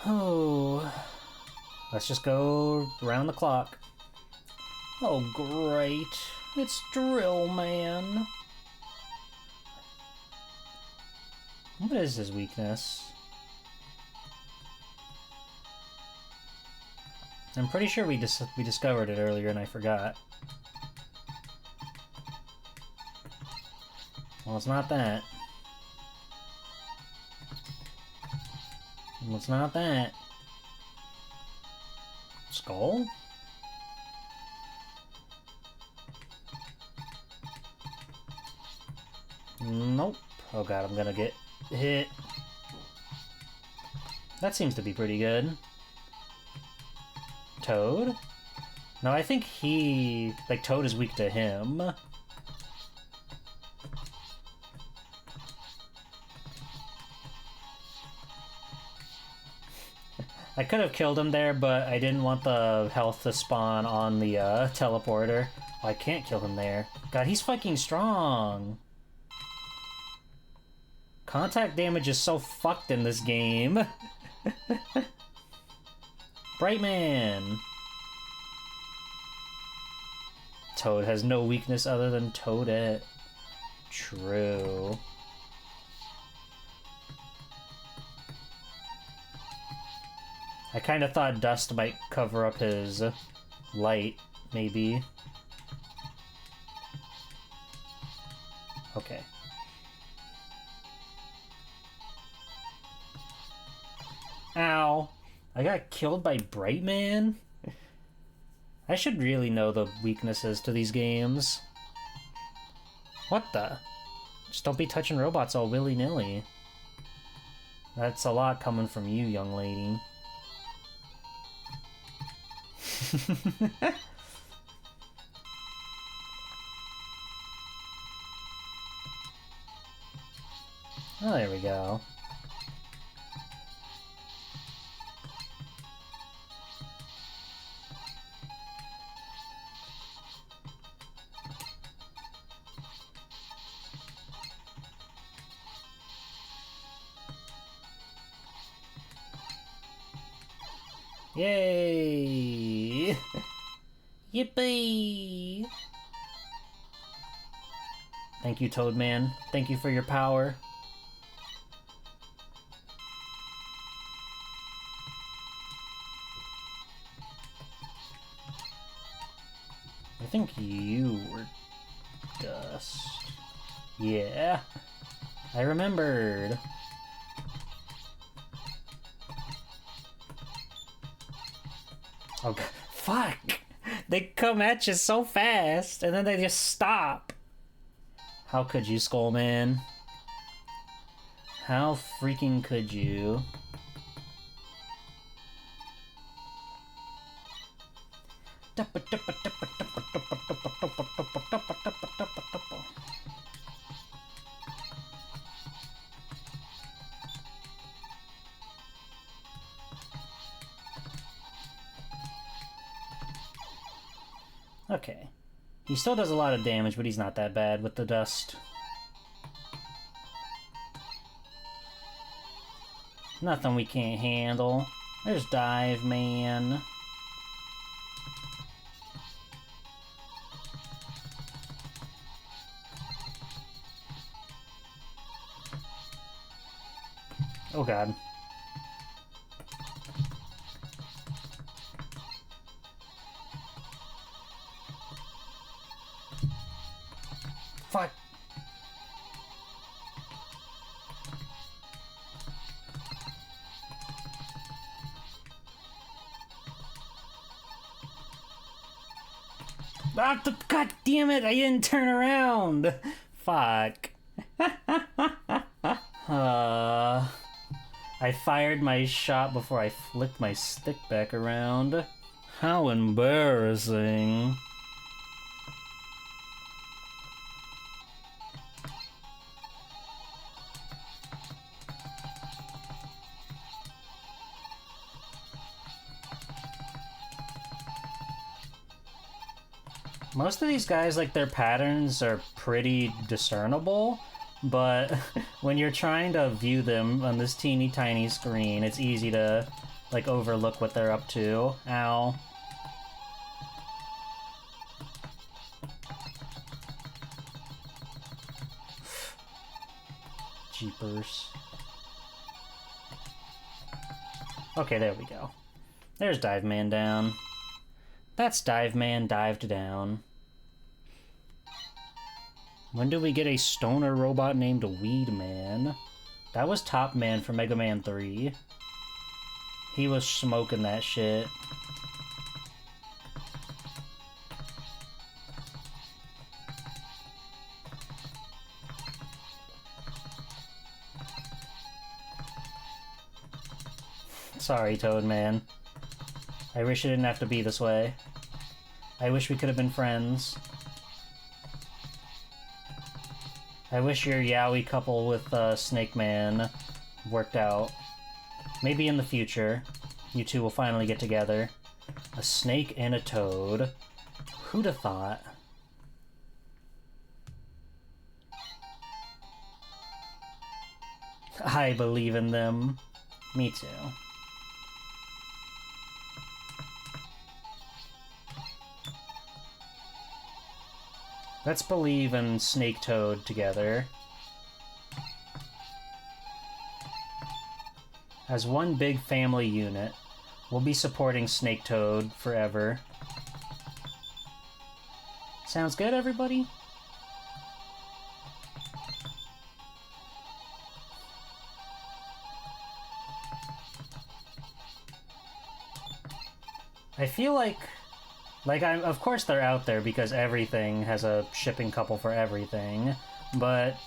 Oh. Let's just go around the clock. Oh, great. It's Drill Man. What is his weakness? I'm pretty sure we discovered it earlier and I forgot. Well, it's not that. Well, it's not that. Skull? Nope. Oh god, I'm gonna get hit. That seems to be pretty good. Toad? No, I think he... like, Toad is weak to him. I could have killed him there, but I didn't want the health to spawn on the teleporter. Oh, I can't kill him there. God, he's fucking strong. Contact damage is so fucked in this game. Brightman! Toad has no weakness other than Toadette. True. I kind of thought dust might cover up his light, maybe. Okay. Ow! I got killed by Brightman? I should really know the weaknesses to these games. What the? Just don't be touching robots all willy-nilly. That's a lot coming from you, young lady. Oh, there we go. Yay! Yippee! Thank you, Toadman. Thank you for your power. I think you were dust. Yeah, I remembered. Oh, God. Fuck! They come at you so fast, and then they just stop. How could you, Skullman? How freaking could you? Okay. He still does a lot of damage, but he's not that bad with the dust. Nothing we can't handle. There's Dive Man. Oh god. Fuck. Ah, god damn it, I didn't turn around! Fuck. I fired my shot before I flicked my stick back around. How embarrassing. Most of these guys, like, their patterns are pretty discernible, but when you're trying to view them on this teeny tiny screen, it's easy to, like, overlook what they're up to. Ow. Jeepers. Okay, there we go. There's Dive Man down. That's Dive Man dived down. When do we get a stoner robot named Weed Man? That was Top Man from Mega Man 3. He was smoking that shit. sorry, Toad Man. I wish it didn't have to be this way. I wish we could have been friends. I wish your yaoi couple with Snake Man worked out. Maybe in the future, you two will finally get together. A snake and a toad. Who'd have thought? I believe in them. Me too. Let's believe in Snake Toad together. As one big family unit, we'll be supporting Snake Toad forever. Sounds good, everybody? I feel like of course they're out there because everything has a shipping couple for everything, but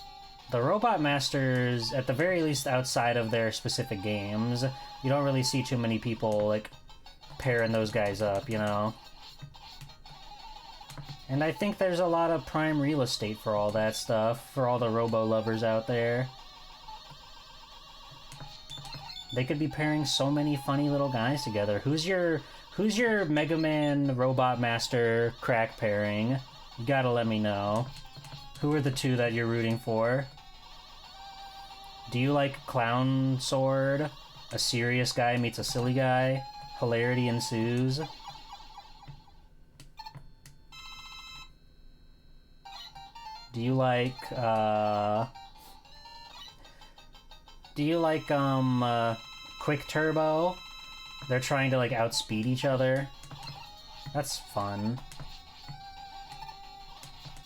the Robot Masters, at the very least outside of their specific games, you don't really see too many people, like, pairing those guys up, you know? And I think there's a lot of prime real estate for all that stuff, for all the Robo lovers out there. They could be pairing so many funny little guys together. Who's your Mega Man Robot Master crack pairing? You gotta let me know. Who are the two that you're rooting for? Do you like Clown Sword? A serious guy meets a silly guy? Hilarity ensues? Do you like, Quick Turbo? They're trying to, like, outspeed each other. That's fun.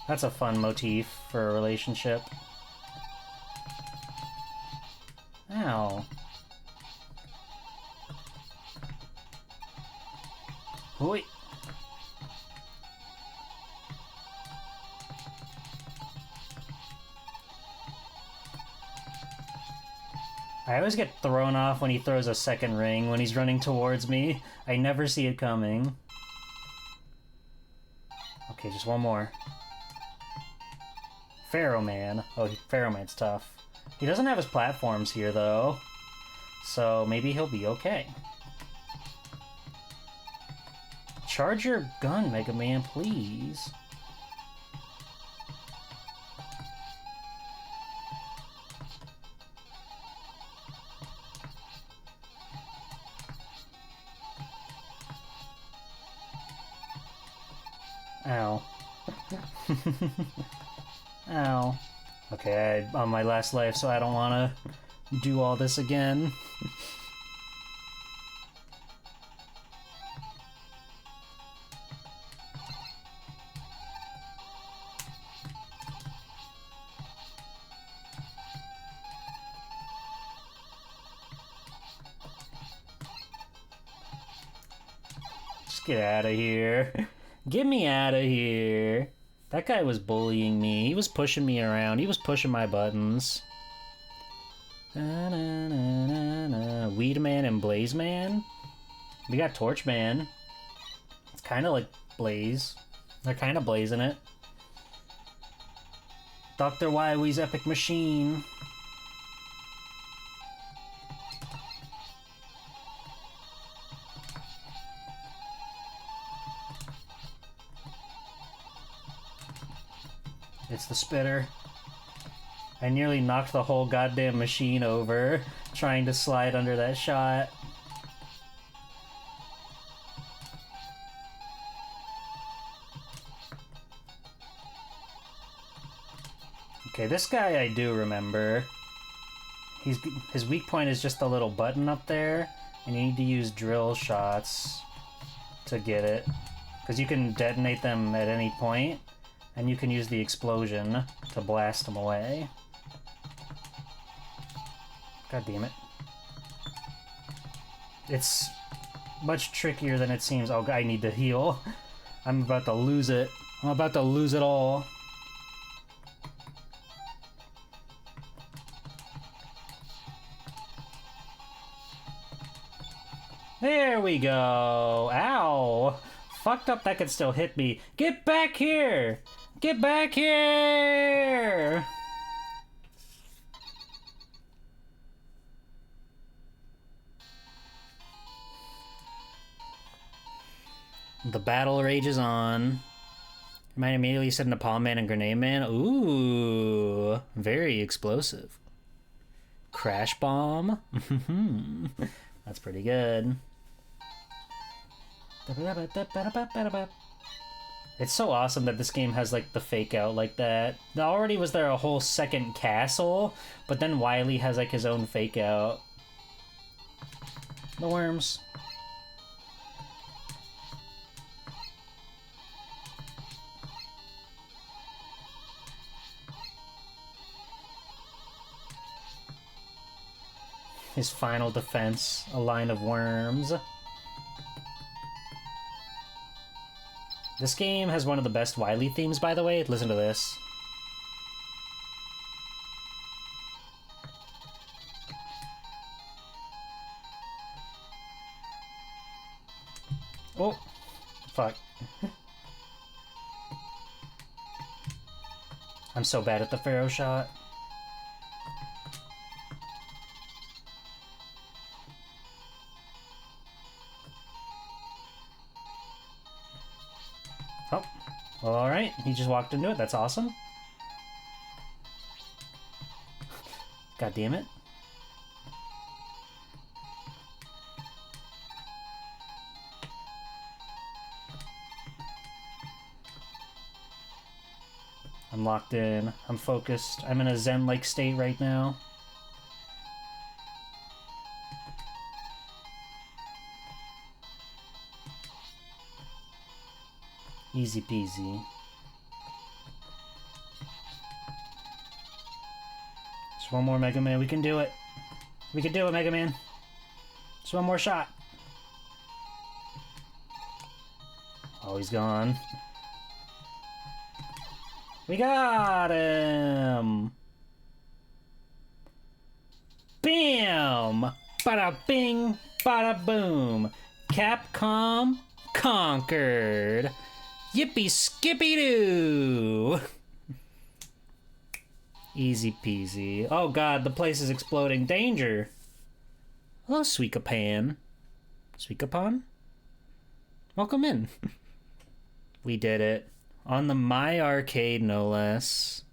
That's a fun motif for a relationship. Ow. Hoi. I always get thrown off when he throws a second ring when he's running towards me. I never see it coming. Okay, just one more. Pharaoh Man. Oh, Pharaoh Man's tough. He doesn't have his platforms here, though. So maybe he'll be okay. Charge your gun, Mega Man, please. Ow. Ow. Okay, I'm on my last life, so I don't want to do all this again. Just get out of here. Get me out of here. That guy was bullying me. He was pushing me around. He was pushing my buttons. Weed Man and Blaze Man? We got Torch Man. It's kind of like Blaze. They're kind of blazing it. Dr. Wily's Epic Machine. It's the spitter. I nearly knocked the whole goddamn machine over trying to slide under that shot. Okay, this guy I do remember. His weak point is just the little button up there, and you need to use drill shots to get it. Because you can detonate them at any point. And you can use the explosion to blast them away. God damn it. It's much trickier than it seems. Oh, I need to heal. I'm about to lose it. I'm about to lose it all. There we go. Ow. Fucked up, that could still hit me. Get back here! Get back here! The battle rages on. Might immediately set into Palm Man and Grenade Man. Ooh, very explosive. Crash Bomb. That's pretty good. It's so awesome that this game has like the fake out like that. Already was there a whole second castle, but then Wily has like his own fake out. The worms. His final defense, a line of worms. This game has one of the best Wily themes, by the way. Listen to this. Oh, fuck. I'm so bad at the Pharaoh shot. Oh, well, alright. He just walked into it. That's awesome. God damn it. I'm locked in. I'm focused. I'm in a zen-like state right now. Easy peasy. Just one more Mega Man. We can do it. We can do it, Mega Man. Just one more shot. Oh, he's gone. We got him! Bam! Bada bing, bada boom. Capcom conquered. Yippee skippy doo! Easy peasy. Oh god, the place is exploding. Danger! Hello, Suikapan. Suikapan? Welcome in. We did it. On the My Arcade, no less.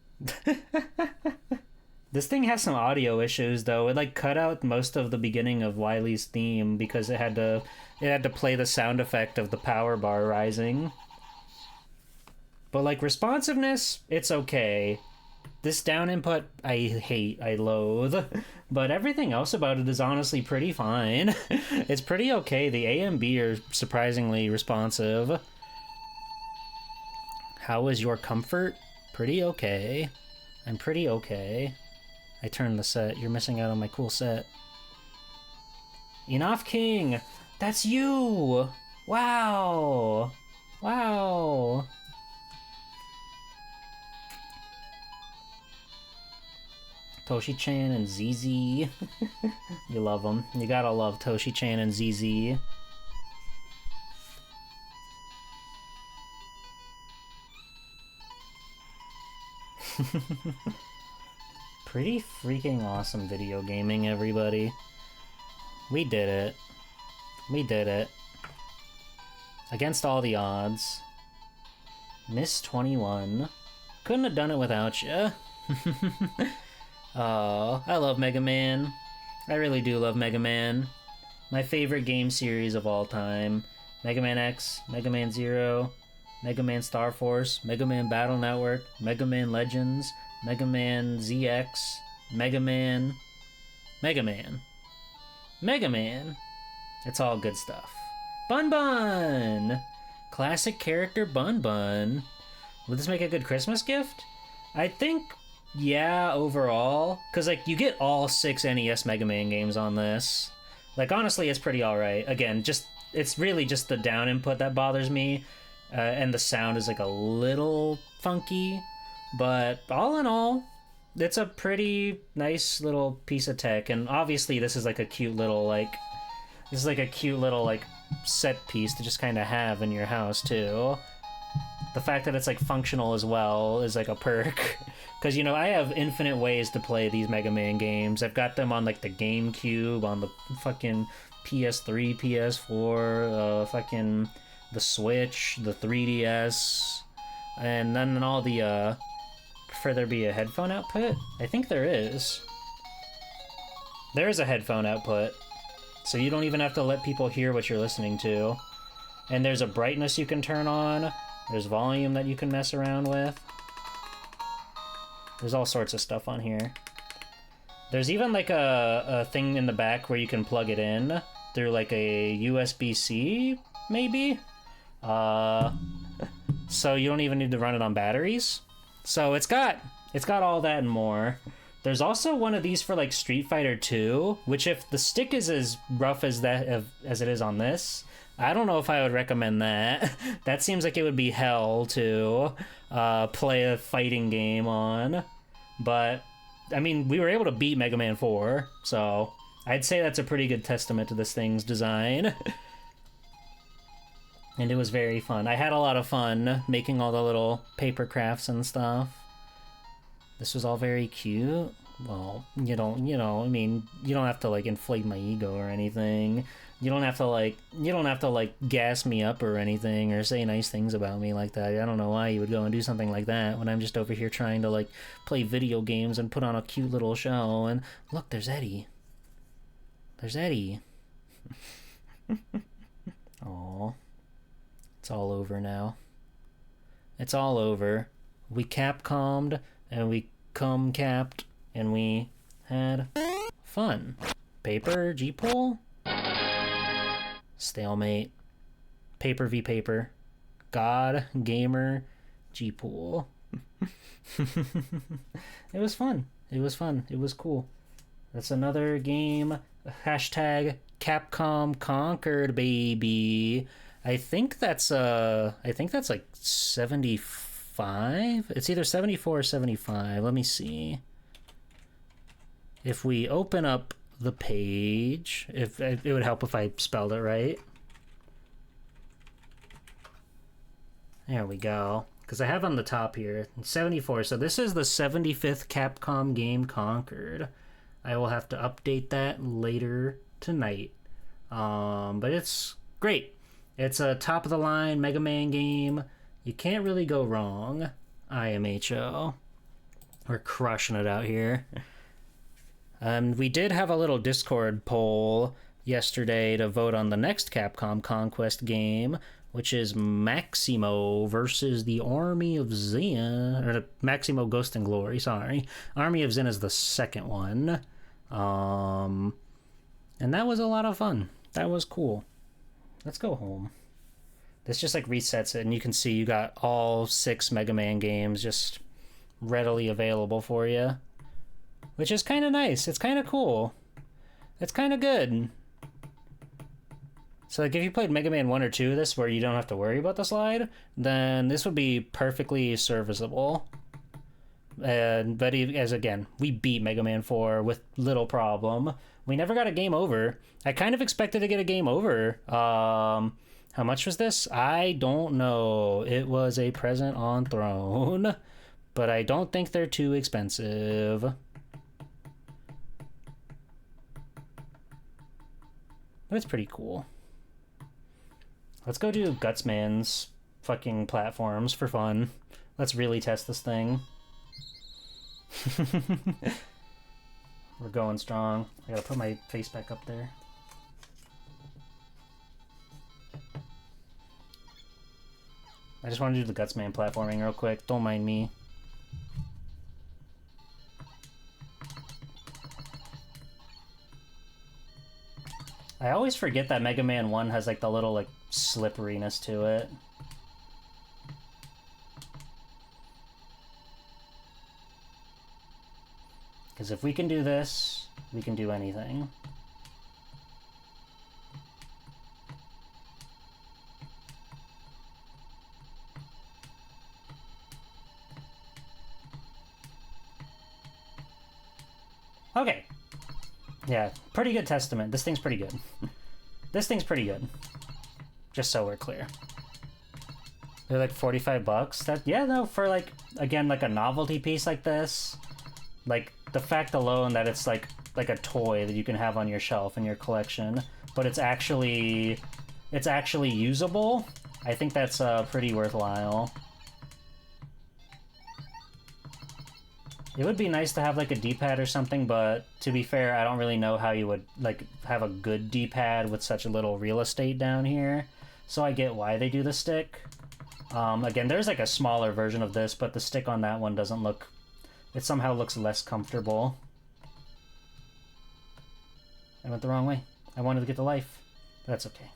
This thing has some audio issues, though. It like cut out most of the beginning of Wily's theme because it had to play the sound effect of the power bar rising. But like responsiveness, it's okay. This down input, I hate, I loathe. But everything else about it is honestly pretty fine. It's pretty okay. The A and B are surprisingly responsive. How is your comfort? Pretty okay. I'm pretty okay. I turned the set. You're missing out on my cool set. Enough King! That's you! Wow! Wow! Toshi-chan and ZZ. You love them. You gotta love Toshi-chan and ZZ. Pretty freaking awesome video gaming, everybody. We did it. We did it. Against all the odds. Miss 21. Couldn't have done it without you. Oh, I love Mega Man. I really do love Mega Man. My favorite game series of all time. Mega Man X, Mega Man Zero, Mega Man Star Force, Mega Man Battle Network, Mega Man Legends, Mega Man ZX, Mega Man... Mega Man. Mega Man. It's all good stuff. Bun Bun! Classic character Bun Bun. Would this make a good Christmas gift? I think... yeah, overall. Because, like, you get all 6 NES Mega Man games on this. Like, honestly, it's pretty alright. Again, just it's really just the down input that bothers me. And the sound is, like, a little funky. But all in all, it's a pretty nice little piece of tech. And obviously, this is, like, a cute little, like, This is like a cute little like set piece to just kind of have in your house too. The fact that it's like functional as well is like a perk. Because, you know, I have infinite ways to play these Mega Man games. I've got them on like the GameCube, on the fucking PS3, PS4, fucking the Switch, the 3DS, and then all the, prefer there be a headphone output? I think there is. There is a headphone output, so you don't even have to let people hear what you're listening to. And there's a brightness you can turn on. There's volume that you can mess around with. There's all sorts of stuff on here. There's even like a thing in the back where you can plug it in through like a USB-C, maybe? So you don't even need to run it on batteries. So it's got all that and more. There's also one of these for like Street Fighter 2, which if the stick is as rough as as it is on this, I don't know if I would recommend that. That seems like it would be hell to play a fighting game on. But, I mean, we were able to beat Mega Man 4, so I'd say that's a pretty good testament to this thing's design. And it was very fun. I had a lot of fun making all the little paper crafts and stuff. This was all very cute. Well, you know, I mean, you don't have to, like, inflate my ego or anything. You don't have to, like, gas me up or anything or say nice things about me like that. I don't know why you would go and do something like that when I'm just over here trying to, like, play video games and put on a cute little show. And look, there's Eddie. There's Eddie. Aw. It's all over now. It's all over. We Capcommed and we cum-capped and we had fun. Paper, G-Pull? Stalemate. Paper v paper. God, gamer, G-Pool. It was fun. It was fun. It was cool. That's another game. Hashtag Capcom conquered, baby. I think that's like 75. It's either 74 or 75. Let me see. If we open up the page, if it would help if I spelled it right. There we go. Because I have on the top here 74. So this is the 75th Capcom game conquered. I will have to update that later tonight. But it's great. It's a top of the line Mega Man game. You can't really go wrong. IMHO. We're crushing it out here. We did have a little Discord poll yesterday to vote on the next Capcom Conquest game, which is Maximo versus the Army of Zen. Or Maximo Ghost and Glory, sorry. Army of Zen is the second one. And that was a lot of fun. That was cool. Let's go home. This just like resets it, and you can see you got all 6 Mega Man games just readily available for you. Which is kind of nice. It's kind of cool. It's kind of good. So like if you played Mega Man 1 or 2 of this where you don't have to worry about the slide, then this would be perfectly serviceable. But as again, we beat Mega Man 4 with little problem. We never got a game over. I kind of expected to get a game over. How much was this? I don't know. It was a present on Throne. But I don't think they're too expensive. But it's pretty cool. Let's go do Gutsman's fucking platforms for fun. Let's really test this thing. We're going strong. I gotta put my face back up there. I just want to do the Gutsman platforming real quick. Don't mind me. I always forget that Mega Man 1 has like the little like slipperiness to it. Because if we can do this, we can do anything. Okay. Yeah, pretty good testament. This thing's pretty good. This thing's pretty good. Just so we're clear. They're like 45 bucks. That, yeah, no, for like, again, like a novelty piece like this, like the fact alone that it's like a toy that you can have on your shelf in your collection, but it's actually usable, I think that's pretty worthwhile. It would be nice to have like a D-pad or something, but to be fair, I don't really know how you would like have a good D-pad with such a little real estate down here. So I get why they do the stick. Again, there's like a smaller version of this, but the stick on that one doesn't look... It somehow looks less comfortable. I went the wrong way. I wanted to get the life. That's okay.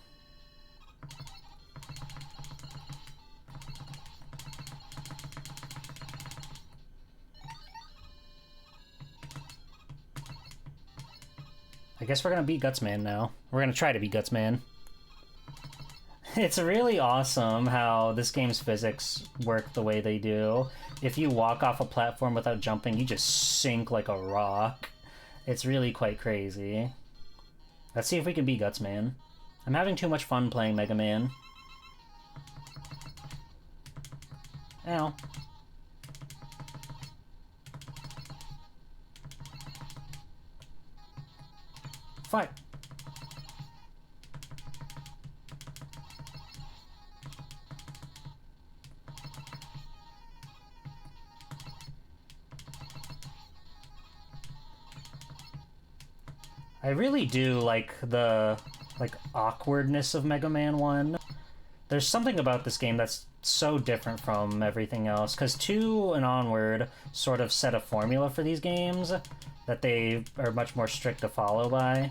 I guess we're gonna beat Gutsman now. We're gonna try to beat Gutsman. It's really awesome how this game's physics work the way they do. If you walk off a platform without jumping, you just sink like a rock. It's really quite crazy. Let's see if we can beat Gutsman. I'm having too much fun playing Mega Man. Ow. Fight! I really do like the awkwardness of Mega Man 1. There's something about this game that's so different from everything else, because 2 and onward sort of set a formula for these games that they are much more strict to follow by.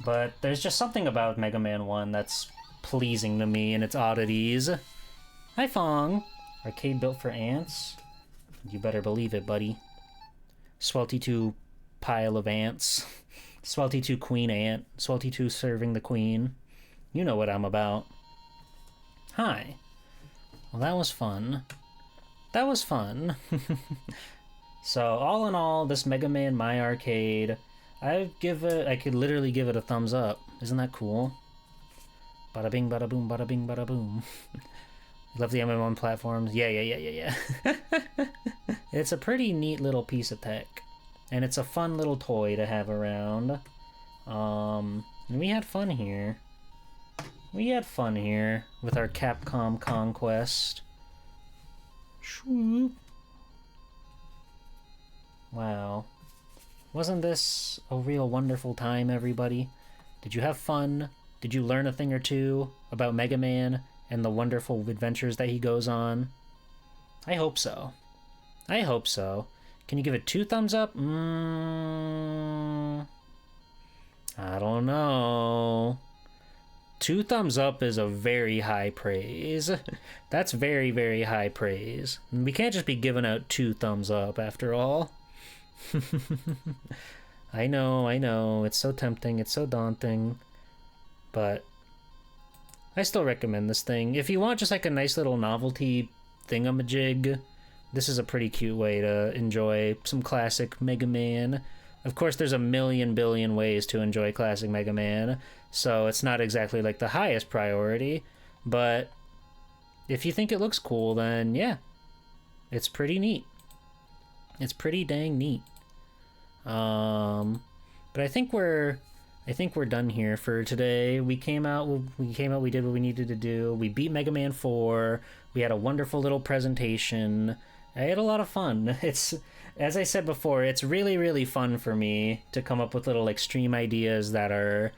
But there's just something about Mega Man 1 that's pleasing to me and its oddities. Hi, Fong! Arcade built for ants? You better believe it, buddy. Swelty 2 pile of ants. Swelty 2 queen ant. Swelty 2 serving the queen. You know what I'm about. Hi. Well, that was fun. That was fun. So, all in all, this Mega Man My Arcade, I could literally give it a thumbs up. Isn't that cool? Bada bing, bada boom, bada bing, bada boom. Love the MM1 platforms. Yeah. It's a pretty neat little piece of tech. And it's a fun little toy to have around. And we had fun here. We had fun here with our Capcom Conquest. Shwoop. Wow. Wasn't this a real wonderful time, everybody? Did you have fun? Did you learn a thing or two about Mega Man and the wonderful adventures that he goes on? I hope so. I hope so. Can you give it 2 thumbs up? I don't know. 2 thumbs up is a very high praise. That's very, very high praise. We can't just be giving out 2 thumbs up after all. I know. It's so tempting. It's so daunting. But I still recommend this thing. If you want just like a nice little novelty thingamajig, this is a pretty cute way to enjoy some classic Mega Man. Of course, there's a million billion ways to enjoy classic Mega Man, so it's not exactly like the highest priority, but if you think it looks cool, then yeah, it's pretty neat. It's pretty dang neat. But I think we're done here for today. We came out, we did what we needed to do. We beat Mega Man 4. We had a wonderful little presentation. I had a lot of fun. It's, as I said before, it's really, really fun for me to come up with little extreme ideas that are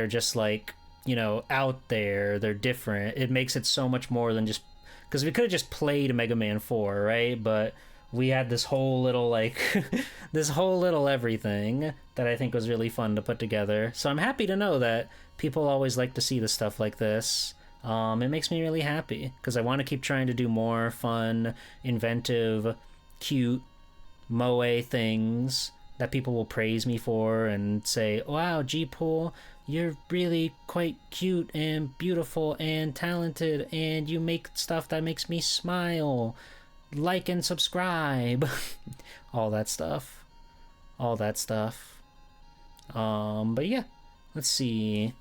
just like, you know, out there. They're different. It makes it so much more than just, because we could have just played Mega Man 4, right? But we had this whole little like this whole little everything that I think was really fun to put together. So I'm happy to know that people always like to see the stuff like this. It makes me really happy because I want to keep trying to do more fun, inventive, cute moe things that people will praise me for and say, wow, G-Pool, you're really quite cute and beautiful and talented and you make stuff that makes me smile. Like and subscribe. All that stuff. But yeah, let's see.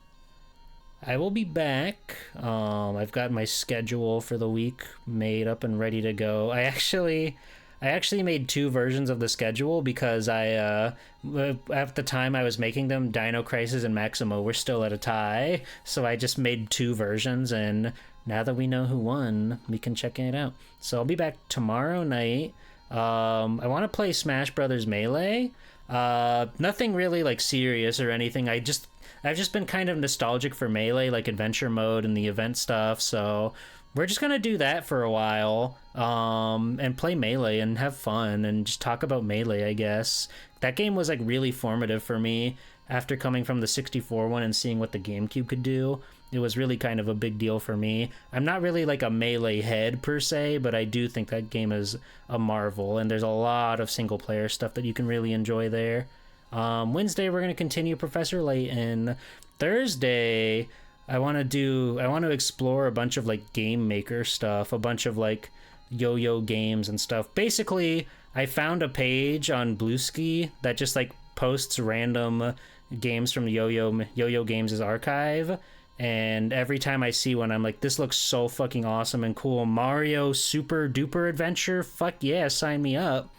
I will be back. I've got my schedule for the week made up and ready to go. I actually made two versions of the schedule because at the time I was making them, Dino Crisis and Maximo were still at a tie. So I just made two versions, and now that we know who won, we can check it out. So I'll be back tomorrow night. I want to play Smash Brothers Melee. Nothing really like serious or anything. I've just been kind of nostalgic for Melee, like adventure mode and the event stuff, so we're just gonna do that for a while, and play Melee and have fun and just talk about Melee, I guess. That game was like really formative for me after coming from the 64 one and seeing what the GameCube could do. It was really kind of a big deal for me. I'm not really like a Melee head per se, but I do think that game is a marvel, and there's a lot of single player stuff that you can really enjoy there. Wednesday, we're going to continue Professor Layton. Thursday, I want to explore a bunch of like game maker stuff, a bunch of like yo-yo games and stuff. Basically, I found a page on Bluesky that just like posts random games from Yo-Yo Games' archive. And every time I see one, I'm like, this looks so fucking awesome and cool. Mario Super Duper Adventure? Fuck yeah, sign me up.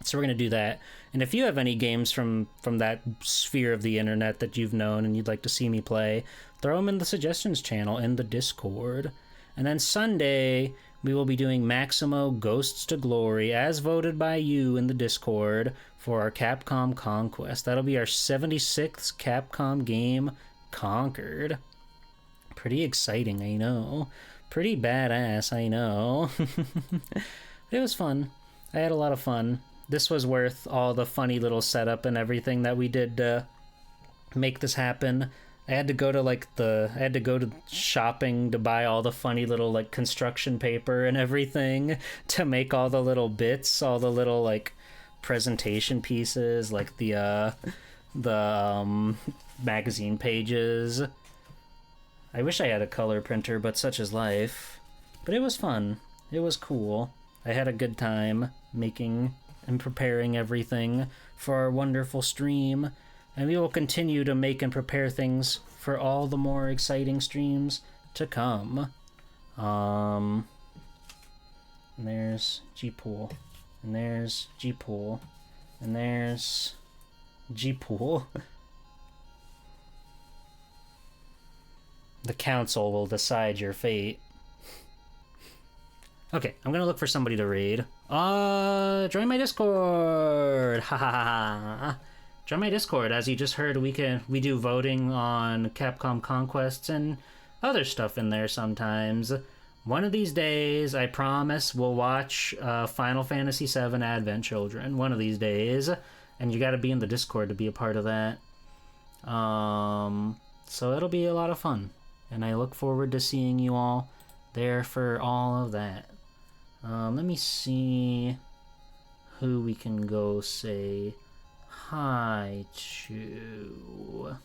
So we're going to do that. And if you have any games from that sphere of the internet that you've known and you'd like to see me play, throw them in the suggestions channel in the Discord. And then Sunday, we will be doing Maximo Ghosts to Glory, as voted by you in the Discord, for our Capcom Conquest. That'll be our 76th Capcom game conquered. Pretty exciting, I know. Pretty badass, I know. It was fun. I had a lot of fun. This was worth all the funny little setup and everything that we did to make this happen. I had to go to shopping to buy all the funny little like construction paper and everything to make all the little bits, all the little like presentation pieces, like the magazine pages. I wish I had a color printer, but such is life. But it was fun. It was cool. I had a good time making and preparing everything for our wonderful stream, and we will continue to make and prepare things for all the more exciting streams to come. And there's G-Pool, and there's G-Pool, and there's G-Pool. The council will decide your fate. Okay, I'm gonna look for somebody to raid. Join my Discord! Ha ha ha. Join my Discord. As you just heard, we do voting on Capcom Conquests and other stuff in there sometimes. One of these days, I promise, we'll watch Final Fantasy VII Advent Children. One of these days. And you gotta be in the Discord to be a part of that. So it'll be a lot of fun. And I look forward to seeing you all there for all of that. Let me see who we can go say hi to.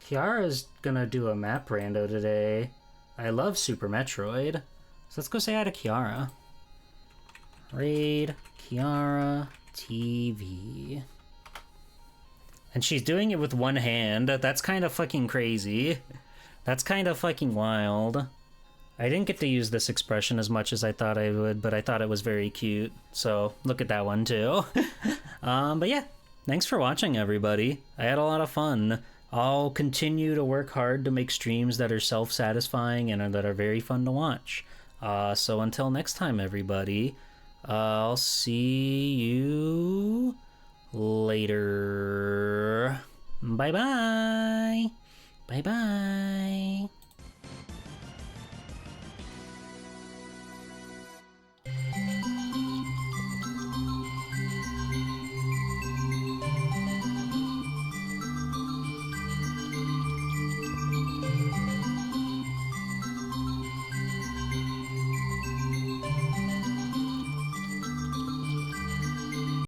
Kiara's gonna do a map rando today. I love Super Metroid. So let's go say hi to Kiara. Raid Kiara TV. And she's doing it with one hand. That's kind of fucking crazy. That's kind of fucking wild. I didn't get to use this expression as much as I thought I would, but I thought it was very cute. So look at that one too. But yeah, thanks for watching, everybody. I had a lot of fun. I'll continue to work hard to make streams that are self-satisfying and that are very fun to watch. So until next time, everybody, I'll see you later. Bye-bye. Bye-bye.